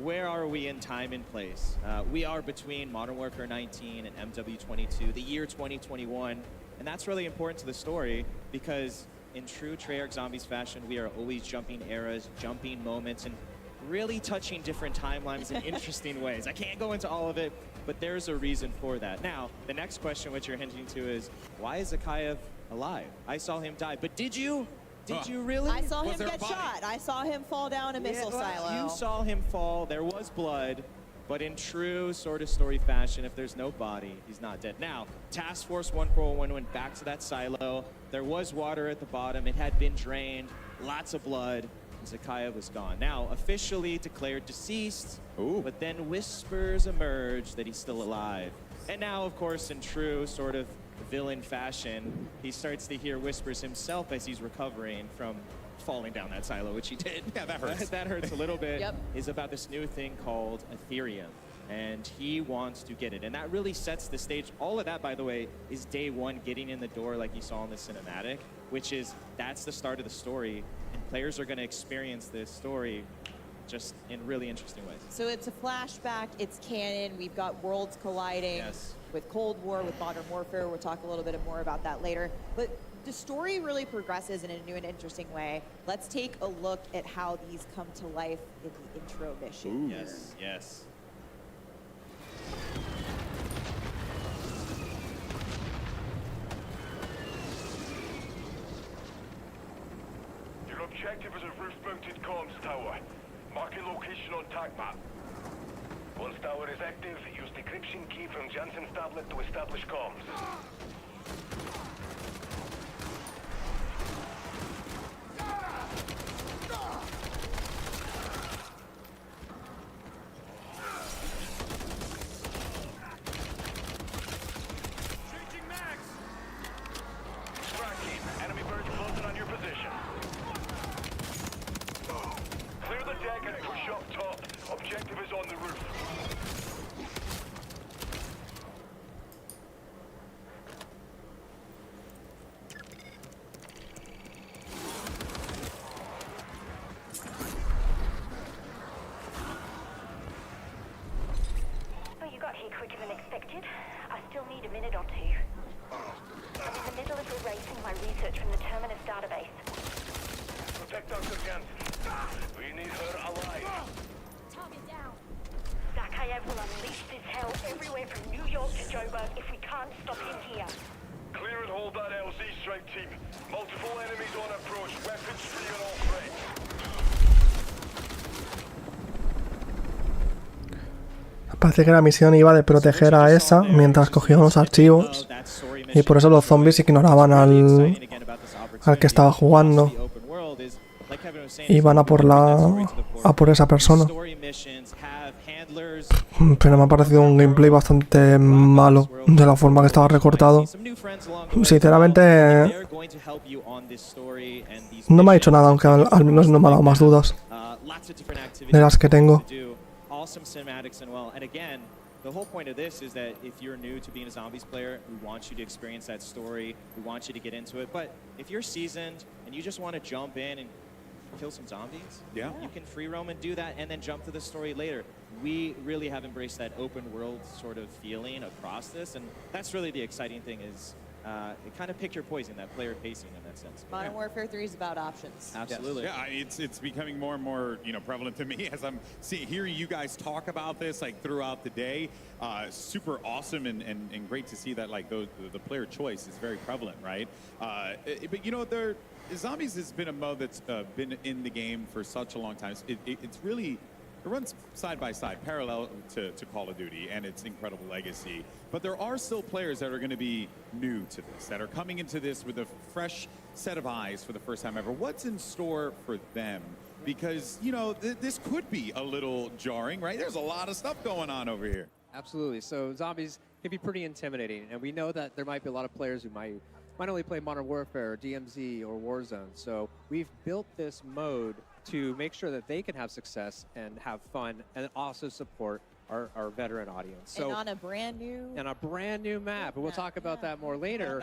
Speaker 17: Where are we in time and place? We are between Modern Warfare 19 and MW22, the year 2021. And that's really important to the story because in true Treyarch Zombies fashion, we are always jumping eras, jumping moments, and really touching different timelines in interesting ways. I can't go into all of it, but there's a reason for that. Now, the next question which you're hinting to is, why is Zakayev alive? I saw him die, but did you? Did you really?
Speaker 6: I saw him get shot. I saw him fall down a missile silo.
Speaker 17: You saw him fall. There was blood. But in true sort of story fashion, if there's no body, he's not dead. Now, Task Force 141 went back to that silo. There was water at the bottom. It had been drained. Lots of blood. Zakayev was gone. Now, officially declared deceased, but then whispers emerged that he's still alive. And now, of course, in true sort of villain fashion, he starts to hear whispers himself as he's recovering from falling down that silo, which he did.
Speaker 3: Yeah, that hurts.
Speaker 17: That hurts a little bit.
Speaker 6: Yep.
Speaker 17: Is about this new thing called Ethereum. And he wants to get it. And that really sets the stage. All of that, by the way, is day one getting in the door like you saw in the cinematic, which is, that's the start of the story. And players are going to experience this story just in really interesting ways.
Speaker 6: So it's a flashback, it's canon, we've got worlds colliding with Cold War, with Modern Warfare. We'll talk a little bit more about that later. But the story really progresses in a new and interesting way. Let's take a look at how these come to life in the intro mission.
Speaker 17: Ooh. Yes, yes.
Speaker 18: Your objective is a roof-mounted comms tower. Marking location on tag map. Once tower is active, use decryption key from Jansen's tablet to establish comms. Changing mags! Track team, enemy birds closing on your position. Clear the deck and push up top. Objective is on the roof.
Speaker 19: Well, you got here quicker than expected. I still need a minute or two. I'm in the middle of erasing my research from the Terminus database.
Speaker 18: Protect Dr. Jansen. We need her alive.
Speaker 19: Target down. Zakayev will unleash this hell everywhere from New York to Joburg if we can't stop him here.
Speaker 18: Clear and hold that LZ strike team. Multiple enemies on approach. Weapons free on all threats.
Speaker 1: Parece que la misión iba de proteger a esa mientras cogíamos archivos Y por eso los zombies ignoraban al que estaba jugando. Iban a por esa persona. Pero me ha parecido un gameplay bastante malo de la forma que estaba recortado. Sinceramente, no me ha dicho nada, aunque al menos no me ha dado más dudas de las que tengo.
Speaker 17: The whole point of this is that if you're new to being a Zombies player, we want you to experience that story. We want you to get into it. But if you're seasoned and you just want to jump in and kill some zombies,
Speaker 3: yeah,
Speaker 17: you can free roam and do that and then jump to the story later. We really have embraced that open world sort of feeling across this, and that's really the exciting thing is kind of pick your poison, that player pacing in that sense.
Speaker 6: Modern Warfare 3 is about options.
Speaker 17: Absolutely.
Speaker 3: Yeah, it's becoming more and more prevalent to me as I'm hearing you guys talk about this like throughout the day. Super awesome and great to see that like the player choice is very prevalent, right? But Zombies has been a mode that's been in the game for such a long time. It's really. It runs side by side, parallel to Call of Duty and its incredible legacy. But there are still players that are going to be new to this, that are coming into this with a fresh set of eyes for the first time ever. What's in store for them? Because, this could be a little jarring, right? There's a lot of stuff going on over here.
Speaker 16: Absolutely. So Zombies can be pretty intimidating. And we know that there might be a lot of players who might only play Modern Warfare or DMZ or Warzone. So we've built this mode to make sure that they can have success and have fun and also support our veteran audience. So,
Speaker 6: and on a brand new
Speaker 16: map. And we'll talk about that more later.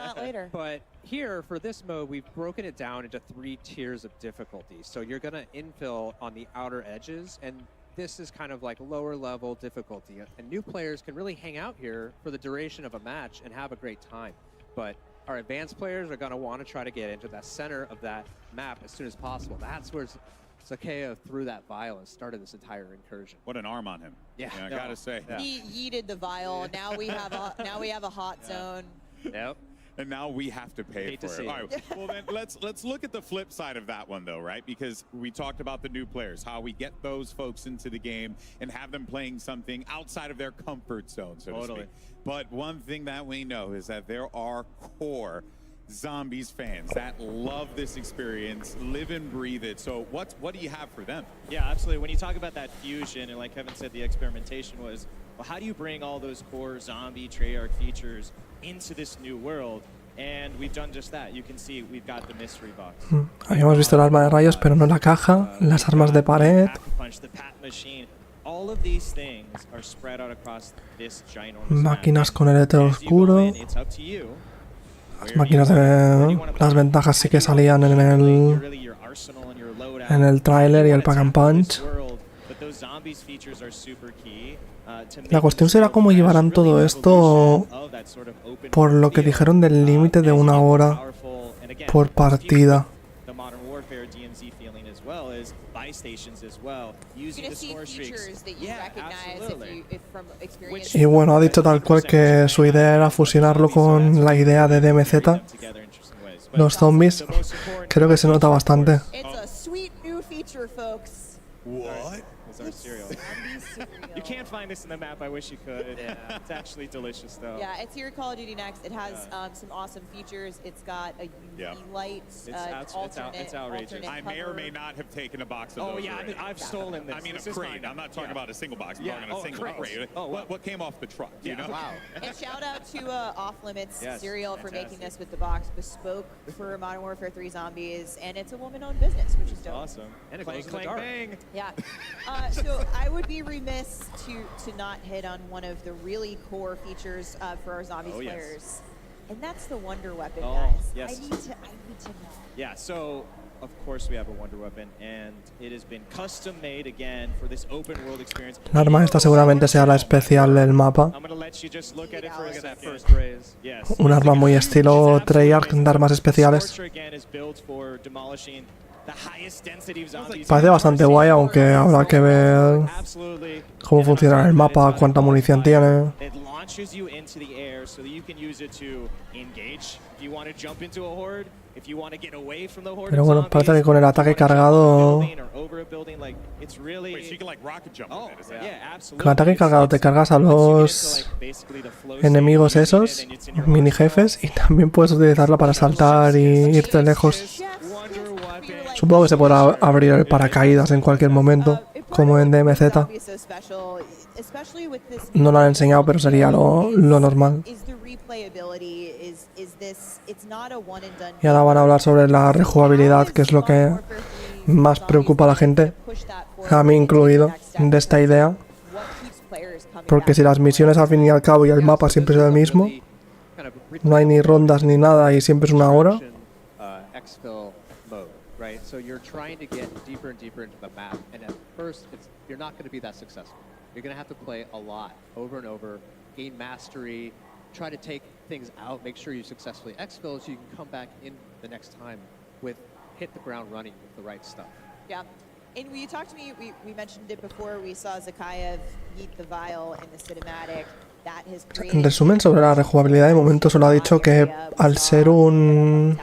Speaker 16: But here, for this mode, we've broken it down into 3 tiers of difficulty. So you're going to infill on the outer edges, and this is kind of like lower level difficulty. And new players can really hang out here for the duration of a match and have a great time. But our advanced players are going to want to try to get into the center of that map as soon as possible. That's where Sakeo threw that vial and started this entire incursion.
Speaker 3: What an arm on him!
Speaker 16: Yeah,
Speaker 3: I gotta say.
Speaker 16: Yeah.
Speaker 6: He yeeted the vial. Now we have a hot zone.
Speaker 16: Yep.
Speaker 3: And now we have to pay for it. All right. Well, then let's look at the flip side of that one, though, right? Because we talked about the new players, how we get those folks into the game and have them playing something outside of their comfort zone, so to speak. But one thing that we know is that there are core Zombies fans that love this experience, live and breathe it. So what do you have for them?
Speaker 17: Yeah, absolutely. When you talk about that fusion, and like Kevin said, the experimentation was, well, how do you bring all those core zombie Treyarch features into this new world? And we've done just that. You can see we've got the mystery box.
Speaker 1: Habíamos visto el arma de rayos, pero no la caja, las armas de pared.
Speaker 17: The pat machine. All of these things are spread out across this ginormous
Speaker 1: Máquinas con el éter oscuro.
Speaker 17: It's up to you.
Speaker 1: Las máquinas de las ventajas sí que salían en el tráiler y el pack and punch. La cuestión será cómo llevarán todo esto por lo que dijeron del límite de 1 hora por partida. Y bueno, ha dicho tal cual que su idea era fusionarlo con la idea de DMZ. Los zombies, creo que se nota bastante.
Speaker 17: Our cereal. You can't find this in the map. I wish you could. Yeah. It's actually delicious, though.
Speaker 6: Yeah, it's here at Call of Duty Next. It has some awesome features. It's got a UV light.
Speaker 17: It's outrageous.
Speaker 3: I may or may not have taken a box of those.
Speaker 17: Oh, yeah, I've stolen this.
Speaker 3: I mean, a crate. I'm not talking about a single box. I'm talking a single crate. What came off the truck? Do you know?
Speaker 17: Wow.
Speaker 6: And shout out to Off Limits Cereal for making this with the box bespoke for Modern Warfare 3 Zombies, and it's a woman-owned business, which is dope.
Speaker 17: Awesome. And it goes in the dark. Bang.
Speaker 6: Yeah. So I would be remiss to not hit on one of the really core features for our Zombies players, and that's the Wonder Weapon, guys.
Speaker 17: Yes.
Speaker 6: I need to know.
Speaker 17: Yeah. So of course we have a Wonder Weapon, and it has been custom made again for this open world experience.
Speaker 1: La arma esta seguramente sea la especial del mapa.
Speaker 17: I'm going to let you just look at it for a second.
Speaker 16: Yes.
Speaker 1: Un arma muy estilo Treyarch de armas especiales. Parece bastante guay, aunque habrá que ver cómo funciona el mapa, cuánta munición tiene.
Speaker 17: launches you into the air so that you can use it to engage. If you want to jump into a horde, if you want to get away from the horde.
Speaker 1: Pero bueno, parece que con el ataque cargado... Con el ataque cargado te cargas a los enemigos esos, mini jefes, y también puedes utilizarla para saltar y irte lejos. Supongo que se podrá abrir el paracaídas en cualquier momento, como en DMZ. No lo han enseñado, pero sería lo normal. Y ahora van a hablar sobre la rejugabilidad, que es lo que más preocupa a la gente, a mí incluido, de esta idea. Porque si las misiones al fin y al cabo y el mapa siempre es el mismo, no hay ni rondas ni nada y siempre es una hora.
Speaker 16: So you're trying to get deeper and deeper into the map, and at first, you're not going to be that successful. You're going to have to play a lot, over and over, gain mastery, try to take things out, make sure you successfully exfil so you can come back in the next time with hit the ground running with the right stuff.
Speaker 6: Yeah. And when you talked to me, we mentioned it before, we saw Zakayev yeet the vial in the cinematic.
Speaker 1: En resumen, sobre la rejugabilidad, de momento solo ha dicho que al ser un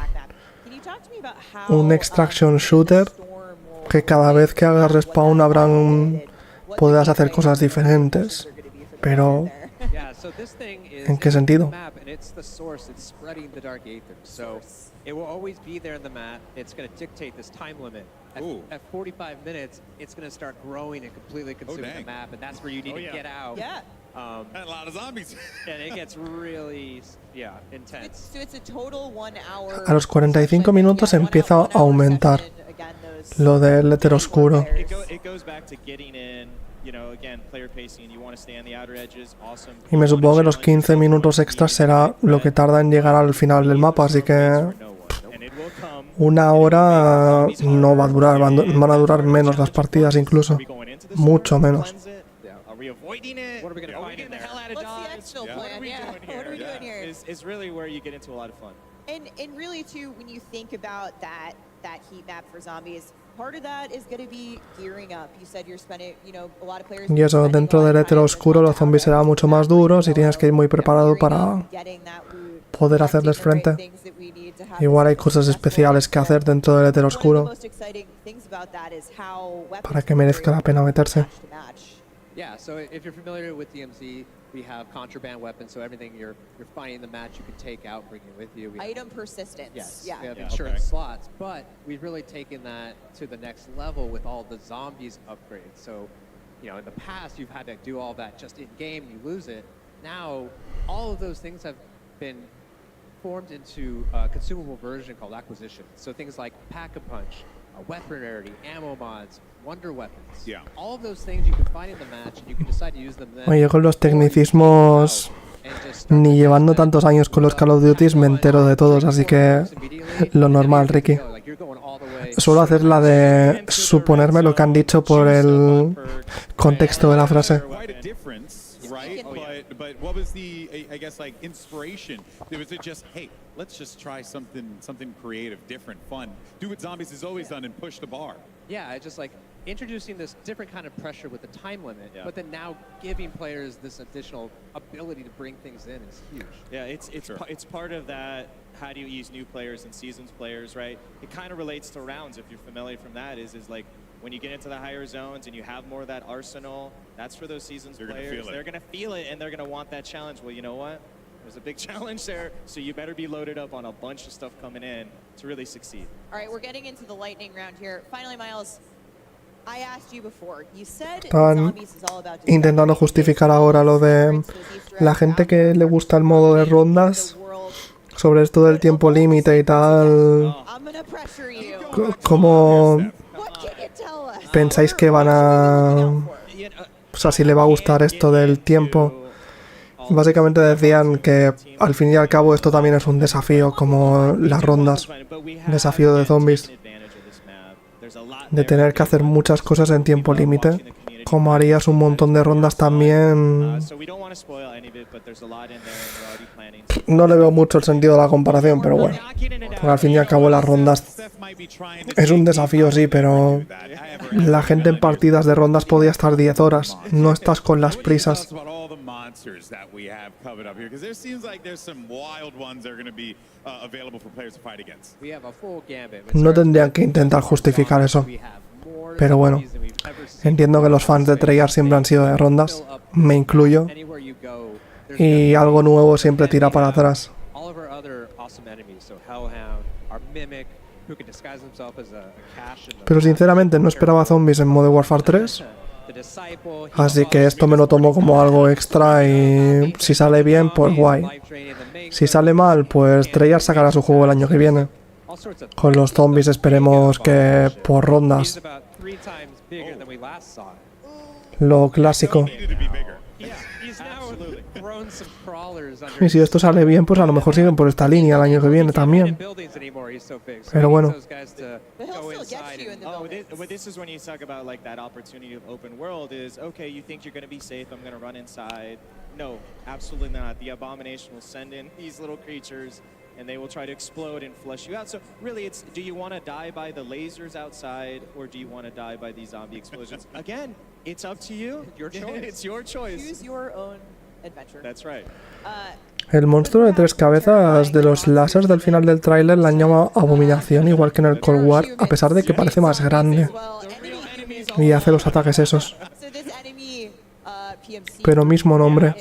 Speaker 1: extraction shooter, que cada vez que hagas respawn podrás hacer cosas diferentes. Pero ¿en qué sentido?
Speaker 16: It will always be there in the map. It's going to dictate this time limit. At 45 minutes, it's going to start growing and completely consuming the map, and that's where you need to get out.
Speaker 6: Yeah.
Speaker 3: A lot of zombies.
Speaker 16: And it gets really, intense.
Speaker 6: So it's a total 1 hour.
Speaker 1: A los 45 minutos empieza a aumentar lo del éter oscuro.
Speaker 17: It goes back to getting in, again, player pacing. You want to stay on the outer edges. Awesome.
Speaker 1: Y me supongo que los 15 minutos extras será lo que tarda en llegar al final del mapa, así que 1 hora no va a durar, van a durar menos las partidas incluso, mucho menos.
Speaker 17: Is really where you get into a lot of fun.
Speaker 6: And really too, when you think about that heat map for zombies, part of that is going to be gearing up. You said you're spending, a lot of players.
Speaker 1: Y eso, dentro del éter oscuro los zombies serán mucho más duros y tienes que ir muy preparado para poder hacerles frente. Igual hay cosas especiales que hacer dentro del éter oscuro para que merezca la pena meterse.
Speaker 16: Yeah, so if you're familiar with DMZ, we have contraband weapons, so everything you're finding in the match you can take out, bring it with you.
Speaker 6: Item persistence.
Speaker 16: Yes,
Speaker 6: yeah.
Speaker 16: we have insurance slots, but we've really taken that to the next level with all the zombies upgrades. So, in the past you've had to do all that just in game, you lose it. Now, all of those things have been formed into a consumable version called acquisition. So things like pack-a-punch, weapon rarity, ammo mods, wonder weapons. Yeah. All of those things you can find in the match and you can decide to use them then.
Speaker 1: Oye, con los tecnicismos, ni llevando tantos años con los Call of Duty me entero de todos, así que lo normal, Ricky. Suelo hacer la de suponerme lo que han dicho por el contexto de la frase.
Speaker 3: Right, but what was the, I guess, like inspiration? Was it just, hey, let's just try something creative, different, fun, do what Zombies has always done and push the bar?
Speaker 16: Yeah, just like introducing this different kind of pressure with the time limit, but then now giving players this additional ability to bring things in is huge.
Speaker 17: Yeah, it's part of that. How do you ease new players and seasons players, right? It kind of relates to rounds. If you're familiar from that, is like when you get into the higher zones and you have more of that arsenal, that's for those seasons players. They're gonna feel it and they're gonna want that challenge. Well, you know what? There's a big challenge there, so you better be loaded up on a bunch of stuff coming in to really succeed.
Speaker 6: All right, we're getting into the lightning round here. Finally, Miles, I asked you before. You said Zombies is all about
Speaker 1: intentando justificar ahora lo de la gente que le gusta el modo de rondas, sobre esto del tiempo límite y tal. ¿Cómo pensáis que van a... O sea, si le va a gustar esto del tiempo? Básicamente decían que al fin y al cabo esto también es un desafío, como las rondas. Desafío de zombies. De tener que hacer muchas cosas en tiempo límite. Como harías un montón de rondas también... No le veo mucho el sentido de la comparación, pero bueno. Al fin y al cabo las rondas es un desafío, sí, pero la gente en partidas de rondas podía estar 10 horas. No estás con las prisas.
Speaker 3: monsters that we have covered up here, because there seems like there's some wild ones that are going to be available for players to fight against.
Speaker 16: We have a full gambit.
Speaker 1: No tendrían que intentar justificar eso. Pero bueno, entiendo que los fans de Treyarch siempre han sido de rondas, me incluyo, y algo nuevo siempre tira para atrás.
Speaker 16: All of our other awesome enemies, so Hellhound, our Mimic, who can disguise himself as a cache in the
Speaker 1: Pero sinceramente no esperaba zombies en Modern Warfare 3, así que esto me lo tomo como algo extra y si sale bien, pues guay. Si sale mal, pues Treyarch sacará su juego el año que viene. Con los zombies esperemos que por rondas. Lo clásico. Y si esto sale bien, pues a lo mejor siguen por esta línea el año que viene también. Pero bueno.
Speaker 17: But this is when you talk about like that opportunity of open world is, okay, you think you're going to be safe, I'm going to run inside. No, absolutely not. The Abomination will send in these little creatures and they will try to explode and flush you out. So really it's, do you want to die by the lasers outside or do you want to die by these zombie explosions? Again, it's up to you. Your choice. It's your choice.
Speaker 6: Choose your own adventure.
Speaker 17: That's right.
Speaker 1: El monstruo de 3 cabezas de los láseres del final del tráiler la han llamado Abominación, igual que en el Cold War, a pesar de que parece más grande. Y hace los ataques esos. Pero mismo nombre.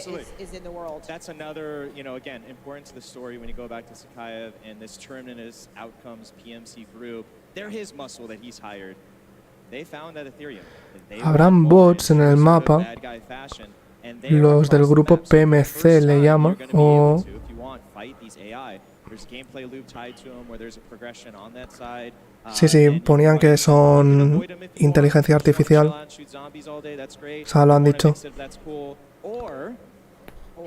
Speaker 17: That's another, you know, again, important to the story when you go back to Sakayev and this Terminus Outcomes PMC group. They're his muscle that he's hired. They found that Ethereum.
Speaker 1: Habrán bots en el mapa. Los del grupo PMC le llama, o... Sí, sí, ponían que son inteligencia artificial. O sea, lo han dicho.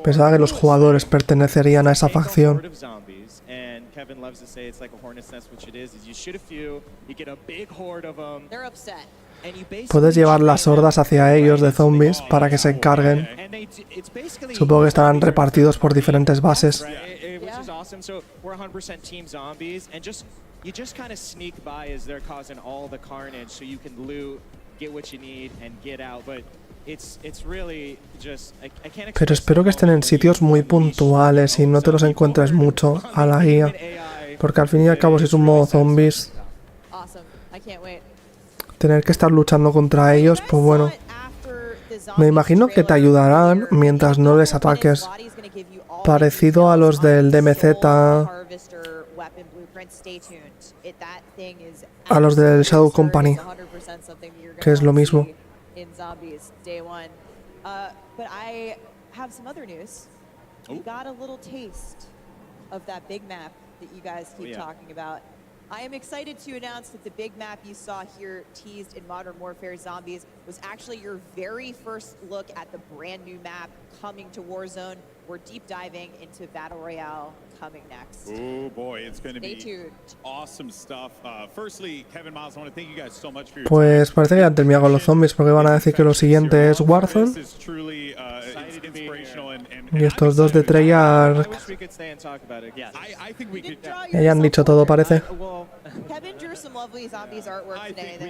Speaker 1: Pensaba que los jugadores pertenecerían a esa facción. Puedes llevar las hordas hacia ellos de zombies para que se encarguen. Supongo que estarán repartidos por diferentes bases. Pero espero que estén en sitios muy puntuales y no te los encuentres mucho a la guía. Porque al fin y al cabo, si es un modo zombies, tener que estar luchando contra ellos, pues bueno. Me imagino que te ayudarán mientras no les ataques. Parecido a los del DMZ, a los del Shadow Company, que es lo mismo.
Speaker 6: But I have some other news. We got a little taste of that big map that you guys keep talking about. I am excited to announce that the big map you saw here teased in Modern Warfare Zombies was actually your very first look at the brand new map coming to Warzone. We're deep diving into Battle Royale coming next.
Speaker 3: Oh boy, it's going to be
Speaker 6: tuned.
Speaker 3: Awesome stuff. Firstly, Kevin, Miles, I want to thank you guys so much for your
Speaker 1: Pues parece que han terminado con los zombies porque van a decir que lo siguiente es Warzone. Y estos dos de Treyarch ya hayan dicho todo, parece.
Speaker 6: Kevin drew some lovely zombies artwork today that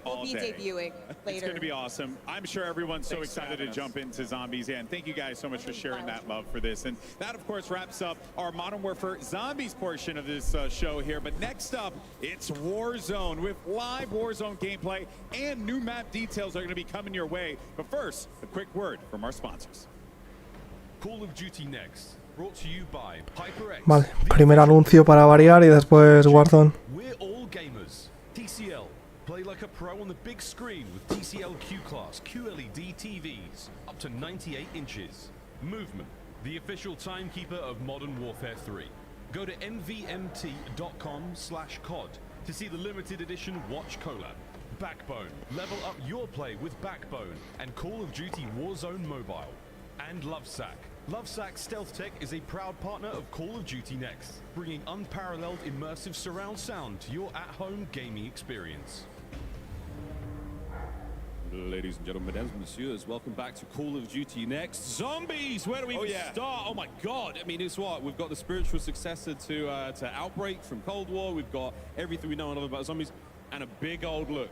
Speaker 6: will be debuting later.
Speaker 3: It's going to be awesome. I'm sure everyone's so excited to jump into zombies. And thank you guys so much for sharing that love for this. And that, of course, wraps up our Modern Warfare Zombies portion of this show here. But next up, it's Warzone with live Warzone gameplay and new map details are going to be coming your way. But first, a quick word from our sponsors.
Speaker 9: Call of Duty Next. Brought to you by HyperX.
Speaker 1: Vale, primer anuncio para variar y después Warzone.
Speaker 9: We're all gamers. TCL. Play like a pro on the big screen with TCL Q-Class QLED TVs up to 98 inches. Movement, the official timekeeper of Modern Warfare 3. Go to mvmt.com/COD to see the limited edition watch collab. Backbone. Level up your play with Backbone and Call of Duty Warzone Mobile. And Lovesack. Lovesack Stealth Tech is a proud partner of Call of Duty Next, bringing unparalleled immersive surround sound to your at-home gaming experience.
Speaker 12: Ladies and gentlemen, mesdames, messieurs, welcome back to Call of Duty Next. Zombies! Where do we start? Oh my God! I mean, it's what? We've got the spiritual successor to Outbreak from Cold War. We've got everything we know and love about zombies, and a big old look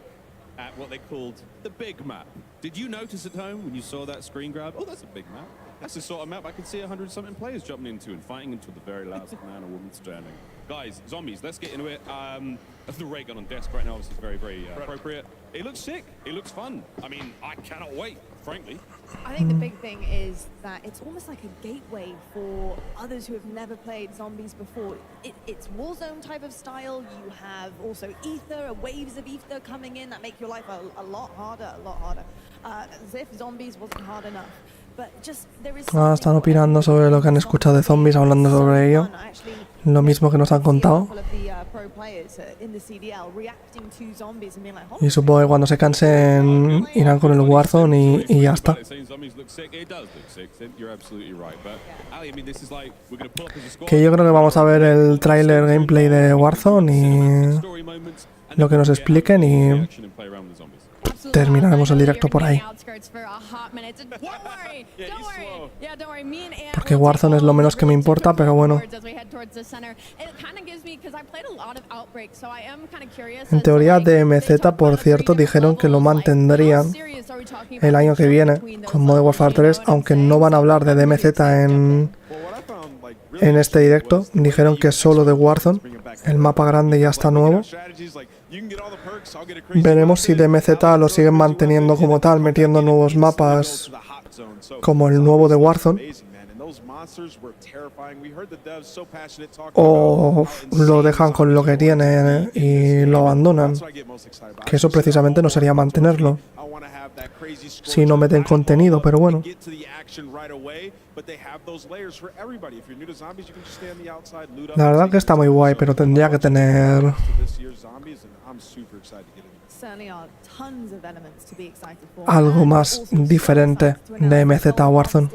Speaker 12: at what they called the big map. Did you notice at home when you saw that screen grab? Oh, that's a big map. That's the sort of map I could see 100-something players jumping into and fighting until the very last man or woman standing. Guys, zombies, let's get into it. The ray gun on desk right now is very, very appropriate. It looks sick. It looks fun. I mean, I cannot wait, frankly.
Speaker 13: I think the big thing is that it's almost like a gateway for others who have never played zombies before. It's Warzone type of style. You have also ether, waves of ether coming in that make your life a lot harder, as if zombies wasn't hard enough.
Speaker 1: Están opinando sobre lo que han escuchado de zombies, hablando sobre ello. Lo mismo que nos han contado. Y supongo que cuando se cansen irán con el Warzone y ya está. Que yo creo que vamos a ver el tráiler gameplay de Warzone y lo que nos expliquen y terminaremos el directo por ahí. Porque Warzone es lo menos que me importa, pero bueno. En teoría DMZ, por cierto, dijeron que lo mantendrían el año que viene con Modern Warfare 3, aunque no van a hablar de DMZ en este directo. Dijeron que solo de Warzone. El mapa grande ya está nuevo. Veremos si DMZ lo siguen manteniendo como tal, metiendo nuevos mapas como el nuevo de Warzone, o lo dejan con lo que tiene y lo abandonan, que eso precisamente no sería mantenerlo si no meten contenido, pero bueno. La verdad que está muy guay, pero tendría que tener algo más diferente de MZ a Warzone.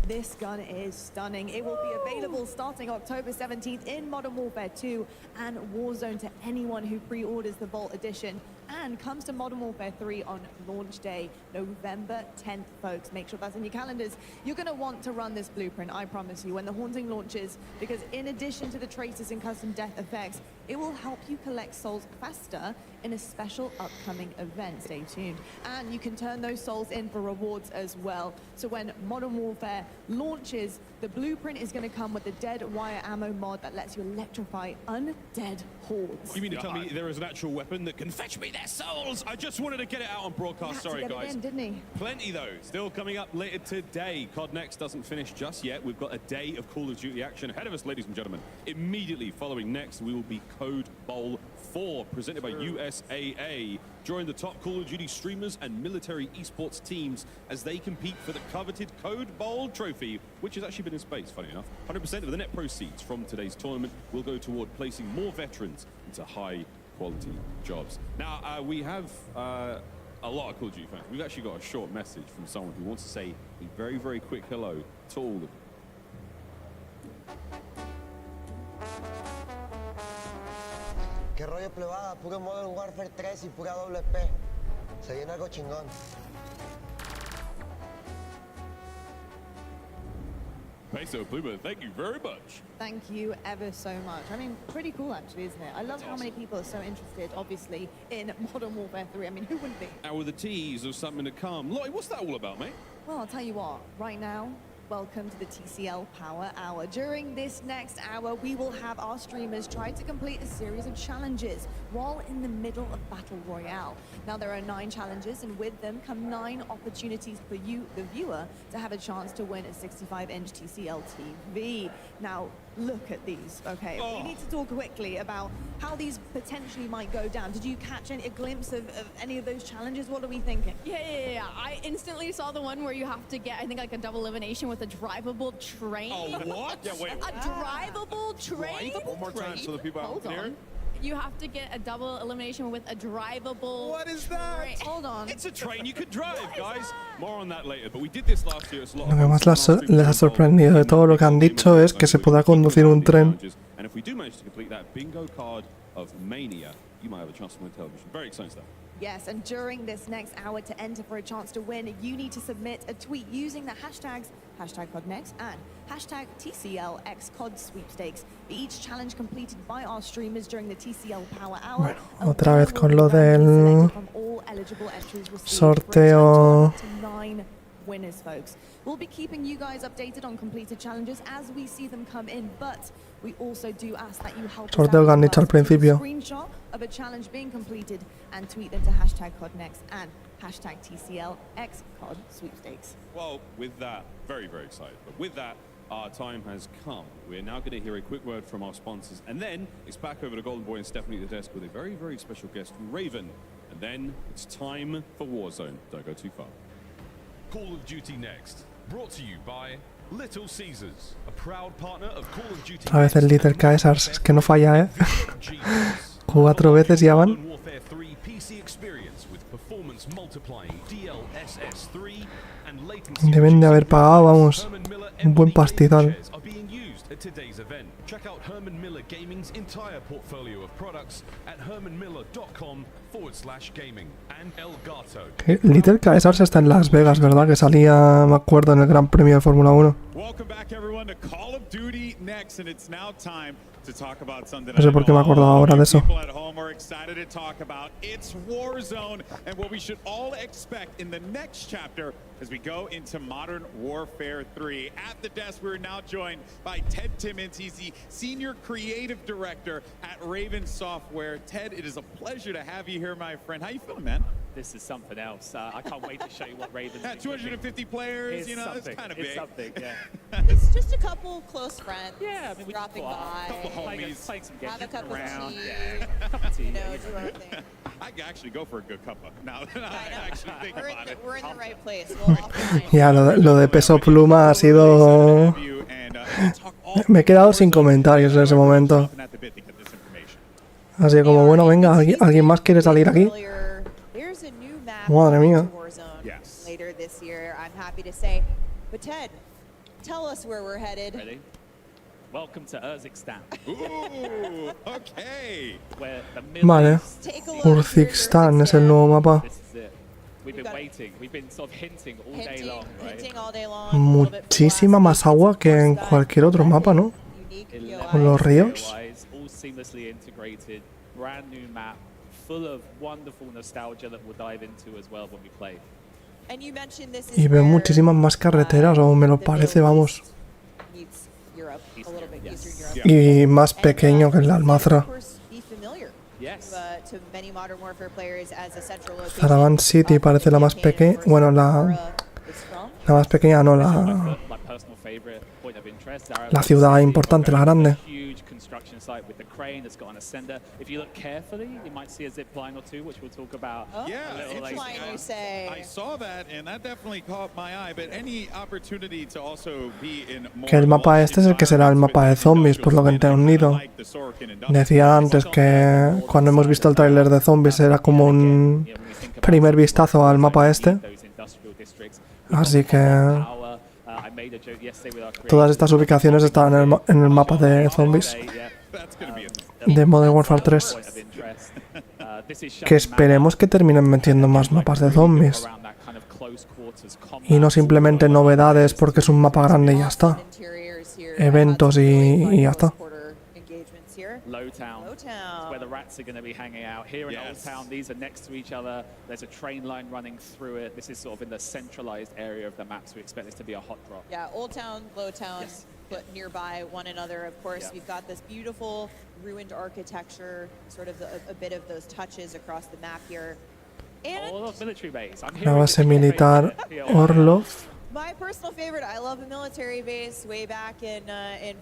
Speaker 13: This gun is stunning. It will be available starting October 17th in Modern Warfare 2 and Warzone to anyone who pre-orders the Vault Edition, and comes to Modern Warfare 3 on launch day, November 10th, folks. Make sure that's in your calendars. You're going to want to run this blueprint, I promise you, when the Haunting launches, because in addition to the traces and custom death effects, it will help you collect souls faster in a special upcoming event. Stay tuned. And you can turn those souls in for rewards as well. So when Modern Warfare launches, the blueprint is going to come with the dead wire ammo mod that lets you electrify undead hordes.
Speaker 12: You mean to tell me there is an actual weapon that can fetch me their souls? I just wanted to get it out on broadcast. Sorry, guys.
Speaker 13: Didn't he?
Speaker 12: Plenty though. Still coming up later today. COD Next doesn't finish just yet. We've got a day of Call of Duty action ahead of us, ladies and gentlemen. Immediately following Next, we will be Code Bowl 4, presented by USAA. Join the top Call of Duty streamers and military esports teams as they compete for the coveted Code Bowl trophy, which has actually been in space, funny enough. 100% of the net proceeds from today's tournament will go toward placing more veterans into high-quality jobs. Now, we have a lot of Call of Duty fans. We've actually got a short message from someone who wants to say a very, very quick hello to all of you.
Speaker 20: ¿Qué rollo, plebada? Puro Modern Warfare 3 y pura WP. Se viene algo chingón.
Speaker 12: Peso Pluma, thank you very much.
Speaker 13: Thank you ever so much. I mean, pretty cool actually, isn't it? I love how many people are so interested, obviously, in Modern Warfare 3. I mean, who wouldn't be?
Speaker 12: And with a tease of something to come. Lottie, what's that all about, mate?
Speaker 13: Well, I'll tell you what, right now, welcome to the TCL Power Hour. During this next hour, we will have our streamers try to complete a series of challenges while in the middle of Battle Royale. Now, there are 9 challenges, and with them come 9 opportunities for you, the viewer, to have a chance to win a 65-inch TCL TV. Now, look at these, okay? We need to talk quickly about how these potentially might go down. Did you catch a glimpse of any of those challenges? What are we thinking?
Speaker 15: Yeah. I instantly saw the one where you have to get, I think, like a double elimination with a drivable train.
Speaker 12: Oh, what? Yeah, wait.
Speaker 15: A drivable train?
Speaker 14: One more time so the people out there.
Speaker 15: You have to get a double elimination with a drivable.
Speaker 12: What is that?
Speaker 15: Train.
Speaker 13: Hold on.
Speaker 12: It's a train you could drive, guys. More on that later, but we did this last year.
Speaker 1: Lo que más les ha sorprendido de todo lo que han dicho es que se podrá conducir un tren.
Speaker 12: And if we do manage to complete that bingo card of Mania, you might have a chance to win television. Very exciting stuff.
Speaker 13: Yes, and during this next hour, to enter for a chance to win, you need to submit a tweet using the hashtags #CODNEXT and #TCLXCOD sweepstakes. Each challenge completed by our streamers during the TCL Power Hour.
Speaker 1: Bueno, otra vez con lo del sorteo.
Speaker 13: Winners, folks. We'll be keeping you guys updated on completed challenges as we see them come in, but we also do ask that you help
Speaker 1: Sorteo que han dicho al principio.
Speaker 13: screenshot of a challenge being completed and tweet them to #CODNEXT and #TCLXCOD sweepstakes.
Speaker 12: Well, with that, very, very excited. But with that, our time has come. We're now going to hear a quick word from our sponsors, and then it's back over to Golden Boy and Stephanie at the desk with a very, very special guest from Raven. And then it's time for Warzone. Don't go too far.
Speaker 9: Call of Duty Next, brought to you by Little Caesars, a proud partner of Call of Duty.
Speaker 1: Otra vez el Little Caesars, es que no falla, ¿eh? 4 veces ya van.
Speaker 9: Modern Warfare 3 PC experience with performance multiplying DLSS 3 and latency.
Speaker 1: Deben de haber pagado, vamos, un buen pastizal.
Speaker 9: Are being used at today's event. Check out Herman Miller Gaming's entire portfolio of products at hermanmiller.com/gaming and El Gato.
Speaker 1: Little Caesars está en Las Vegas, ¿verdad? Que salía, me acuerdo, en el Gran Premio de Fórmula 1.
Speaker 3: Welcome back, everyone, to Call of Duty Next, and it's now time to talk about something.
Speaker 1: No sé por qué me acordaba ahora de eso.
Speaker 3: People at home are excited to talk about. It's Warzone, and what we should all expect in the next chapter as we go into Modern Warfare 3. At the desk, we're now joined by Ted Timmons. He's the Senior Creative Director at Raven Software. Ted, it is a pleasure to have you here, my friend. How you feeling, man?
Speaker 21: This is something else. I can't wait to show you what Raven's
Speaker 3: At 250 players,
Speaker 21: it's
Speaker 3: you know,
Speaker 21: something.
Speaker 3: it's kind of
Speaker 21: it's
Speaker 3: big.
Speaker 21: Something, yeah.
Speaker 6: It's just a couple close friends
Speaker 21: we
Speaker 6: dropping
Speaker 21: just
Speaker 6: by.
Speaker 21: couple homies. Playing some games
Speaker 6: Have a cup of
Speaker 21: around.
Speaker 6: tea.
Speaker 21: Yeah, cup of tea.
Speaker 6: You know, do our thing.
Speaker 3: I could actually go for a good cuppa. Now that I actually think about it.
Speaker 6: We're in the right place. We'll offline.
Speaker 1: Ya, lo de Peso Pluma ha sido... Me he quedado sin comentarios en ese momento. Así como, bueno, venga, ¿alguien más quiere salir aquí? Madre mía.
Speaker 6: Later this year, I'm happy to say. But Ted, tell us where we're headed.
Speaker 21: Ready? Welcome to Urzikstan.
Speaker 3: Ooh, okay.
Speaker 21: Where the
Speaker 1: Vale. Urzikstan es el nuevo mapa.
Speaker 21: This is it. We've been waiting. We've been sort of hinting all day long, right?
Speaker 1: Muchísima más agua que en cualquier otro mapa, ¿no? Con los ríos.
Speaker 21: All seamlessly integrated, brand new map, full of wonderful nostalgia that we'll dive into as well when we play.
Speaker 6: And you mentioned this is
Speaker 1: Y veo muchísimas más carreteras, o me lo parece, vamos. Y más pequeño que el Almazra. Caravan City parece la más pequeña. Bueno, la más pequeña no, la ciudad importante, la grande.
Speaker 21: Construction site with the crane that's got an ascender. If you look carefully, you might see a zip line or two, which we'll talk about.
Speaker 3: I saw that, and that definitely caught my eye. But any opportunity to also be in more.
Speaker 1: Que el mapa este es el que será el mapa de zombies, por lo que he entendido. Decía antes que cuando hemos visto el tráiler de zombies era como un primer vistazo al mapa este. Así que todas estas ubicaciones están en el mapa de zombies de Modern Warfare 3. Que esperemos que terminen metiendo más mapas de zombies. Y no simplemente novedades porque es un mapa grande y ya está. Eventos y ya está.
Speaker 21: Lowtown, where the rats are going to be hanging out. Here in Old Town, these are next to each other. There's a train line running through it. This is sort of in the centralized area of the map, so we expect this to be a hot drop.
Speaker 6: Yeah, Old Town, Low Town, put nearby one another. Of course, we've got this beautiful ruined architecture, sort of a bit of those touches across the map here. And
Speaker 21: military base.
Speaker 1: La base militar Orlov.
Speaker 6: my personal favorite, I love a military base. Way back in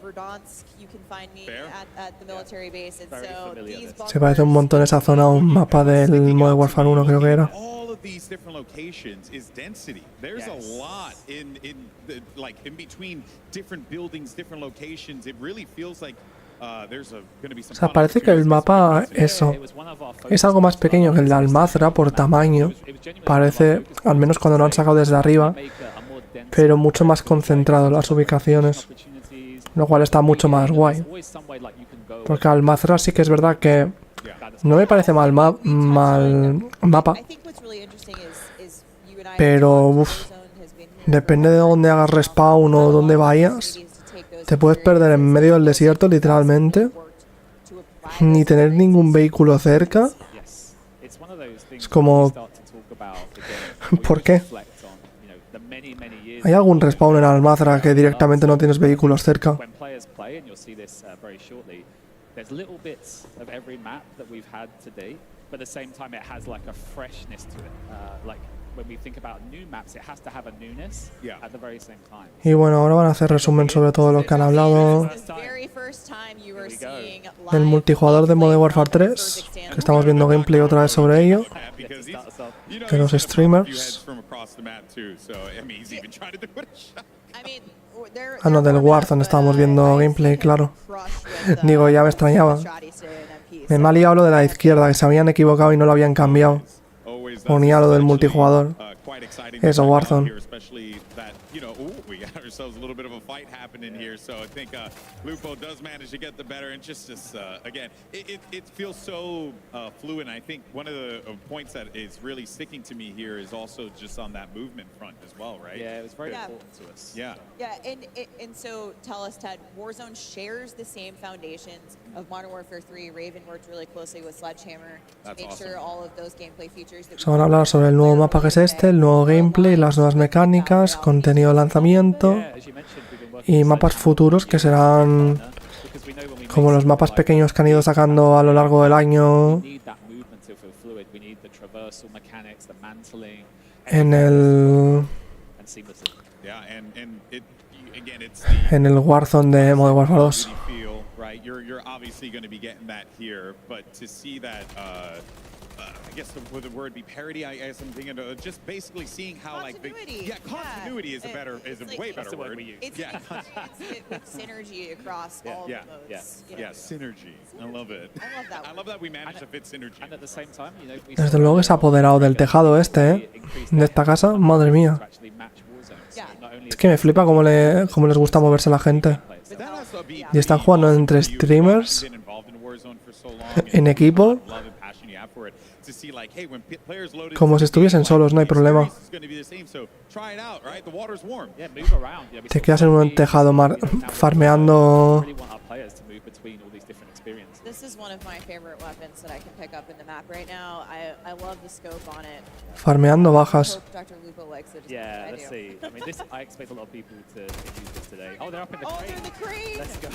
Speaker 6: Verdansk, you can find me at the military base. And so these
Speaker 1: Se parece un montón esa zona a un mapa del Modern Warfare 1, creo que era.
Speaker 3: All of these different locations is density. There's a lot in between different buildings, different locations. It really feels like there's going to be some.
Speaker 1: O sea, parece que el mapa, eso, es algo más pequeño que el de Almazra por tamaño. Parece, al menos cuando lo han sacado desde arriba, pero mucho más concentrado en las ubicaciones, lo cual está mucho más guay. Porque Almazra sí que es verdad que No me parece mal mapa. Pero, depende de dónde hagas respawn o dónde vayas, te puedes perder en medio del desierto, literalmente. Ni tener ningún vehículo cerca. Es como... ¿Por qué? ¿Hay algún respawn en Almazra que directamente no tienes vehículos cerca? Y bueno, ahora van a hacer resumen sobre todo lo que han hablado del multijugador de Modern Warfare 3, que estamos viendo gameplay otra vez sobre ello, de los streamers. Ah, no, del Warzone estábamos viendo gameplay, claro. Digo, ya me extrañaba. Me ha liado lo de la izquierda, que se habían equivocado y no lo habían cambiado. Ponía lo del multijugador. Eso, Warzone.
Speaker 3: We got ourselves a little bit of a fight happening here, so I think Lupo does manage to get the better, and just again, it feels so fluid. I think one of the points that is really sticking to me here is also just on that movement front as well, right?
Speaker 21: Yeah, it was very important to us.
Speaker 3: Yeah.
Speaker 6: Yeah, and so tell us, Ted, Warzone shares the same foundations of Modern Warfare 3. Raven worked really closely with Sledgehammer to make sure all of those gameplay features that
Speaker 1: Se van a hablar sobre el nuevo mapa que es este, el nuevo gameplay, las nuevas mecánicas, contenido de lanzamiento y mapas futuros que serán como los mapas pequeños que han ido sacando a lo largo del año en el Warzone de Modern Warfare 2.
Speaker 3: You're obviously going to be getting that here, but to see that I guess would the word be parody? I guess I'm thinking of just basically seeing how continuity. Continuity is a way better word.
Speaker 6: It's synergy across all the modes.
Speaker 3: Yeah, synergy. I love it. I love that we managed to fit synergy.
Speaker 21: And at the same time, you know,
Speaker 1: Desde luego que se ha apoderado del tejado este, de esta casa, madre mía. Es que me flipa cómo les gusta moverse la gente. Y están jugando entre streamers, en equipo, como si estuviesen solos, no hay problema. Te quedas en un tejado farmeando. Farmeando bajas.
Speaker 21: Yeah, let's see. I mean, I expect a lot of people to use this today. Oh, they're up in the crane.
Speaker 6: They're in the crane.
Speaker 21: Let's go.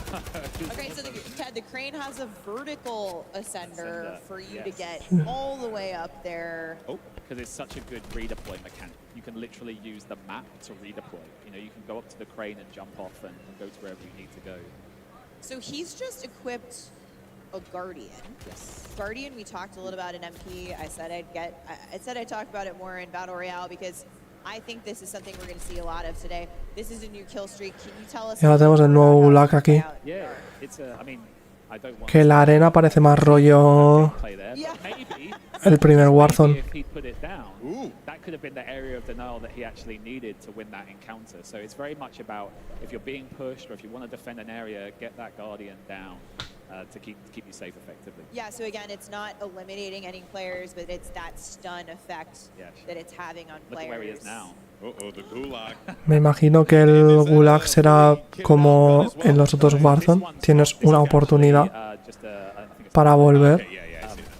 Speaker 6: Okay, so Ted, the crane has a vertical ascender for you to get all the way up there.
Speaker 21: Oh, because it's such a good redeploy mechanic. You can literally use the map to redeploy. You know, you can go up to the crane and jump off and go to wherever you need to go.
Speaker 6: So he's just equipped a Guardian.
Speaker 21: Yes.
Speaker 6: Guardian, we talked a little about in MP. I said I'd talk about it more in Battle Royale because I think this is something we're going to see a lot of today. This is a new kill streak. Can you tell us?
Speaker 1: Y ahora tenemos el nuevo gulag aquí.
Speaker 21: Yeah, it's I mean, I don't want
Speaker 1: que la arena parece más rollo el primer Warzone.
Speaker 21: If he put it down, that could have been the area of denial that he actually needed to win that encounter. So it's very much about if you're being pushed or if you want to defend an area, get that Guardian down. To keep you safe effectively.
Speaker 6: Yeah, so again, it's not eliminating any players, but it's that stun effect that it's having on players.
Speaker 21: Look where he is now.
Speaker 3: The gulag.
Speaker 1: Me imagino que el gulag será como en los otros Warzone. Tienes una oportunidad para volver.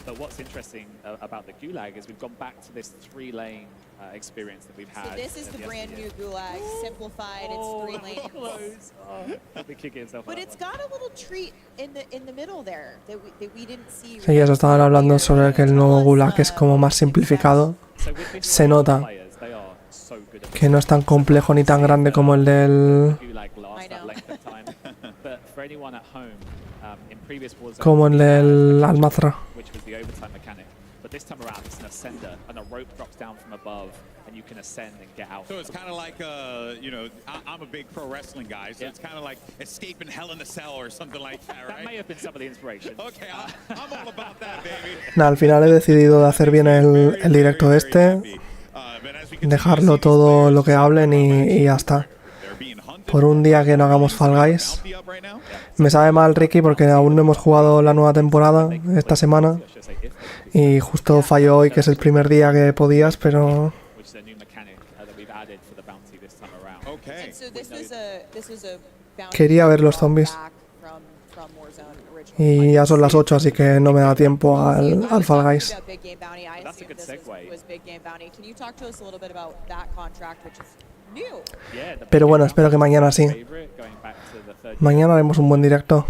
Speaker 21: But what's interesting about the gulag is we've gone back to this 3-lane experience that we've had.
Speaker 6: So this is the brand new gulag, simplified. It's 3 lanes. But it's got a little treat in the middle there that we didn't see.
Speaker 1: Sí, ya se estaban hablando sobre que el nuevo gulag es como más simplificado. Se nota que no es tan complejo ni tan grande como el del como el del Almazra.
Speaker 21: This time around, it's an ascender, and a rope drops down from above, and you can ascend and get out.
Speaker 3: So it's kind of like, you know, I'm a big pro wrestling guy, so it's kind of like escaping Hell in a Cell or something like that, right?
Speaker 21: That may have been some of the inspiration.
Speaker 3: Okay, I'm all about that, baby.
Speaker 1: Nah, al final he decidido de hacer bien el directo este, dejarlo todo lo que hablen y ya está. Por un día que no hagamos Fall Guys. Me sabe mal, Ricky, porque aún no hemos jugado la nueva temporada esta semana. Y justo falló hoy, que es el primer día que podías, pero quería ver los zombies. Y ya son las 8, así que no me da tiempo al Fall Guys. Pero bueno, espero que mañana sí. Mañana haremos un buen directo.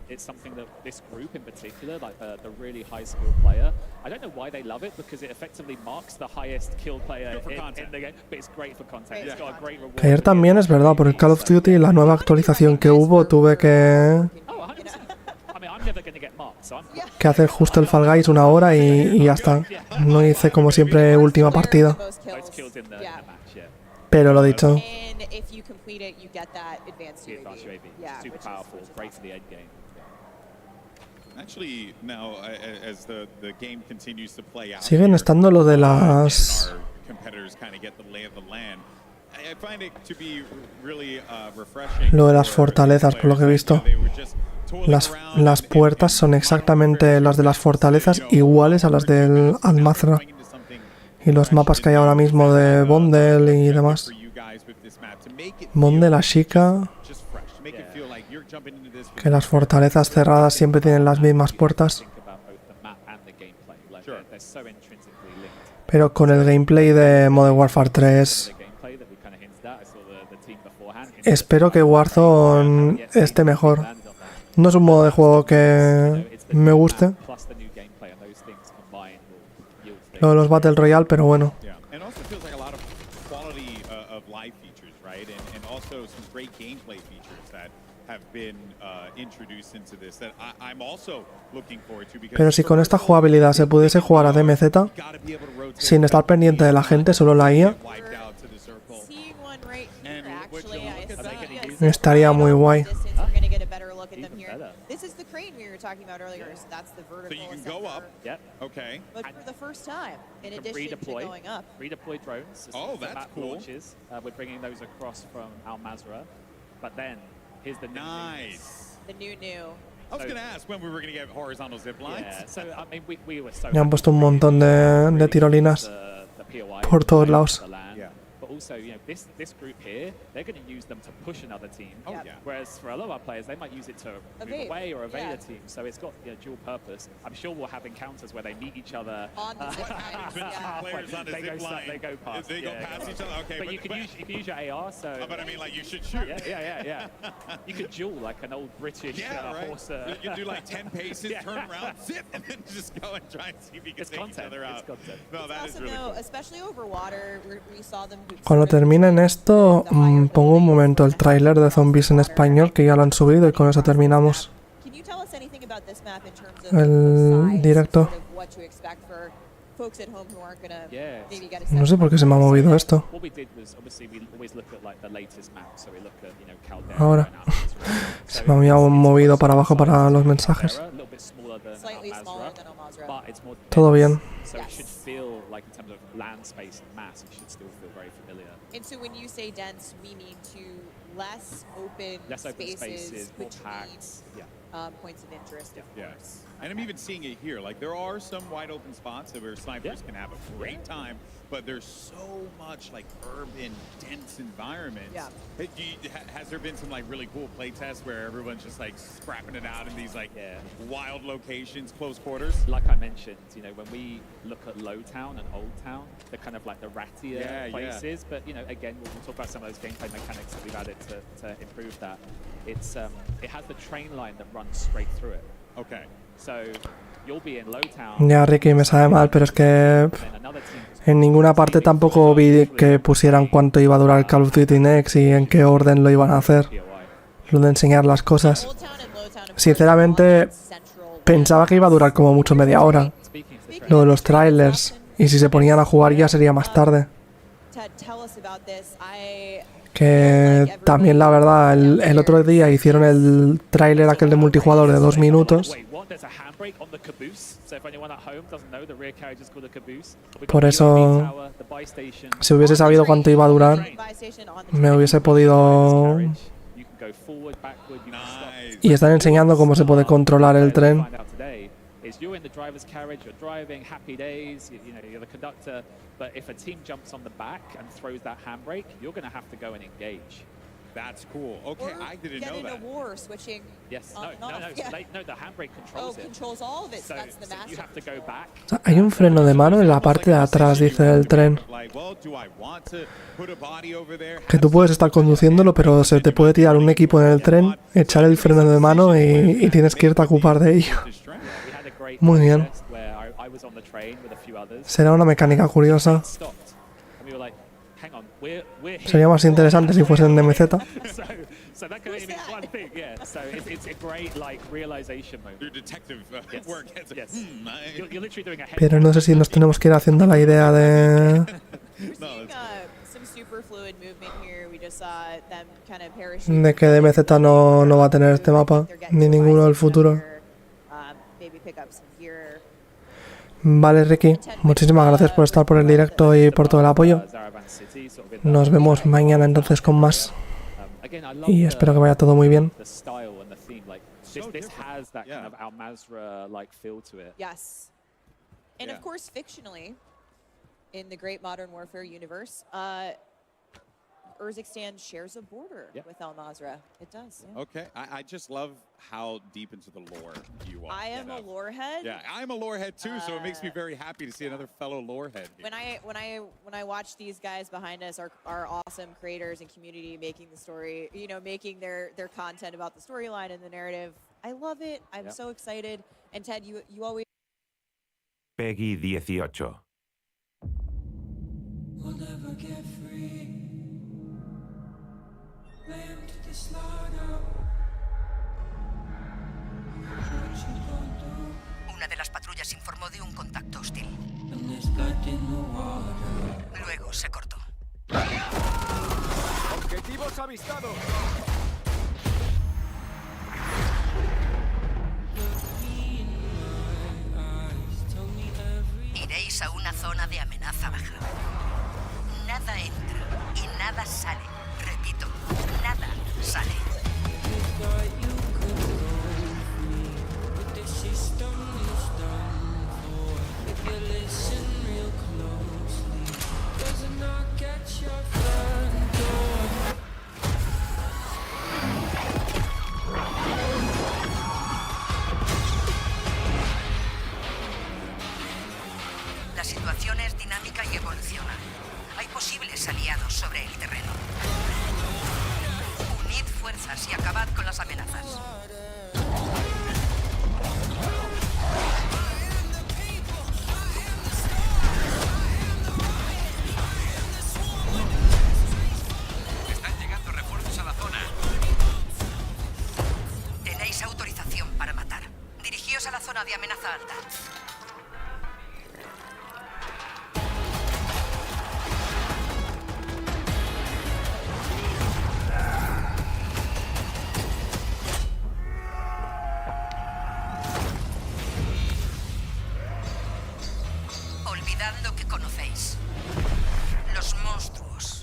Speaker 21: It's something that this group in particular, like the really high skill player, I don't know why they love it because it effectively marks the highest kill player in the game, but it's great for content. It's got a great reward.
Speaker 1: Que ayer también es verdad, por el Call of Duty, la nueva actualización que hubo, tuve que hacer justo el Fall Guys 1 hora y ya está. No hice como siempre última partida. Pero lo dicho. Siguen estando lo de las... Lo de las fortalezas, por lo que he visto. Las puertas son exactamente las de las fortalezas, iguales a las del Al-Mazra. Y los mapas que hay ahora mismo de Bondel y demás. Bondel, Ashika. Que las fortalezas cerradas siempre tienen las mismas puertas. Pero con el gameplay de Modern Warfare 3 espero que Warzone esté mejor. No es un modo de juego que me guste, lo de los Battle Royale, pero bueno. Pero si con esta jugabilidad se pudiese jugar a DMZ sin estar pendiente de la gente, solo la IA, estaría muy guay.
Speaker 6: Talking about earlier, so that's the vertical. So you can go up.
Speaker 21: Yep.
Speaker 6: Okay. But for the first time, in addition to going up.
Speaker 21: Redeploy drones.
Speaker 6: Oh, that's cool.
Speaker 21: Launches. We're bringing those across from Al-Mazra. But then, here's the
Speaker 6: nice. The new.
Speaker 3: I was going to ask when we were going to get horizontal zip lines.
Speaker 21: Yeah, so I mean, we were so...
Speaker 1: Me han puesto un montón de tirolinas por todos lados.
Speaker 21: But also, you know, this group here, they're going to use them to push another team.
Speaker 3: Oh, yeah.
Speaker 21: Whereas for a lot of our players, they might use it to move away or evade a team. So it's got dual purpose. I'm sure we'll have encounters where they meet each other.
Speaker 3: On the zip players on the zip line.
Speaker 21: They go past.
Speaker 3: They go past each other. Okay,
Speaker 21: but you can use your AR. So.
Speaker 3: But I mean, like you should shoot.
Speaker 21: Yeah. You could duel like an old British horse.
Speaker 3: You do like 10 paces, turn around, zip, and then just go and try and see if you can take each other out. No, that is really cool.
Speaker 6: Especially over water, we saw them.
Speaker 1: Cuando terminen esto, pongo un momento el tráiler de zombies en español, que ya lo han subido, y con eso terminamos el directo. No sé por qué se me ha movido esto. Ahora se me había movido para abajo para los mensajes. Todo bien.
Speaker 6: And so when you say dense, we mean to less open spaces between points of interest, of course.
Speaker 3: And I'm even seeing it here. Like, there are some wide open spots where snipers can have a great time, but there's so much, like, urban, dense environments.
Speaker 6: Yeah.
Speaker 3: Has there been some, like, really cool play tests where everyone's just, like, scrapping it out in these, like, wild locations, close quarters?
Speaker 21: Like I mentioned, you know, when we look at Low Town and Old Town, they're kind of like the rattier places. But, you know, again, we'll talk about some of those gameplay mechanics that we've added to improve that. It's it has the train line that runs straight through it.
Speaker 3: Okay.
Speaker 21: So you'll be in Low Town.
Speaker 1: Ya, Ricky, me sabe mal, pero es que en ninguna parte tampoco vi que pusieran cuánto iba a durar el Call of Duty Next y en qué orden lo iban a hacer. Lo de enseñar las cosas. Sinceramente, pensaba que iba a durar como mucho media hora. Lo de los trailers. Y si se ponían a jugar ya sería más tarde. Que también, la verdad, el otro día hicieron el tráiler aquel de multijugador de 2 minutos. Por eso, si hubiese sabido cuánto iba a durar, me hubiese podido... Y están enseñando cómo se puede controlar el tren.
Speaker 21: is you're in the driver's carriage, you're driving, happy days, you know, you're the conductor. But if a team jumps on the back and throws that handbrake, you're going to have to go and engage.
Speaker 3: That's cool. Okay, I didn't know that.
Speaker 6: Get in a war, switching.
Speaker 21: Yes,
Speaker 6: on and off.
Speaker 21: No, the handbrake controls it.
Speaker 6: Controls all of it.
Speaker 21: So,
Speaker 6: That's the
Speaker 21: so you have to go back.
Speaker 1: O sea, hay un freno de mano en la parte de atrás, dice, del tren. Que tú puedes estar conduciéndolo, pero se te puede tirar un equipo en el tren, echar el freno de mano y tienes que irte a ocupar de ello. Muy bien. Será una mecánica curiosa. Sería más interesante si fuesen de MZ.
Speaker 21: So that could be one thing, yeah. So it's a great like realization moment.
Speaker 3: Your detective work.
Speaker 21: Yes. You're literally doing a head.
Speaker 1: Pero no sé si nos tenemos que ir haciendo la idea de...
Speaker 6: Some super fluid movement here. We just saw them kind of
Speaker 1: de que DMZ no va a tener este mapa, ni ninguno del futuro.
Speaker 6: maybe pick up some gear.
Speaker 1: Vale, Ricky, muchísimas gracias por estar por el directo y por todo el apoyo. Nos vemos mañana entonces con más. Y espero que vaya todo muy bien.
Speaker 21: This has that kind of Al-Mazrah-like feel to it.
Speaker 6: Yes. And of course, fictionally, in the Great Modern Warfare universe, Urzikstan shares a border with Al-Mazrah. It does. Yeah.
Speaker 3: Okay. I just love how deep into the lore you are.
Speaker 6: I am a lore head.
Speaker 3: Yeah, I'm a lore head too, so it makes me very happy to see another fellow lore head here.
Speaker 6: When I watch these guys behind us, our awesome creators and community making the story, you know, making their content about the storyline and the narrative, I love it. I'm so excited. And Ted, you always
Speaker 2: Peggy 18.
Speaker 22: We'll never get free. Lamb to the slaughter.
Speaker 23: Una de las patrullas informó de un contacto hostil. Luego se cortó.
Speaker 22: Objetivos avistados.
Speaker 23: Iréis a una zona de amenaza baja. Nada entra y nada sale. Repito, nada sale. La situación es dinámica y evoluciona. Hay posibles aliados sobre el terreno. Unid fuerzas y acabad con las amenazas. Están llegando refuerzos a la zona. Tenéis autorización para matar. Dirigíos a la zona de amenaza alta. Olvidad lo que conocéis. Los monstruos